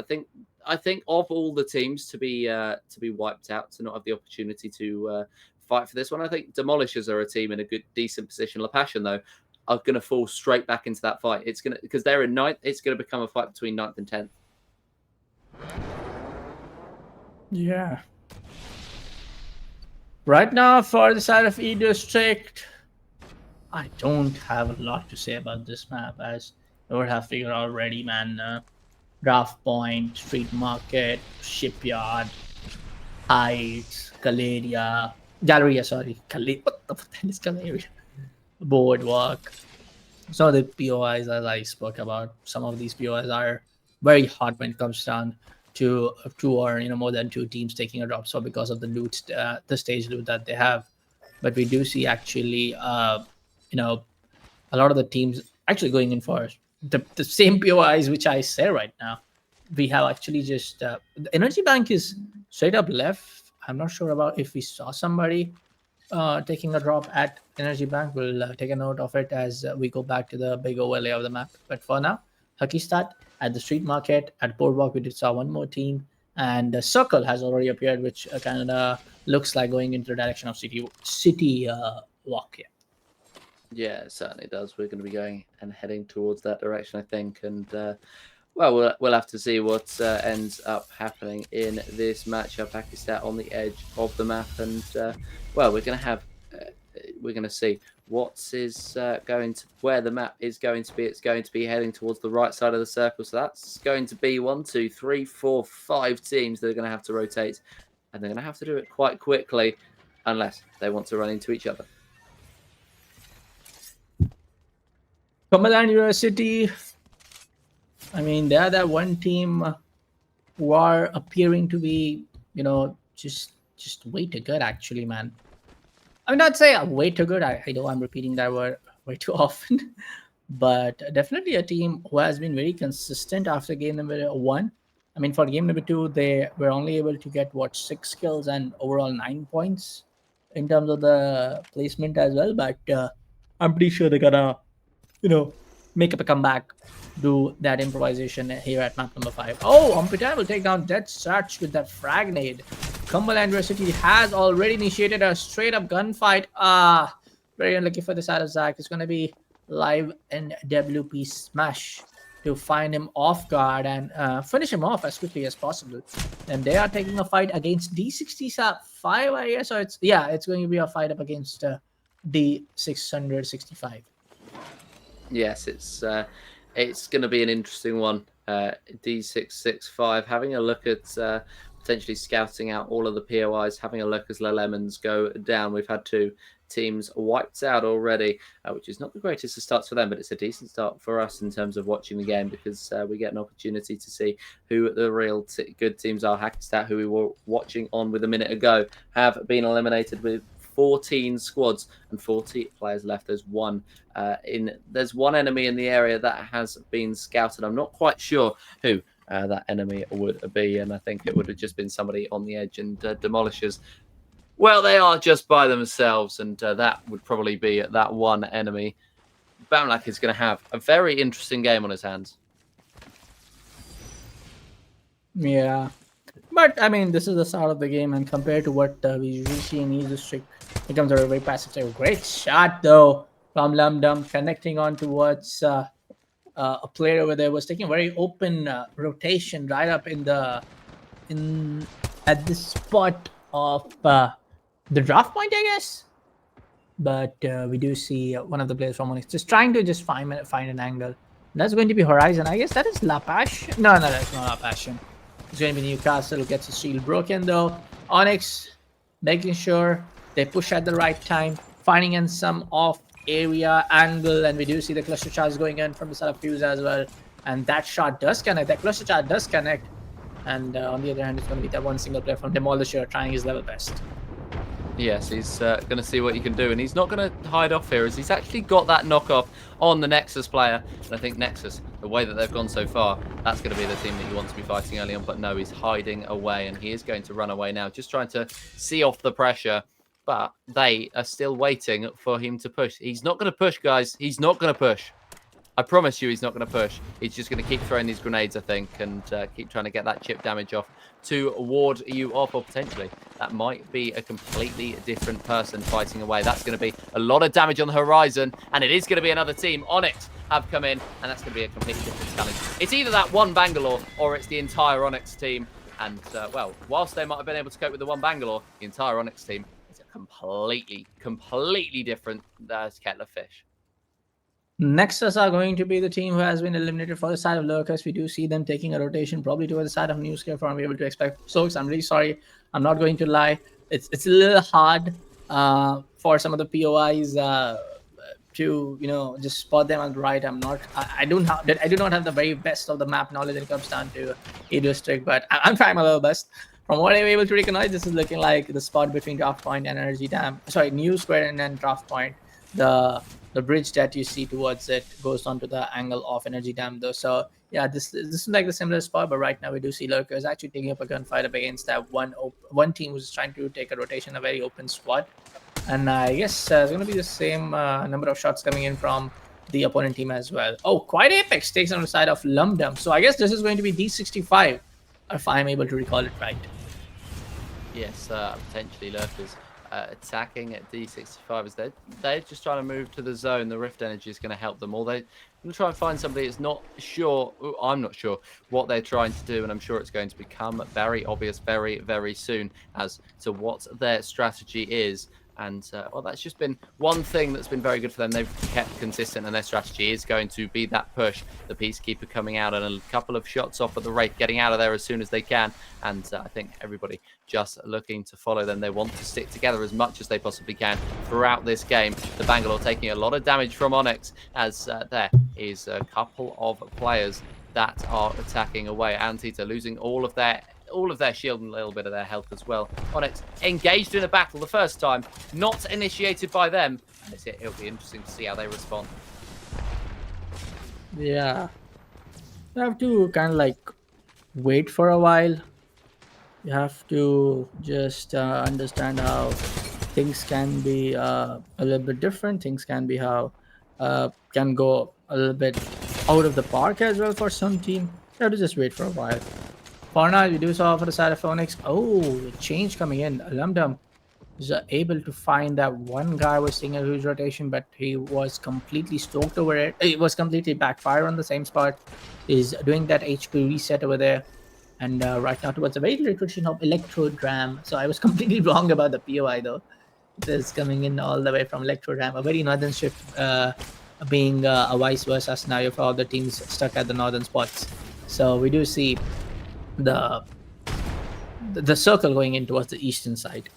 I think of all the teams to be wiped out, to not have the opportunity to fight for this one, I think Demolishers are a team in a good, decent position. La Passion, though, are going to fall straight back into that fight. It's going to, because they're in 9th. It's going to become a fight between 9th and 10th. Yeah. Right now, for the side of E-District, I don't have a lot to say about this map, as you would have figured already, man. Draft Point, Street Market, Shipyard, Heights, Galleria, what the hell is Galleria? Boardwalk. Some of the POIs, as I spoke about, some of these POIs are very hot when it comes down to two or more than two teams taking a drop. So because of the loot, the stage loot that they have, but we do see actually a lot of the teams actually going in for the same POIs which I say right now. We have actually just the energy bank is straight up left. I'm not sure about if we saw somebody taking a drop at Energy Bank. We'll take a note of it as we go back to the big overlay of the map. But for now, Hakistat at the street market, at Boardwalk, we did saw one more team, and the Circle has already appeared, which kind of looks like going into the direction of City Walk. Yeah. Yeah, it certainly does. We're going to be going and heading towards that direction, I think. And well, we'll have to see what ends up happening in this matchup. Pakistan on the edge of the map, and well, we're going to have we're going to see what is going to where the map is going to be. It's going to be heading towards the right side of the circle. So that's going to be 1, 2, 3, 4, 5 teams that are going to have to rotate, and they're going to have to do it quite quickly, unless they want to run into each other. Cumberland University, I mean, they are that one team who are appearing to be, just way too good, actually, man. I mean, not say way too good. I know I'm repeating that word way too often, but definitely a team who has been very consistent after game number 1. I mean, for game number 2, they were only able to get 6 kills and overall 9 points in terms of the placement as well. But I'm pretty sure they're gonna make up a comeback, do that improvisation here at map number 5. Oh, Umpitan will take down Dead Search with that fragnade. Cumberland University has already initiated a straight-up gunfight. Very unlucky for the side of Zach. It's going to be live in WP Smash to find him off guard and finish him off as quickly as possible. And they are taking a fight against D65, I guess. So it's going to be a fight up against D665. Yes, it's going to be an interesting one. D665 having a look at potentially scouting out all of the POIs, having a look as Le Lemons go down. We've had 2 teams wiped out already, which is not the greatest of starts for them, but it's a decent start for us in terms of watching the game, because we get an opportunity to see who the real good teams are. Hackstadt, who we were watching on with a minute ago, have been eliminated with 14 squads and 40 players left. There's one enemy in the area that has been scouted. I'm not quite sure who that enemy would be, and I think it would have just been somebody on the edge. And Demolishers, well, they are just by themselves, and that would probably be that one enemy. Bamlak is going to have a very interesting game on his hands. Yeah. But, I mean, this is the start of the game, and compared to what we usually see in Easy Streak, it comes out a very passive save. Great shot, though, from Lumdum, connecting on towards a player over there. Was taking a very open rotation right up at the spot of the draft point, I guess. But we do see one of the players from Onyx just trying to find an angle. That's going to be Horizon. I guess that is Lapash. No, that's not Lapashian. It's going to be Newcastle. Gets his shield broken, though. Onyx making sure they push at the right time, finding in some off-area angle, and we do see the cluster charge going in from the side of Fuse as well. And that shot does connect. That cluster charge does connect. And on the other hand, it's going to be that one single player from Demolisher trying his level best. Yes, he's going to see what he can do, and he's not going to hide off here, as he's actually got that knockoff on the Nexus player. And I think Nexus, the way that they've gone so far, that's going to be the team that you want to be fighting early on. But no, he's hiding away, and he is going to run away now, just trying to see off the pressure. But they are still waiting for him to push. He's not going to push, guys. He's not going to push. I promise you he's not going to push. He's just going to keep throwing these grenades, I think, and keep trying to get that chip damage off to ward you off, or potentially that might be a completely different person fighting away. That's going to be a lot of damage on the horizon, and it is going to be another team. Onyx have come in, and that's going to be a completely different challenge. It's either that one Bangalore or it's the entire Onyx team. And, well, whilst they might have been able to cope with the one Bangalore, the entire Onyx team is a completely different kettle of fish. Nexus are going to be the team who has been eliminated for the side of Lurkers. We do see them taking a rotation probably to the side of Newscare for be able to expect. So I'm really sorry. I'm not going to lie. It's a little hard for some of the POIs to just spot them on the right. I do not have the very best of the map knowledge when it comes down to a district, but I'm trying my level best. From what I'm able to recognize, this is looking like the spot between Draft Point and Energy Dam. Sorry, New Square and then Draft Point. The bridge that you see towards it goes onto the angle of Energy Dam, though. So yeah, this is like the similar spot, but right now we do see Lurkers actually taking up a gunfight up against that one team who's trying to take a rotation, a very open squad. And I guess it's going to be the same number of shots coming in from the opponent team as well. Oh, quite Apex takes on the side of Lumdum. So I guess this is going to be D65, if I'm able to recall it right. Yes, potentially Lurkers attacking at D65 as they're just trying to move to the zone. The Rift Energy is going to help them. Or they're going to try and find somebody that's not sure. I'm not sure what they're trying to do, and I'm sure it's going to become very obvious very, very soon as to what their strategy is. And, well, that's just been one thing that's been very good for them. They've kept consistent, and their strategy is going to be that push. The Peacekeeper coming out and a couple of shots off at the Wraith, getting out of there as soon as they can. And I think everybody just looking to follow them. They want to stick together as much as they possibly can throughout this game. The Bangalore taking a lot of damage from Onyx as there is a couple of players that are attacking away. Antita losing all of their shield and a little bit of their health as well. Onyx engaged in a battle the first time, not initiated by them. And it'll be interesting to see how they respond. Yeah. You have to kind of like wait for a while. You have to just understand how things can be a little bit different. Things can be how can go a little bit out of the park as well for some team. You have to just wait for a while. For now, we do saw for the side of Onyx. Oh, the change coming in. Lumdum is able to find that one guy was seeing a huge rotation, but he was completely stoked over it. It was completely backfire on the same spot. Is doing that HP reset over there. And right now towards the very late rotation of Electrodram. So I was completely wrong about the POI though. It is coming in all the way from Electrodram. A very northern shift being a vice versa scenario for all the teams stuck at the northern spots. So we do see the circle going in towards the eastern side.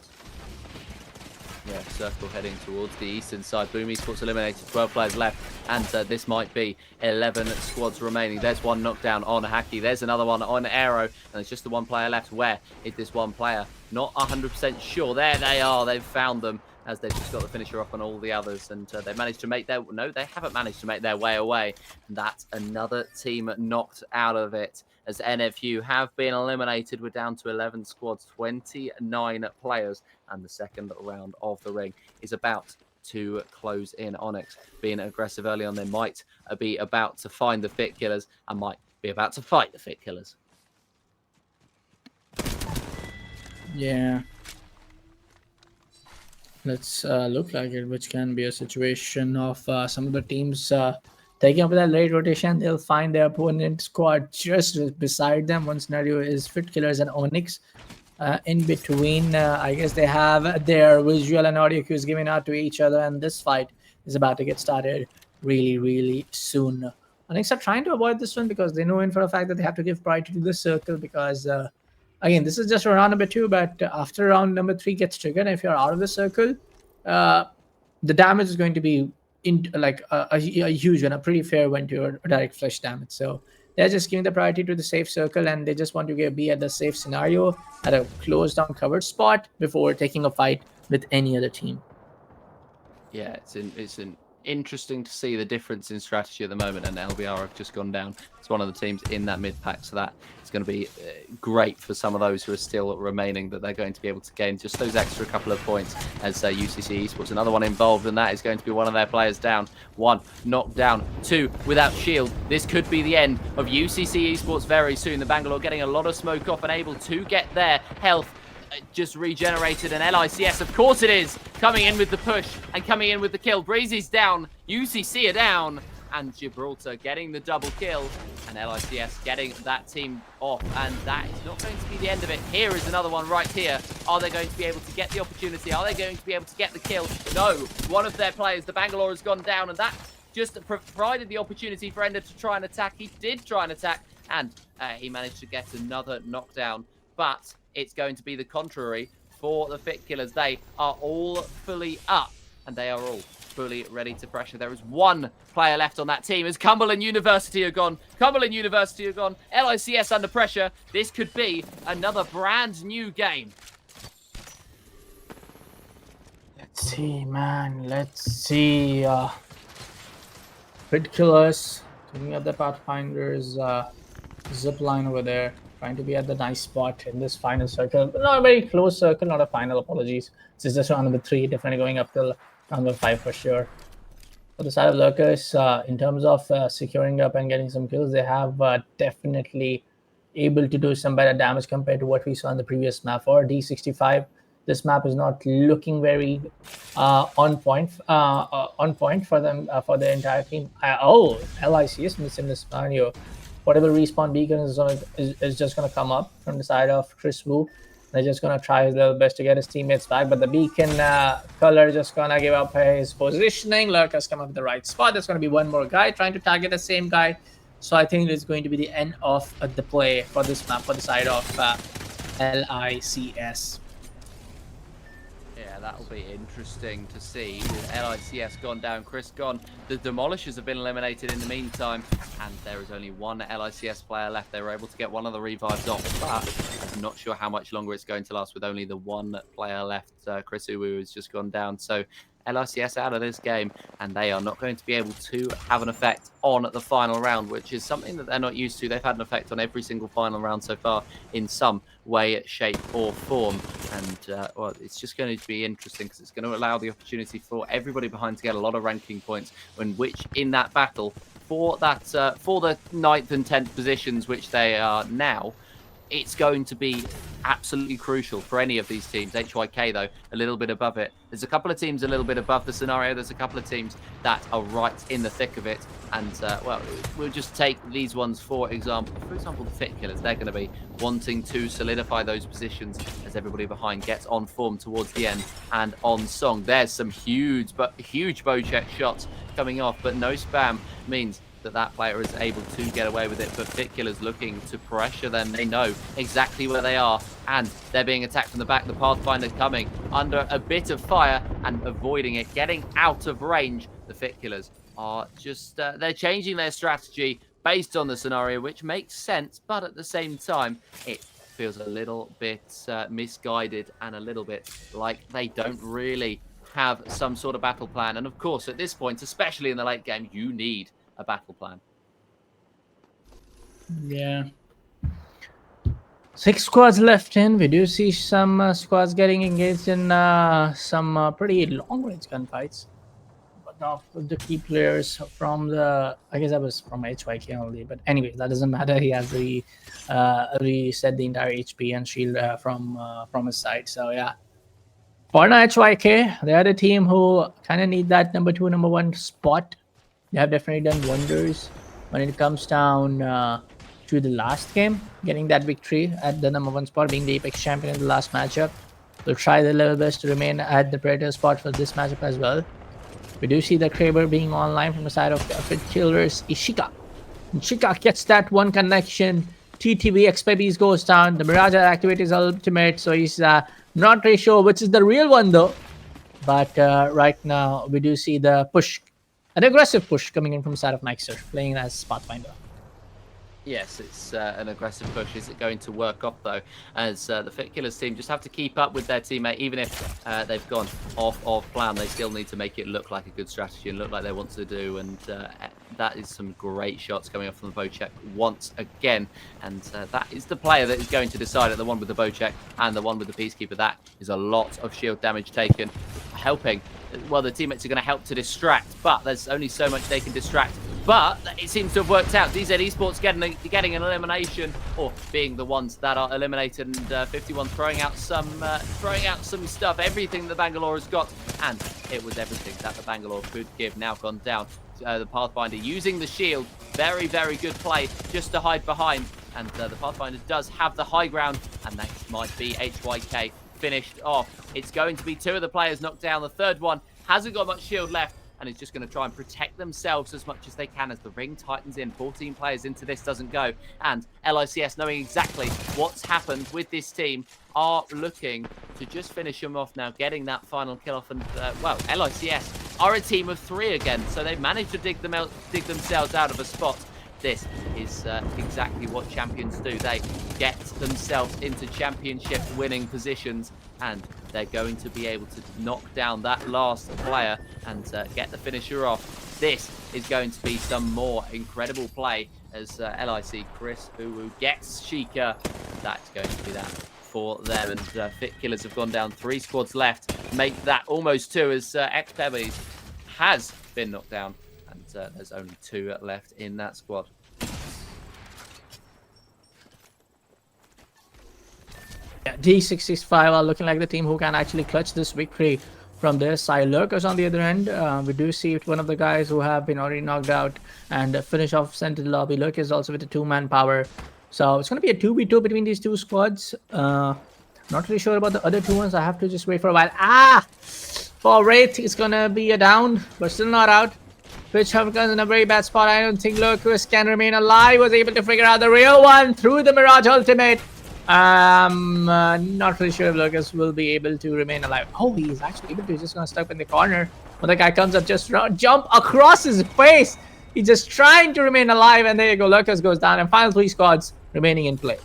Yeah, circle heading towards the eastern side. Boom Esports eliminated, 12 players left, and this might be 11 squads remaining. There's one knockdown on Hacky. There's another one on Aero, and there's just the one player left. Where is this one player? Not 100% sure. There they are. They've found them as they've just got the finisher up on all the others, and they managed to make their... No, they haven't managed to make their way away. And that's another team knocked out of it. As NFU have been eliminated, we're down to 11 squads, 29 players, and the second round of the ring is about to close in. Onyx being aggressive early on, they might be about to find the Fit Killers and might be about to fight the Fit Killers. Yeah. Let's look like it, which can be a situation of some of the teams taking up that late rotation. They'll find their opponent squad just beside them. One scenario is Fit Killers and Onyx. In between, I guess they have their visual and audio cues given out to each other, and this fight is about to get started really, really soon. Onyx are trying to avoid this one because they know in for a fact that they have to give priority to the circle because, again, this is just round number 2, but after round number 3 gets triggered, if you're out of the circle, the damage is going to be a huge one, a pretty fair one to your direct flesh damage. So they're just giving the priority to the safe circle, and they just want to be at the safe scenario at a closed down covered spot before taking a fight with any other team. Yeah, it's interesting to see the difference in strategy at the moment, and LBR have just gone down. It's one of the teams in that mid pack, so that is going to be great for some of those who are still remaining, that they're going to be able to gain just those extra couple of points as UCC Esports. Another one involved, and that is going to be one of their players down. 1 knocked down, 2 without shield. This could be the end of UCC Esports very soon. The Bangalore getting a lot of smoke off and able to get their health just regenerated, and LICS, of course it is, coming in with the push and coming in with the kill. Breezy's down, UCC are down, and Gibraltar getting the double kill, and LICS getting that team off, and that is not going to be the end of it. Here is another one right here. Are they going to be able to get the opportunity? Are they going to be able to get the kill? No, one of their players, the Bangalore, has gone down, and that just provided the opportunity for Ender to try and attack. He did try and attack, and he managed to get another knockdown, but it's going to be the contrary for the Fit Killers. They are all fully up, and they are all fully ready to pressure. There is one player left on that team as Cumberland University are gone. Cumberland University are gone. LICS under pressure. This could be another brand new game. Let's see, man. Let's see. Fit Killers taking up the Pathfinder's zip line over there. trying to be at the nice spot in this final circle. But not a very close circle, not a final, apologies. This is just round number 3, definitely going up till round number 5 for sure. For the side of Lurkers, in terms of securing up and getting some kills, they have definitely able to do some better damage compared to what we saw in the previous map. For D65, this map is not looking very on point for them, for the entire team. LICS missed in this scenario. Whatever respawn beacon is just going to come up from the side of Chris Wu. They're just going to try his little best to get his teammates back, but the beacon color just going to give up his positioning. Lurkers come up with the right spot. There's going to be one more guy trying to target the same guy. So I think it's going to be the end of the play for this map for the side of LICS. Yeah, that'll be interesting to see. With LICS gone down, Chris gone. The Demolishers have been eliminated in the meantime, and there is only one LICS player left. They were able to get one of the revives off, but I'm not sure how much longer it's going to last with only the one player left. Chris Uwu has just gone down. So LICS out of this game, and they are not going to be able to have an effect on the final round, which is something that they're not used to. They've had an effect on every single final round so far in some way, shape or form. And well, it's just going to be interesting because it's going to allow the opportunity for everybody behind to get a lot of ranking points, in that battle for that for the 9th and 10th positions, which they are now. It's going to be absolutely crucial for any of these teams. HYK, though, a little bit above it. There's a couple of teams a little bit above the scenario. There's a couple of teams that are right in the thick of it. And, well, we'll just take these ones for example. For example, the Fit Killers, they're going to be wanting to solidify those positions as everybody behind gets on form towards the end. And on song, there's some huge bow check shots coming off, but no spam means that player is able to get away with it. But Fit Killers looking to pressure them. They know exactly where they are, and they're being attacked from the back. The Pathfinder coming under a bit of fire and avoiding it, getting out of range. The Fit Killers are just they're changing their strategy based on the scenario, which makes sense, but at the same time it feels a little bit misguided and a little bit like they don't really have some sort of battle plan. And of course, at this point, especially in the late game, you need a battle plan. Yeah. 6 squads left in. We do see some squads getting engaged in some pretty long-range gunfights. But not the key players from the... I guess that was from HYK only. But anyway, that doesn't matter. He has reset the entire HP and shield from his side. So yeah. For now, HYK, they are the team who kind of need that number 2, number 1 spot. They have definitely done wonders when it comes down to the last game, getting that victory at the number 1 spot, being the Apex champion in the last matchup. They'll try their level best to remain at the Predator spot for this matchup as well. We do see the Kraber being online from the side of Fit Killers. Ishika. Ishika gets that one connection. TTV XPBs goes down. The Mirage activates his ultimate, so he's not really sure which is the real one though. But right now, we do see the push. An aggressive push coming in from the side of Nixer, playing as Pathfinder. Yes, it's an aggressive push. Is it going to work off, though? As the Fit Killers team just have to keep up with their teammate. Even if they've gone off plan, they still need to make it look like a good strategy and look like they want to do. And that is some great shots coming off from the bow check once again. And that is the player that is going to decide it, the one with the bow check and the one with the Peacekeeper. That is a lot of shield damage taken, helping. Well, the teammates are going to help to distract, but there's only so much they can distract. But it seems to have worked out. DZ Esports getting an elimination, or being the ones that are eliminated, and 51 throwing out some stuff, everything that Bangalore has got, and it was everything that the Bangalore could give. Now gone down. The Pathfinder using the shield, very good play just to hide behind, and the Pathfinder does have the high ground, and that might be HYK finished off. It's going to be 2 of the players knocked down. The third one hasn't got much shield left, and is just going to try and protect themselves as much as they can as the ring tightens in. 14 players into this doesn't go, and LICS, knowing exactly what's happened with this team, are looking to just finish them off now, getting that final kill off. And well, LICS are a team of 3 again, so they've managed to dig themselves out of a spot. This is exactly what champions do. They get themselves into championship winning positions, and they're going to be able to knock down that last player and get the finisher off. This is going to be some more incredible play as LIC Chris Uwu gets Sheikah. That's going to be that for them. And Fit Killers have gone down. 3 squads left. Make that almost 2 as X-Pebbles has been knocked down. And there's only 2 left in that squad. Yeah, D665 are looking like the team who can actually clutch this victory from their side. Lurkers on the other end, we do see one of the guys who have been already knocked out and finish off center lobby. Lurkers also with a 2-man power. So it's going to be a 2v2 between these 2 squads. Not really sure about the other 2 ones. I have to just wait for a while. For Wraith, it's going to be a down, but still not out. Pitch Hurricanes in a very bad spot. I don't think Lurkers can remain alive. Was able to figure out the real one through the Mirage ultimate. Not really sure if Lurkers will be able to remain alive. Oh, he's actually able to. He's just gonna stuck in the corner. But the guy comes up, just jump across his face. He's just trying to remain alive, and there you go. Lurkers goes down, and final 3 squads remaining in play.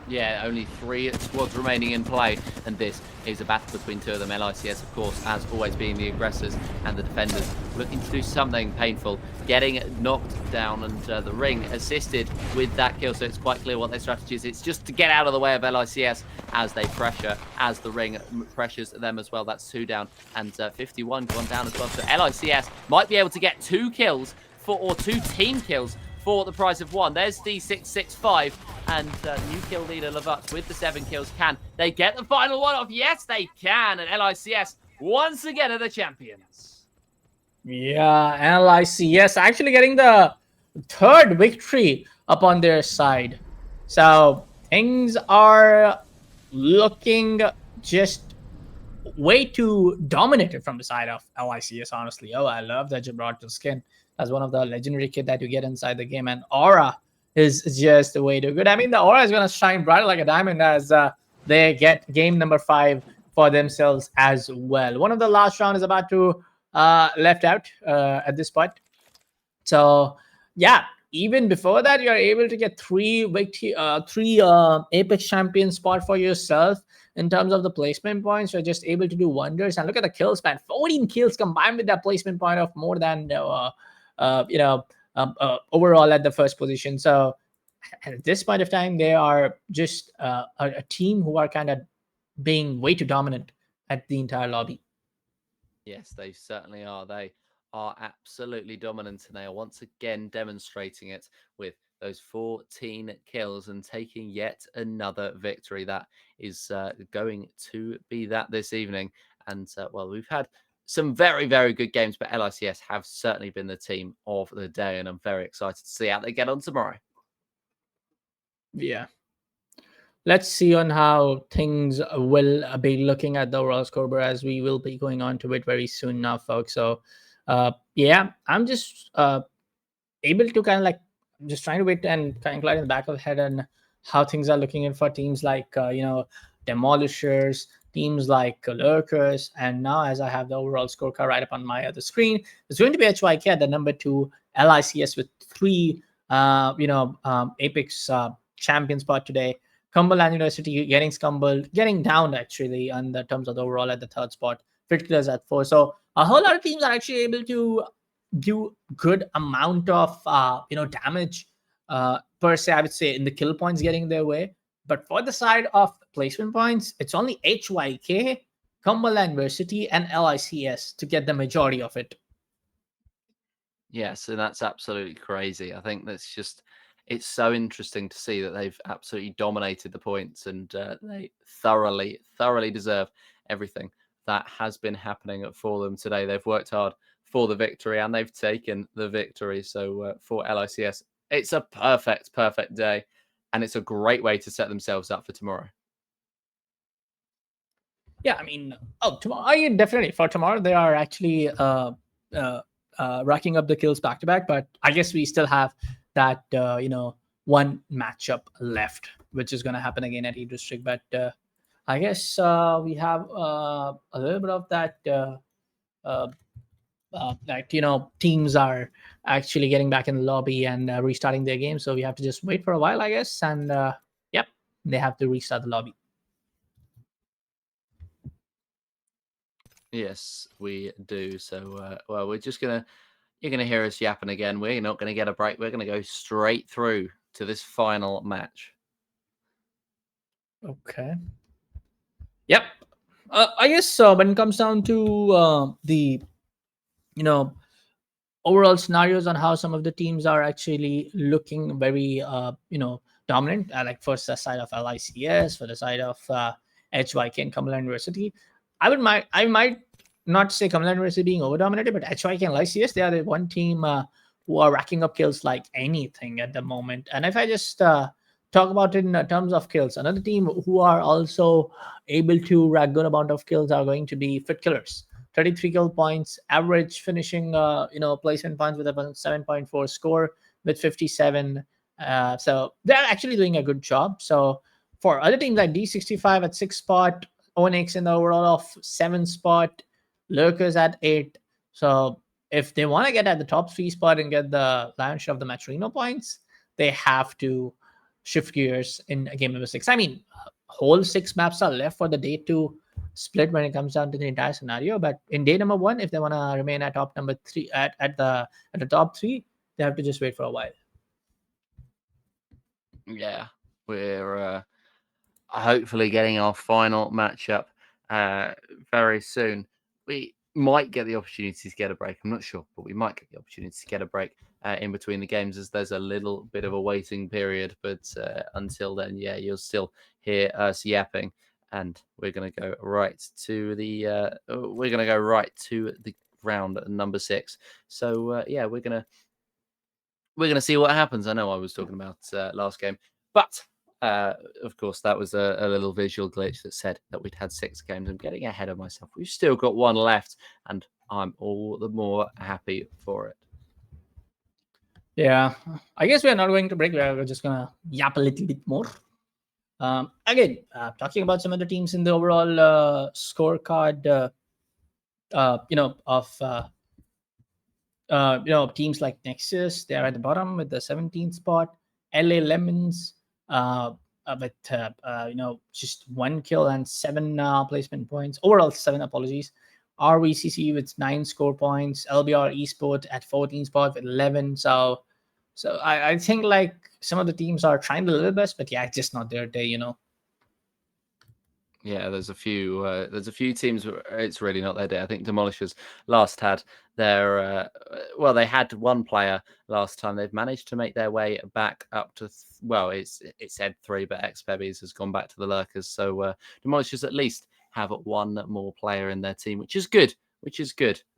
Yeah, only 3 squads remaining in play, and this is a battle between 2 of them. LICS, of course, as always being the aggressors, and the defenders looking to do something painful, getting knocked down, and the Ring assisted with that kill, so it's quite clear what their strategy is. It's just to get out of the way of LICS as they pressure, as the Ring pressures them as well. That's 2 down, and 51 gone down as well, so LICS might be able to get 2 kills, or 2 team kills, for the price of 1. There's D665 and new kill leader Lavut with the 7 kills. Can they get the final one off? Yes, they can. And LICS once again are the champions. Yeah, LICS actually getting the 3rd victory upon their side. So things are looking just way too dominated from the side of LICS, honestly. Oh, I love that Gibraltar skin. As one of the legendary kit that you get inside the game, and Aura is just way too good. I mean, the Aura is going to shine bright like a diamond as they get game number 5 for themselves as well. One of the last round is about to left out at this point. So yeah, even before that, you're able to get 3 Apex champion spot for yourself. In terms of the placement points, you're just able to do wonders. And look at the kill span, 14 kills combined with that placement point of more than overall at the first position. So at this point of time, they are just a team who are kind of being way too dominant at the entire lobby. Yes, they certainly are. They are absolutely dominant, and they are once again demonstrating it with those 14 kills and taking yet another victory. That is going to be that this evening. And well, we've had some very, very good games, but LICS have certainly been the team of the day, and I'm very excited to see how they get on tomorrow. Yeah. Let's see on how things will be looking at the overall scoreboard, as we will be going on to it very soon now, folks. So, yeah, I'm just able to kind of like just trying to wait and kind of in the back of the head and how things are looking in for teams like, Demolishers, teams like Lurkers, and now as I have the overall scorecard right up on my other screen, it's going to be HYK at the number 2, LICS with 3, Apex champion spot today. Cumberland University getting down actually on the terms of the overall at the 3rd spot. Fitkillers at 4. So a whole lot of teams are actually able to do good amount of damage per se, I would say, in the kill points getting their way. But for the side of placement points, it's only HYK, Cumberland University, and LICS to get the majority of it. Yes, and that's absolutely crazy. I think it's so interesting to see that they've absolutely dominated the points, and they thoroughly deserve everything that has been happening for them today. They've worked hard for the victory, and they've taken the victory. So for LICS, it's a perfect day, and it's a great way to set themselves up for tomorrow. Yeah, I mean, tomorrow, definitely for tomorrow they are actually racking up the kills back to back, but I guess we still have that one matchup left, which is going to happen again at E District. But I guess we have a little bit of that teams are actually getting back in the lobby and restarting their game, so we have to just wait for a while, I guess. And yep, they have to restart the lobby. Yes, we do. So well, we're just gonna you're going to hear us yapping again. We're not going to get a break. We're going to go straight through to this final match. Okay. Yep. I guess when it comes down to the overall scenarios on how some of the teams are actually looking very dominant, like for the side of LICS, for the side of HYK and Cumberland University. I might not say Cumberland University being over dominated, but HYK and LICS, they are the one team who are racking up kills like anything at the moment. And if I just talk about it in terms of kills, another team who are also able to rack good amount of kills are going to be Fit Killers. 33 kill points, average finishing, placement points with a 7.4 score with 57. So they're actually doing a good job. So for other teams like D65 at 6 spot, Onyx in the overall of 7 spot, Lurkers at 8. So if they want to get at the top 3 spot and get the lion's share of the Matrino points, they have to shift gears in game number 6. I mean, whole 6 maps are left for the day to split when it comes down to the entire scenario. But in day number 1, if they want to remain at top number 3 at the top 3, they have to just wait for a while. Yeah, we're hopefully getting our final matchup very soon. We might get the opportunity to get a break. I'm not sure, but we might get the opportunity to get a break in between the games, as there's a little bit of a waiting period. But until then, yeah, you'll still hear us yapping. And we're going to go right to the round number 6. So yeah, we're gonna see what happens. I know I was talking about last game, but of course that was a little visual glitch that said that we'd had 6 games. I'm getting ahead of myself. We've still got 1 left, and I'm all the more happy for it. Yeah, I guess we're not going to break. We're just gonna yap a little bit more. Again, talking about some of the teams in the overall scorecard, teams like Nexus, they're at the bottom with the 17th spot. LA Lemons, with just 1 kill and 7 placement points. Overall 7, apologies. RVCC with 9 score points. LBR Esport at 14th spot with 11. So I think like some of the teams are trying their little best, but yeah, it's just not their day, Yeah, there's a few teams where it's really not their day. I think Demolishers last had their they had 1 player last time. They've managed to make their way back up to it said 3, but Ex-Pebbies has gone back to the Lurkers. So Demolishers at least have 1 more player in their team, which is good.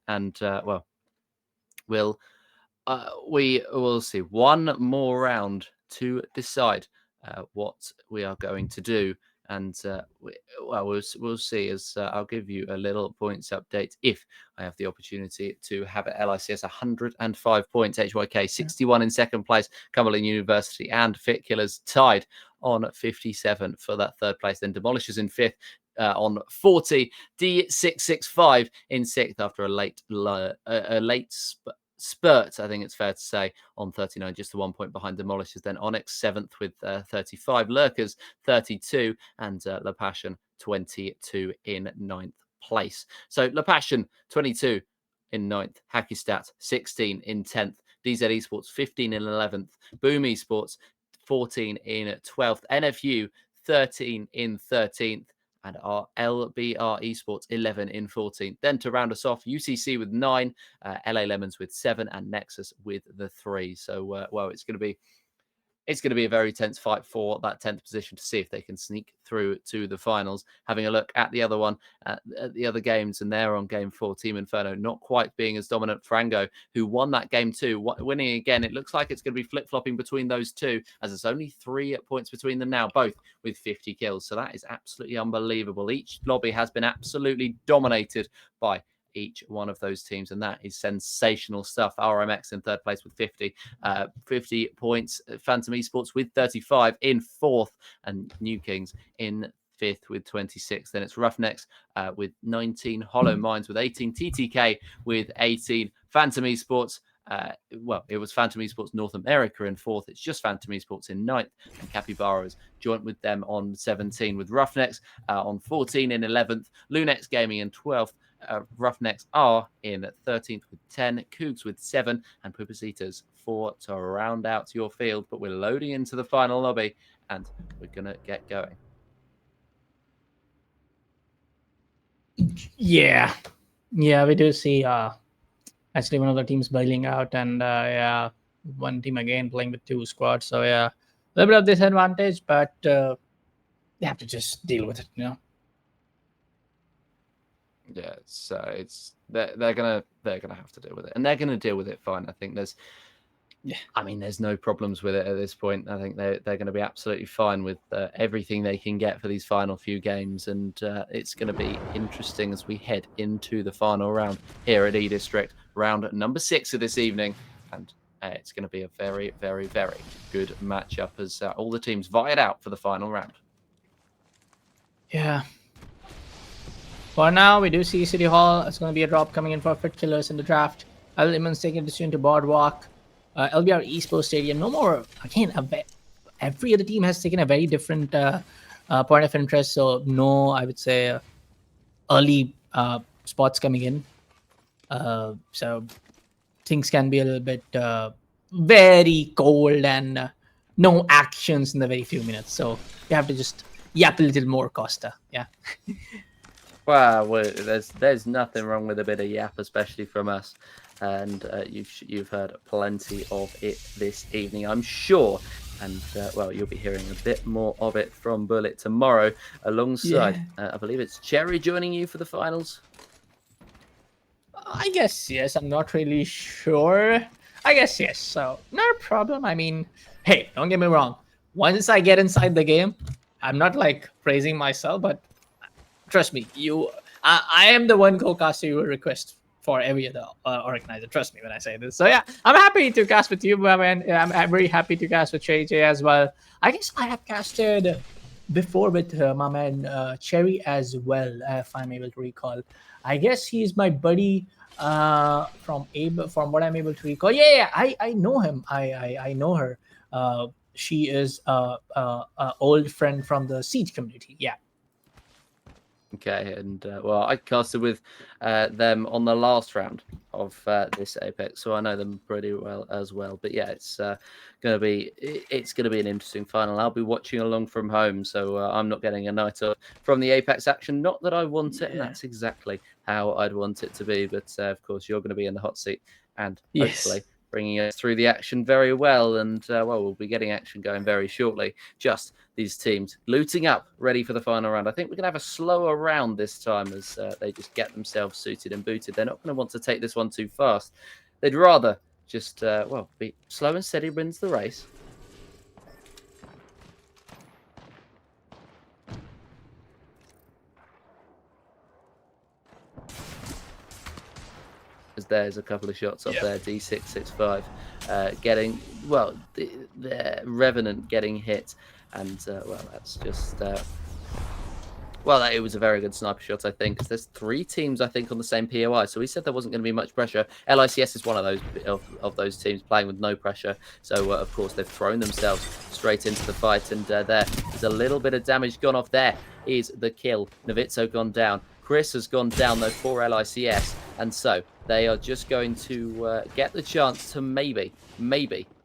And we will see 1 more round to decide what we are going to do. And we'll see, as I'll give you a little points update if I have the opportunity to have it. LICS 105 points, HYK 61 in second place, Cumberland University and Fit Killers tied on 57 for that 3rd place. Then Demolishers in 5th on 40, D665 in 6th after a late spurt, I think it's fair to say, on 39, just 1 point behind Demolishers. Then Onyx 7th with 35, Lurkers 32, and La Passion 22 in 9th place. So La Passion 22 in 9th, Hacky Stat 16 in 10th, DZ Esports 15 in 11th, Boom Esports 14 in 12th, NFU 13 in 13th, and our LBR Esports 11 in 14th. Then to round us off, UCC with 9, LA Lemons with 7, and Nexus with the 3. So, it's going to be a very tense fight for that 10th position to see if they can sneak through to the finals. Having a look at the other one, at the other games, and they're on game 4. Team Inferno not quite being as dominant. Frango, who won that game 2, winning again. It looks like it's going to be flip-flopping between those 2, as there's only 3 points between them now, both with 50 kills. So that is absolutely unbelievable. Each lobby has been absolutely dominated by each one of those teams, and that is sensational stuff. RMX in 3rd place with 50 points, Phantom Esports with 35 in 4th, and New Kings in 5th with 26. Then it's Roughnecks with 19, Hollow Minds with 18, TTK with 18, Phantom Esports. It was Phantom Esports North America in 4th. It's just Phantom Esports in 9th, and Capybaras joint with them on 17, with Roughnecks on 14 in 11th, Lunex Gaming in 12th, Roughnecks are in 13th with 10, Cougs with 7, and Pupusitas 4 to round out your field. But we're loading into the final lobby, and we're going to get going. Yeah, we do see actually one of the teams bailing out, and one team again playing with 2 squads. So yeah, a little bit of disadvantage, but they have to just deal with it, Yeah, so they're gonna have to deal with it, and they're gonna deal with it fine. I think there's no problems with it at this point. I think they're going to be absolutely fine with everything they can get for these final few games, and it's going to be interesting as we head into the final round here at E District, round number 6 of this evening, and it's going to be a very, very, very good matchup as all the teams vie it out for the final round. Yeah. For now, we do see City Hall. It's going to be a drop coming in for Fit Killers in the draft. Elements taking a decision to Boardwalk. LBR Esports Stadium. No more. Again, every other team has taken a very different point of interest. So no, I would say early spots coming in. So things can be a little bit very cold and no actions in the very few minutes. So you have to just yap a little more, Costa. Yeah. Well, there's nothing wrong with a bit of yap, especially from us, and you've heard plenty of it this evening, I'm sure. And you'll be hearing a bit more of it from Bullet tomorrow, alongside I believe it's Cherry joining you for the finals. I guess yes. I'm not really sure. I guess yes. So not a problem. I mean, hey, don't get me wrong. Once I get inside the game, I'm not like praising myself, but trust me, I am the one co-caster you will request for every other organizer. Trust me when I say this. So yeah, I'm happy to cast with you, man. I'm very happy to cast with JJ as well. I guess I have casted before with my man Cherry as well, if I'm able to recall. I guess he's my buddy from what I'm able to recall. Yeah, I know him. I know her. She is a old friend from the Siege community. Yeah. Okay, and I casted with them on the last round of this Apex, so I know them pretty well as well. But yeah, it's gonna be an interesting final. I'll be watching along from home, so I'm not getting a night off from the Apex action. Not that I want it, and that's exactly how I'd want it to be. But of course, you're going to be in the hot seat, and hopefully bringing us through the action very well. And we'll be getting action going very shortly. Just these teams looting up, ready for the final round. I think we're going to have a slower round this time as they just get themselves suited and booted. They're not going to want to take this one too fast. They'd rather just, be slow and steady wins the race. As there's a couple of shots up there, D665 getting, the Revenant getting hit. And, that's just, it was a very good sniper shot, I think, because there's 3 teams, I think, on the same POI. So we said there wasn't going to be much pressure. LICS is one of those teams playing with no pressure. So, of course, they've thrown themselves straight into the fight. And there's a little bit of damage gone off. There is the kill. Novitzo gone down. Chris has gone down, though, for LICS. And so they are just going to get the chance to maybe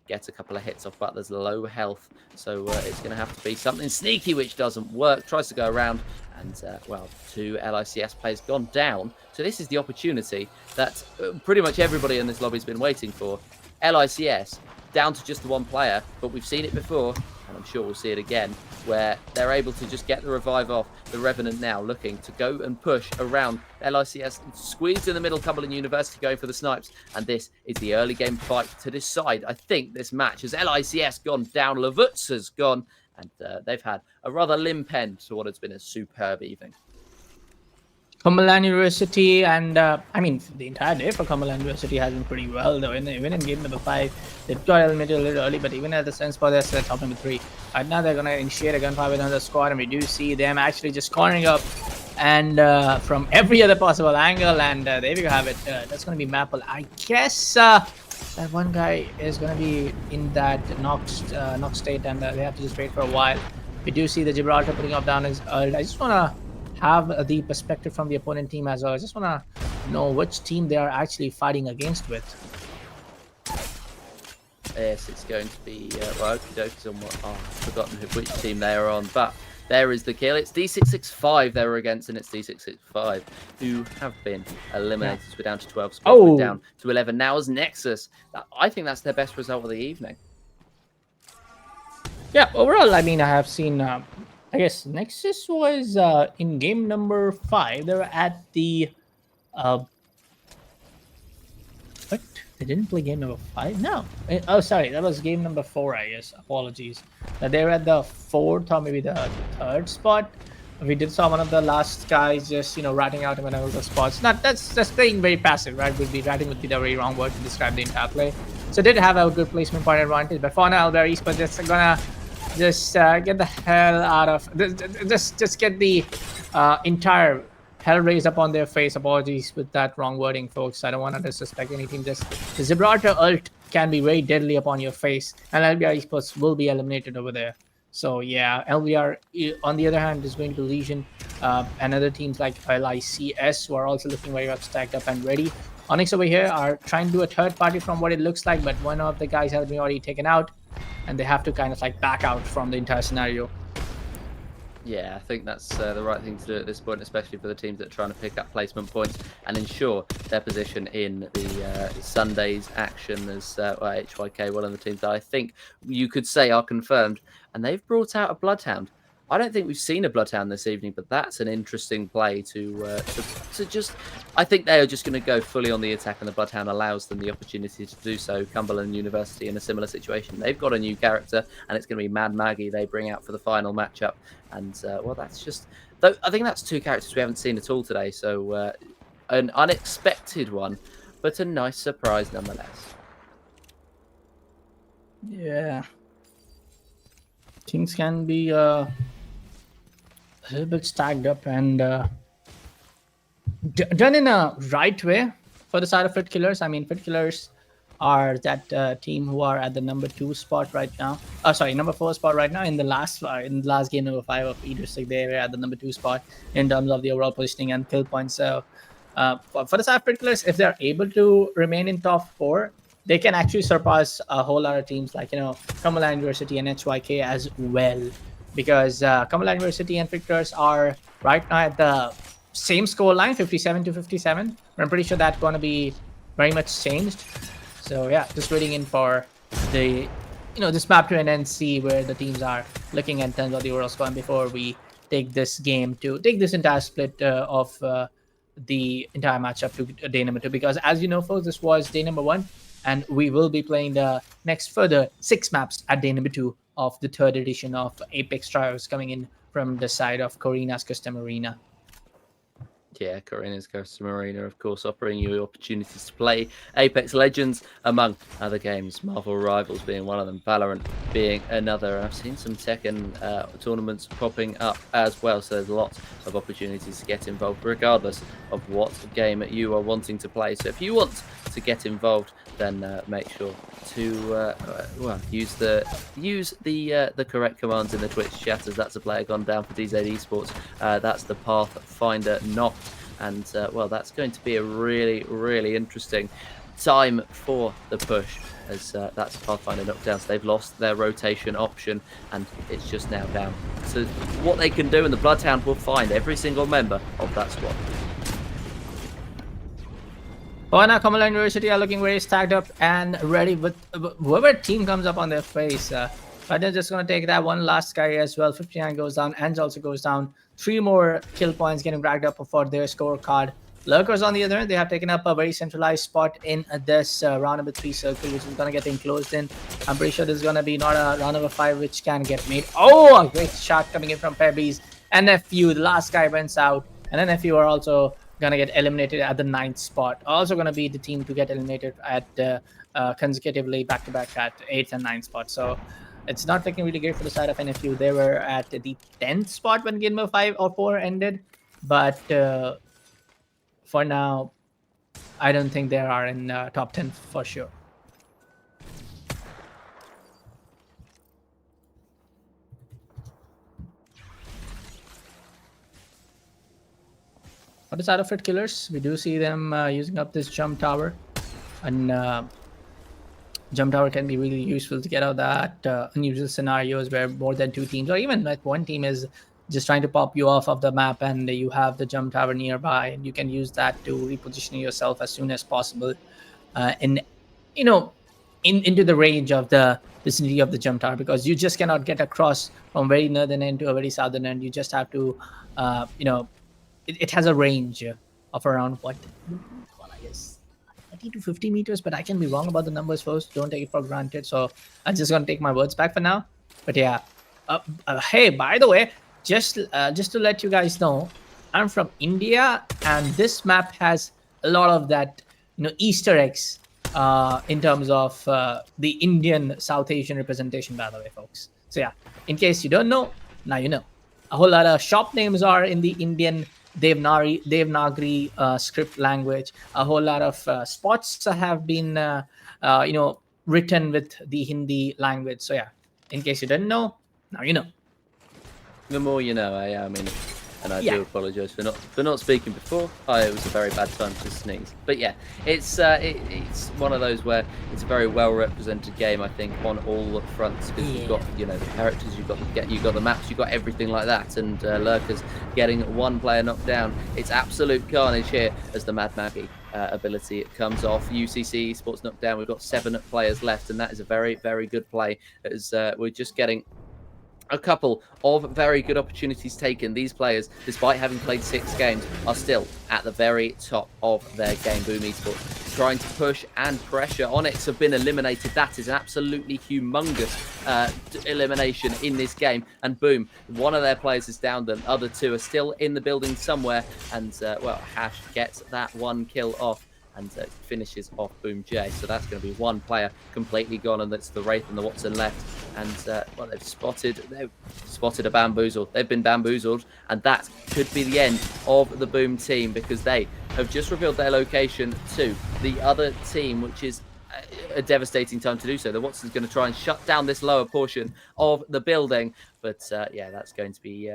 get a couple of hits off Butler's low health. So it's going to have to be something sneaky, which doesn't work. Tries to go around, and 2 LICS players gone down. So this is the opportunity that pretty much everybody in this lobby's been waiting for. LICS down to just the 1 player, but we've seen it before, and I'm sure we'll see it again, where they're able to just get the revive off. The Revenant now looking to go and push around. LICS squeezed in the middle, Cumberland University going for the snipes, and this is the early game fight to decide, I think, this match. As LICS gone down, Lavutz has gone, and they've had a rather limp end to what has been a superb evening. Cumberland University, and the entire day for Cumberland University has been pretty well, though. Even in game number 5, they got eliminated a little early, but even at the sense for they're still top number 3. Right now, they're going to initiate a gunfight with another squad, and we do see them actually just cornering up and from every other possible angle, and there we have it. That's going to be Maple. I guess that one guy is going to be in that knocked state, and they have to just wait for a while. We do see the Gibraltar putting up down his ult. I just want to have the perspective from the opponent team as well. I just want to know which team they are actually fighting against with. Yes, it's going to be well, Okie doke's on what I've forgotten which team they are on, but there is the kill. It's D665 they were against, and it's D665 who have been eliminated. Yeah. We're down to 12 spots. Oh. We're down to 11 now as Nexus. I think that's their best result of the evening. Yeah, overall, I mean, I have seen, I guess Nexus was in game number 5. They were at the, what? They didn't play game number 5? No. Oh, sorry, that was game number 4, I guess. Apologies. They were at the 4th or maybe the 3rd spot. We did saw one of the last guys just, ratting out him in another spots. That's just playing very passive, right? Ratting would be the very wrong word to describe the entire play. So did have a good placement point advantage, but for now, Alberries, but just gonna get the hell out of just get the entire hell raised up on their face. Apologies with that wrong wording, folks. I don't want to disrespect anything. Just the Gibraltar ult can be very deadly upon your face, and LBR Esports will be eliminated over there. So yeah, LBR on the other hand is going to Legion, and other teams like LICS who are also looking very much stacked up and ready. Onyx over here are trying to do a third party from what it looks like, but one of the guys has been already taken out, and they have to kind of like back out from the entire scenario. Yeah, I think that's the right thing to do at this point, especially for the teams that are trying to pick up placement points and ensure their position in the Sunday's action as HYK, one of the teams that I think you could say are confirmed. And they've brought out a Bloodhound. I don't think we've seen a Bloodhound this evening, but that's an interesting play to just... I think they are just going to go fully on the attack, and the Bloodhound allows them the opportunity to do so. Cumberland University in a similar situation. They've got a new character, and it's going to be Mad Maggie they bring out for the final matchup. And, well, that's just... Though I think that's 2 characters we haven't seen at all today, so an unexpected one, but a nice surprise nonetheless. Yeah. Things can be... a little bit stacked up and done in a right way for the side of Fit Killers. I mean, Fit Killers are that team who are at the number 2 spot right now. Oh, sorry, number 4 spot right now. In the last game number 5 of Eater they were at the number 2 spot in terms of the overall positioning and kill points. So for the side of Fit Killers, if they're able to remain in top 4, they can actually surpass a whole lot of teams like Cumberland University and HYK as well. Because Cumberland University and Victors are right now at the same score line, 57-57. I'm pretty sure that's going to be very much changed. So yeah, just waiting in for the this map to end and see where the teams are looking in terms of the overall score before we take this entire split of the entire matchup to day number 2. Because as you know, folks, this was day number 1, and we will be playing the next further 6 maps at day number 2 of the 3rd edition of Apex Trials coming in from the side of Corina's Custom Arena. Yeah, Corina's Custom Arena, of course, offering you opportunities to play Apex Legends, among other games, Marvel Rivals being one of them, Valorant being another. I've seen some Tekken tournaments popping up as well, so there's lots of opportunities to get involved, regardless of what game you are wanting to play. So if you want to get involved, then make sure to use the correct commands in the Twitch chat, as that's a player gone down for DZ Esports. That's the Pathfinder knock, and well, that's going to be a really, really interesting time for the push, as that's Pathfinder knockdown. So they've lost their rotation option, and it's just now down to what they can do, and the Bloodhound will find every single member of that squad. Well, now Cumberland University are looking very stacked up and ready, but whoever team comes up on their face, but they're just going to take that one last guy as well. 59 goes down, Ange also goes down. 3 more kill points getting racked up for their scorecard. Lurkers, on the other hand, they have taken up a very centralized spot in this round number 3 circle, which is going to get enclosed in. I'm pretty sure this is going to be not a round number 5, which can get made. Oh, a great shot coming in from Pebbies. NFU, the last guy went out, and NFU are also gonna get eliminated at the 9th spot. Also gonna be the team to get eliminated at consecutively back-to-back at 8th and 9th spot. So it's not looking really great for the side of NFU. They were at the 10th spot when game number 5 or 4 ended, but for now, I don't think they are in top 10 for sure. the side of Fit Killers, we do see them using up this jump tower. And jump tower can be really useful to get out that unusual scenarios where more than 2 teams, or even like 1 team is just trying to pop you off of the map, and you have the jump tower nearby, and you can use that to reposition yourself as soon as possible, and into the range of the vicinity of the jump tower, because you just cannot get across from very northern end to a very southern end. You just have to, it has a range of around I guess 30 to 50 meters, but I can be wrong about the numbers, folks. Don't take it for granted. So I'm just gonna take my words back for now. But yeah, hey, by the way, just to let you guys know, I'm from India, and this map has a lot of that, Easter eggs in terms of the Indian South Asian representation, by the way, folks. So yeah, in case you don't know, now you know. A whole lot of shop names are in the Indian Devanagari script language. A whole lot of spots have been written with the Hindi language. So yeah, in case you didn't know, now you know. The more you know, I mean, and I do apologise for not speaking before. It was a very bad time to sneeze. But yeah, it's one of those where it's a very well represented game, I think, on all fronts, because you've got the characters, you've got the maps, you've got everything like that, and Lurkers getting 1 player knocked down. It's absolute carnage here as the Mad Maggie ability comes off. UCC Esports knocked down. We've got 7 players left, and that is a very, very good play, as we're just getting a couple of very good opportunities taken. These players, despite having played 6 games, are still at the very top of their game. Boom Esports trying to push and pressure. Onyx have been eliminated. That is an absolutely humongous elimination in this game. And boom, one of their players is down. The other 2 are still in the building somewhere. And Hash gets that 1 kill off and finishes off Boom J. So that's going to be 1 player completely gone, and that's the Wraith and the Watson left. And they've spotted a bamboozle. They've been bamboozled, and that could be the end of the Boom team, because they have just revealed their location to the other team, which is a devastating time to do so. The Watson's going to try and shut down this lower portion of the building, but that's going to be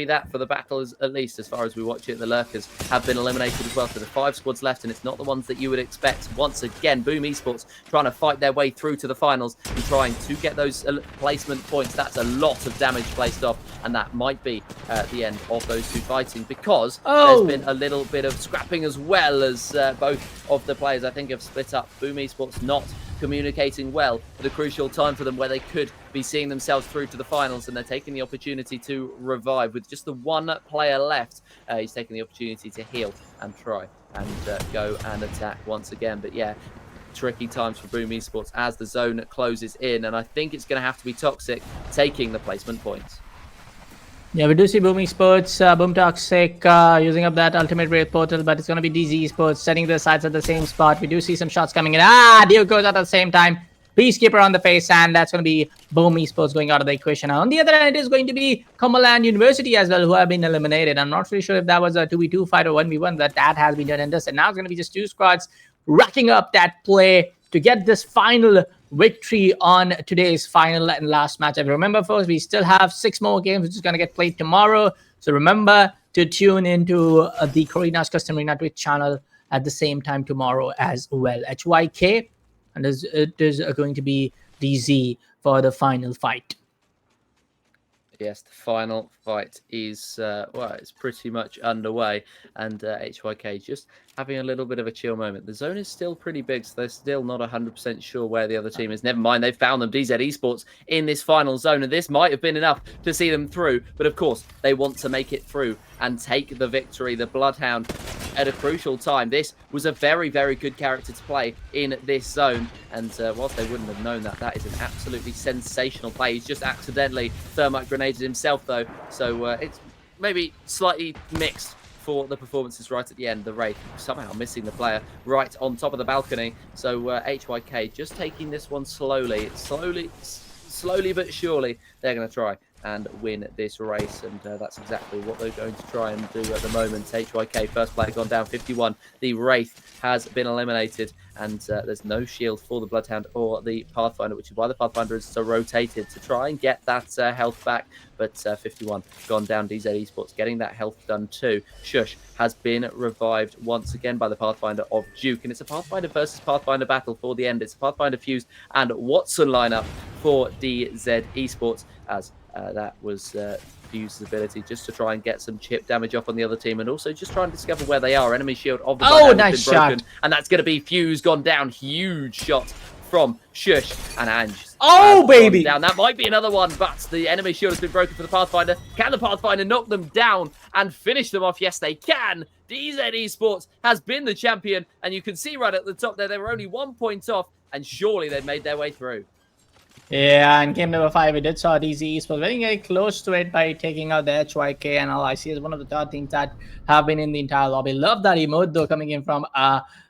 that for the battle, at least as far as we watch it. The Lurkers have been eliminated as well, so there's 5 squads left, and it's not the ones that you would expect. Once again, Boom Esports trying to fight their way through to the finals and trying to get those placement points. That's a lot of damage placed off, and that might be the end of those 2 fighting, because there's been a little bit of scrapping as well, as both of the players, I think, have split up. Boom Esports not communicating well at a crucial time for them, where they could be seeing themselves through to the finals, and they're taking the opportunity to revive with just the 1 player left. He's taking the opportunity to heal and try and go and attack once again. But yeah, tricky times for Boom Esports as the zone closes in, and I think it's going to have to be Toxic taking the placement points. Yeah, we do see Boom Esports, Boom Toxic using up that ultimate Wraith portal, but it's going to be DZ Esports setting their sights at the same spot. We do see some shots coming in. Duke goes out at the same time. Peacekeeper on the face, and that's going to be Boom Esports going out of the equation. And on the other end, it is going to be Cumberland University as well, who have been eliminated. I'm not really sure if that was a 2v2 fight or 1v1, that has been done in this. And now it's going to be just 2 squads racking up that play to get this final victory on today's final and last matchup. Remember, folks, we still have 6 more games, which is going to get played tomorrow. So remember to tune into the Karina's Custom Arena Twitch channel at the same time tomorrow as well. HYK, and it is going to be DZ for the final fight. Yes, the final fight is, it's pretty much underway, and HYK just having a little bit of a chill moment. The zone is still pretty big, so they're still not 100% sure where the other team is. Never mind, they've found them, DZ Esports, in this final zone, and this might have been enough to see them through, but of course, they want to make it through and take the victory. The Bloodhound at a crucial time. This was a very, very good character to play in this zone, and whilst they wouldn't have known that, that is an absolutely sensational play. He's just accidentally thermite grenaded himself, though, so it's maybe slightly mixed for the performances right at the end. The Wraith somehow missing the player right on top of the balcony, so HYK just taking this one slowly but surely. They're going to try and win this race, and that's exactly what they're going to try and do at the moment. HYK, first player gone down, 51. The Wraith has been eliminated, and there's no shield for the Bloodhound or the Pathfinder, which is why the Pathfinder is so rotated to try and get that health back. But 51 gone down. DZ Esports getting that health done too. Shush has been revived once again by the Pathfinder of Duke, and it's a Pathfinder versus Pathfinder battle for the end. It's a Pathfinder Fuse and Watson lineup for DZ Esports, as that was Fuse's ability just to try and get some chip damage off on the other team, and also just try and discover where they are. Enemy shield of the Oh, nice been broken, shot. and that's going to be Fuse gone down. Huge shot from Shush, and Ange. Oh, baby. Down. That might be another one, but the enemy shield has been broken for the Pathfinder. Can the Pathfinder knock them down and finish them off? Yes, they can. DZ Esports has been the champion, and you can see right at the top there, they were only 1 point off, and surely they've made their way through. Yeah, in game number 5, we did saw DZ Esports very, very close to it by taking out the HYK, and LIC is one of the third teams that have been in the entire lobby. Love that emote, though, coming in from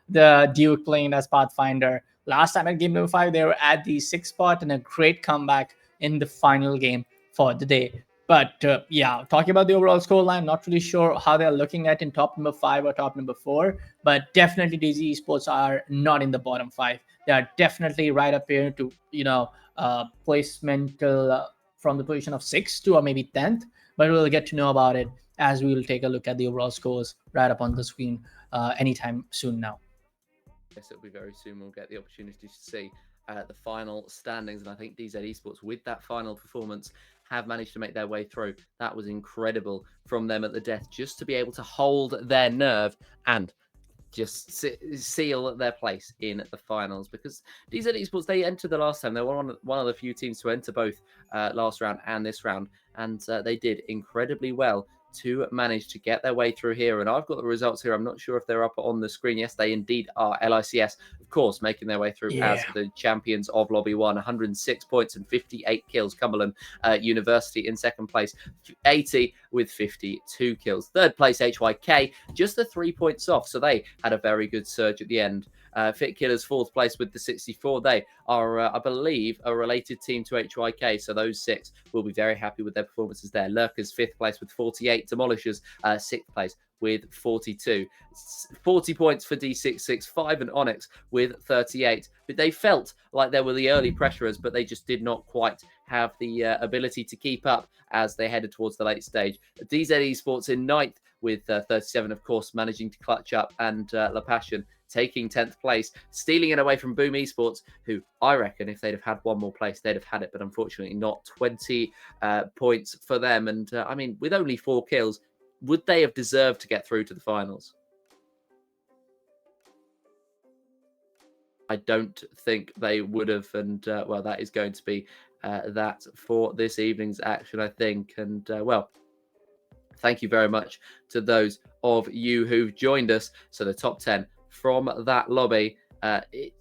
the Duke playing as Pathfinder. Last time at game number 5, they were at the 6th spot, and a great comeback in the final game for the day. But yeah, talking about the overall scoreline, not really sure how they're looking at in top number 5 or top number 4, but definitely DZ Esports are not in the bottom 5. They are definitely right up here to, placement from the position of 6th to or maybe 10th, but we'll get to know about it as we will take a look at the overall scores right up on the screen anytime soon now. Yes, it'll be very soon. We'll get the opportunity to see the final standings, and I think DZ Esports, with that final performance, have managed to make their way through. That was incredible from them at the death, just to be able to hold their nerve and just seal their place in the finals, because DZ Esports, they entered the last time. They were one of the few teams to enter both last round and this round, and they did incredibly well to manage to get their way through here. And I've got the results here. I'm not sure if they're up on the screen. Yes, they indeed are. LICS, of course, making their way through as the champions of Lobby 1. 106 points and 58 kills. Cumberland University in second place. 80 with 52 kills. Third place, HYK, just the 3 points off. So they had a very good surge at the end. Fit Killers, fourth place with the 64. They are, I believe, a related team to HYK. So those 6 will be very happy with their performances there. Lurkers, 5th place with 48. Demolishers, 6th place with 42. 40 points for D665 and Onyx with 38. But they felt like they were the early pressurers, but they just did not quite have the ability to keep up as they headed towards the late stage. DZ Esports in 9th with 37, of course, managing to clutch up, and La Passion taking 10th place, stealing it away from Boom Esports, who I reckon if they'd have had one more place, they'd have had it, but unfortunately not. 20 points for them. And I mean, with only 4 kills, would they have deserved to get through to the finals? I don't think they would have. And well, that is going to be that for this evening's action, I think. And well, thank you very much to those of you who've joined us. So the top 10 from that lobby,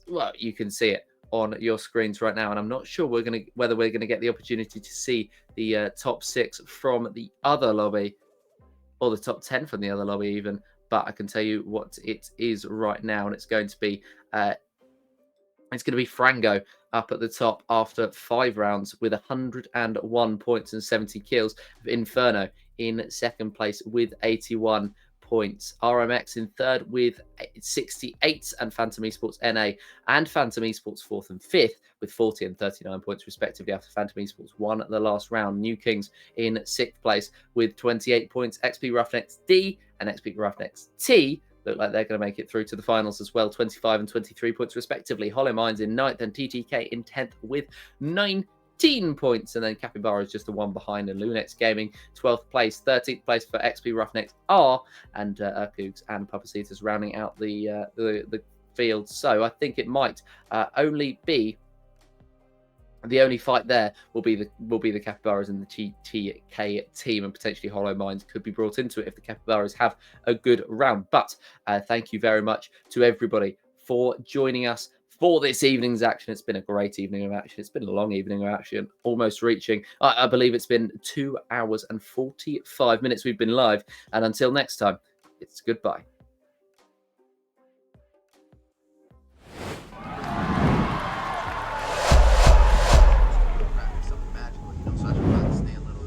well, you can see it on your screens right now, and I'm not sure whether we're gonna get the opportunity to see the top 6 from the other lobby, or the top 10 from the other lobby even. But I can tell you what it is right now, and it's going to be Frango up at the top after 5 rounds with 101 points and 70 kills. Inferno in second place with 81 points. RMX in third with 68, and Phantom Esports NA and Phantom Esports 4th and 5th with 40 and 39 points respectively after Phantom Esports won the last round. New Kings in 6th place with 28 points. XP Roughnecks D and XP Roughnecks T look like they're going to make it through to the finals as well, 25 and 23 points respectively. Hollow Minds in 9th and TTK in 10th with 19 points, and then Capybara is just the one behind, and Lunex Gaming 12th place, 13th place for XP Roughnecks R, and Urkugs and Papacitas rounding out the field. So I think it might only be the only fight there will be the Capybaras and the TTK team, and potentially Hollow Minds could be brought into it if the Capybaras have a good round. But thank you very much to everybody for joining us for this evening's action. It's been a great evening of action. It's been a long evening of action, almost reaching, I believe it's been 2 hours and 45 minutes we've been live. And until next time, it's goodbye. Something magical, so I should probably stay a little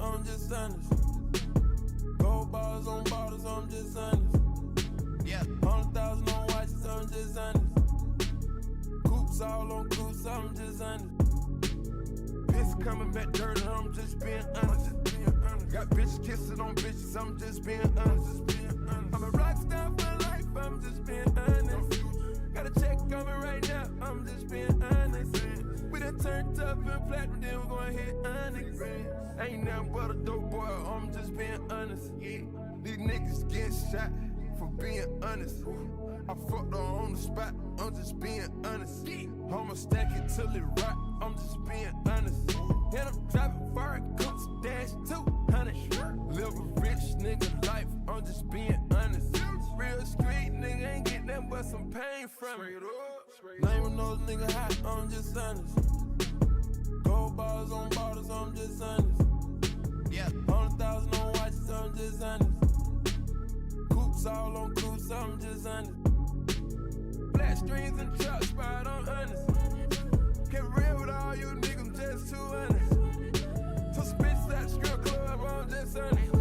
I'm just honest. Gold bars on bottles, I'm just honest. Yeah. 100,000 on watches, I'm just honest. Coops all on coops, I'm just honest. Piss coming back dirty, I'm just being honest. Got bitches kissing on bitches, I'm just being honest. I'm a rock star for life, I'm just being honest. Got a check coming right now, I'm just being honest. We done turned up and platinum, then we gon' hit honest. Ain't nothing but a dope boy, I'm just being honest. These niggas getting shot for being honest. I fucked her on the spot, I'm just being honest. I'ma stack it till it rock, I'm just being honest. And I'm driving fire, coops, dash 200. Live a rich nigga life, I'm just being honest. Real street nigga ain't get nothing but some pain from it. Name of those nigga hot, I'm just honest. Gold bars on bottles, I'm just honest. Yeah. 100,000 on watches, I'm just honest. Coops all on coops, I'm just honest. Black strings and truck spot, I'm honest. Get real with all you niggas, I'm just too honest. To some bitches at the strip club, I'm just honest.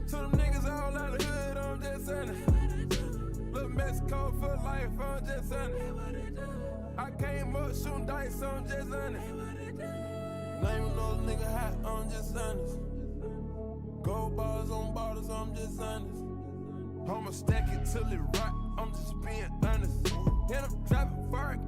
To them niggas all out the hood, I'm just honest. Little Mexico for life, I'm just honest. I came up shooting dice, I'm just honest. Name of those nigga hot, I'm just honest. Gold bars on bottles, I'm just honest. I'ma stack it till it rock, I'm just being honest. And I'm driving fire.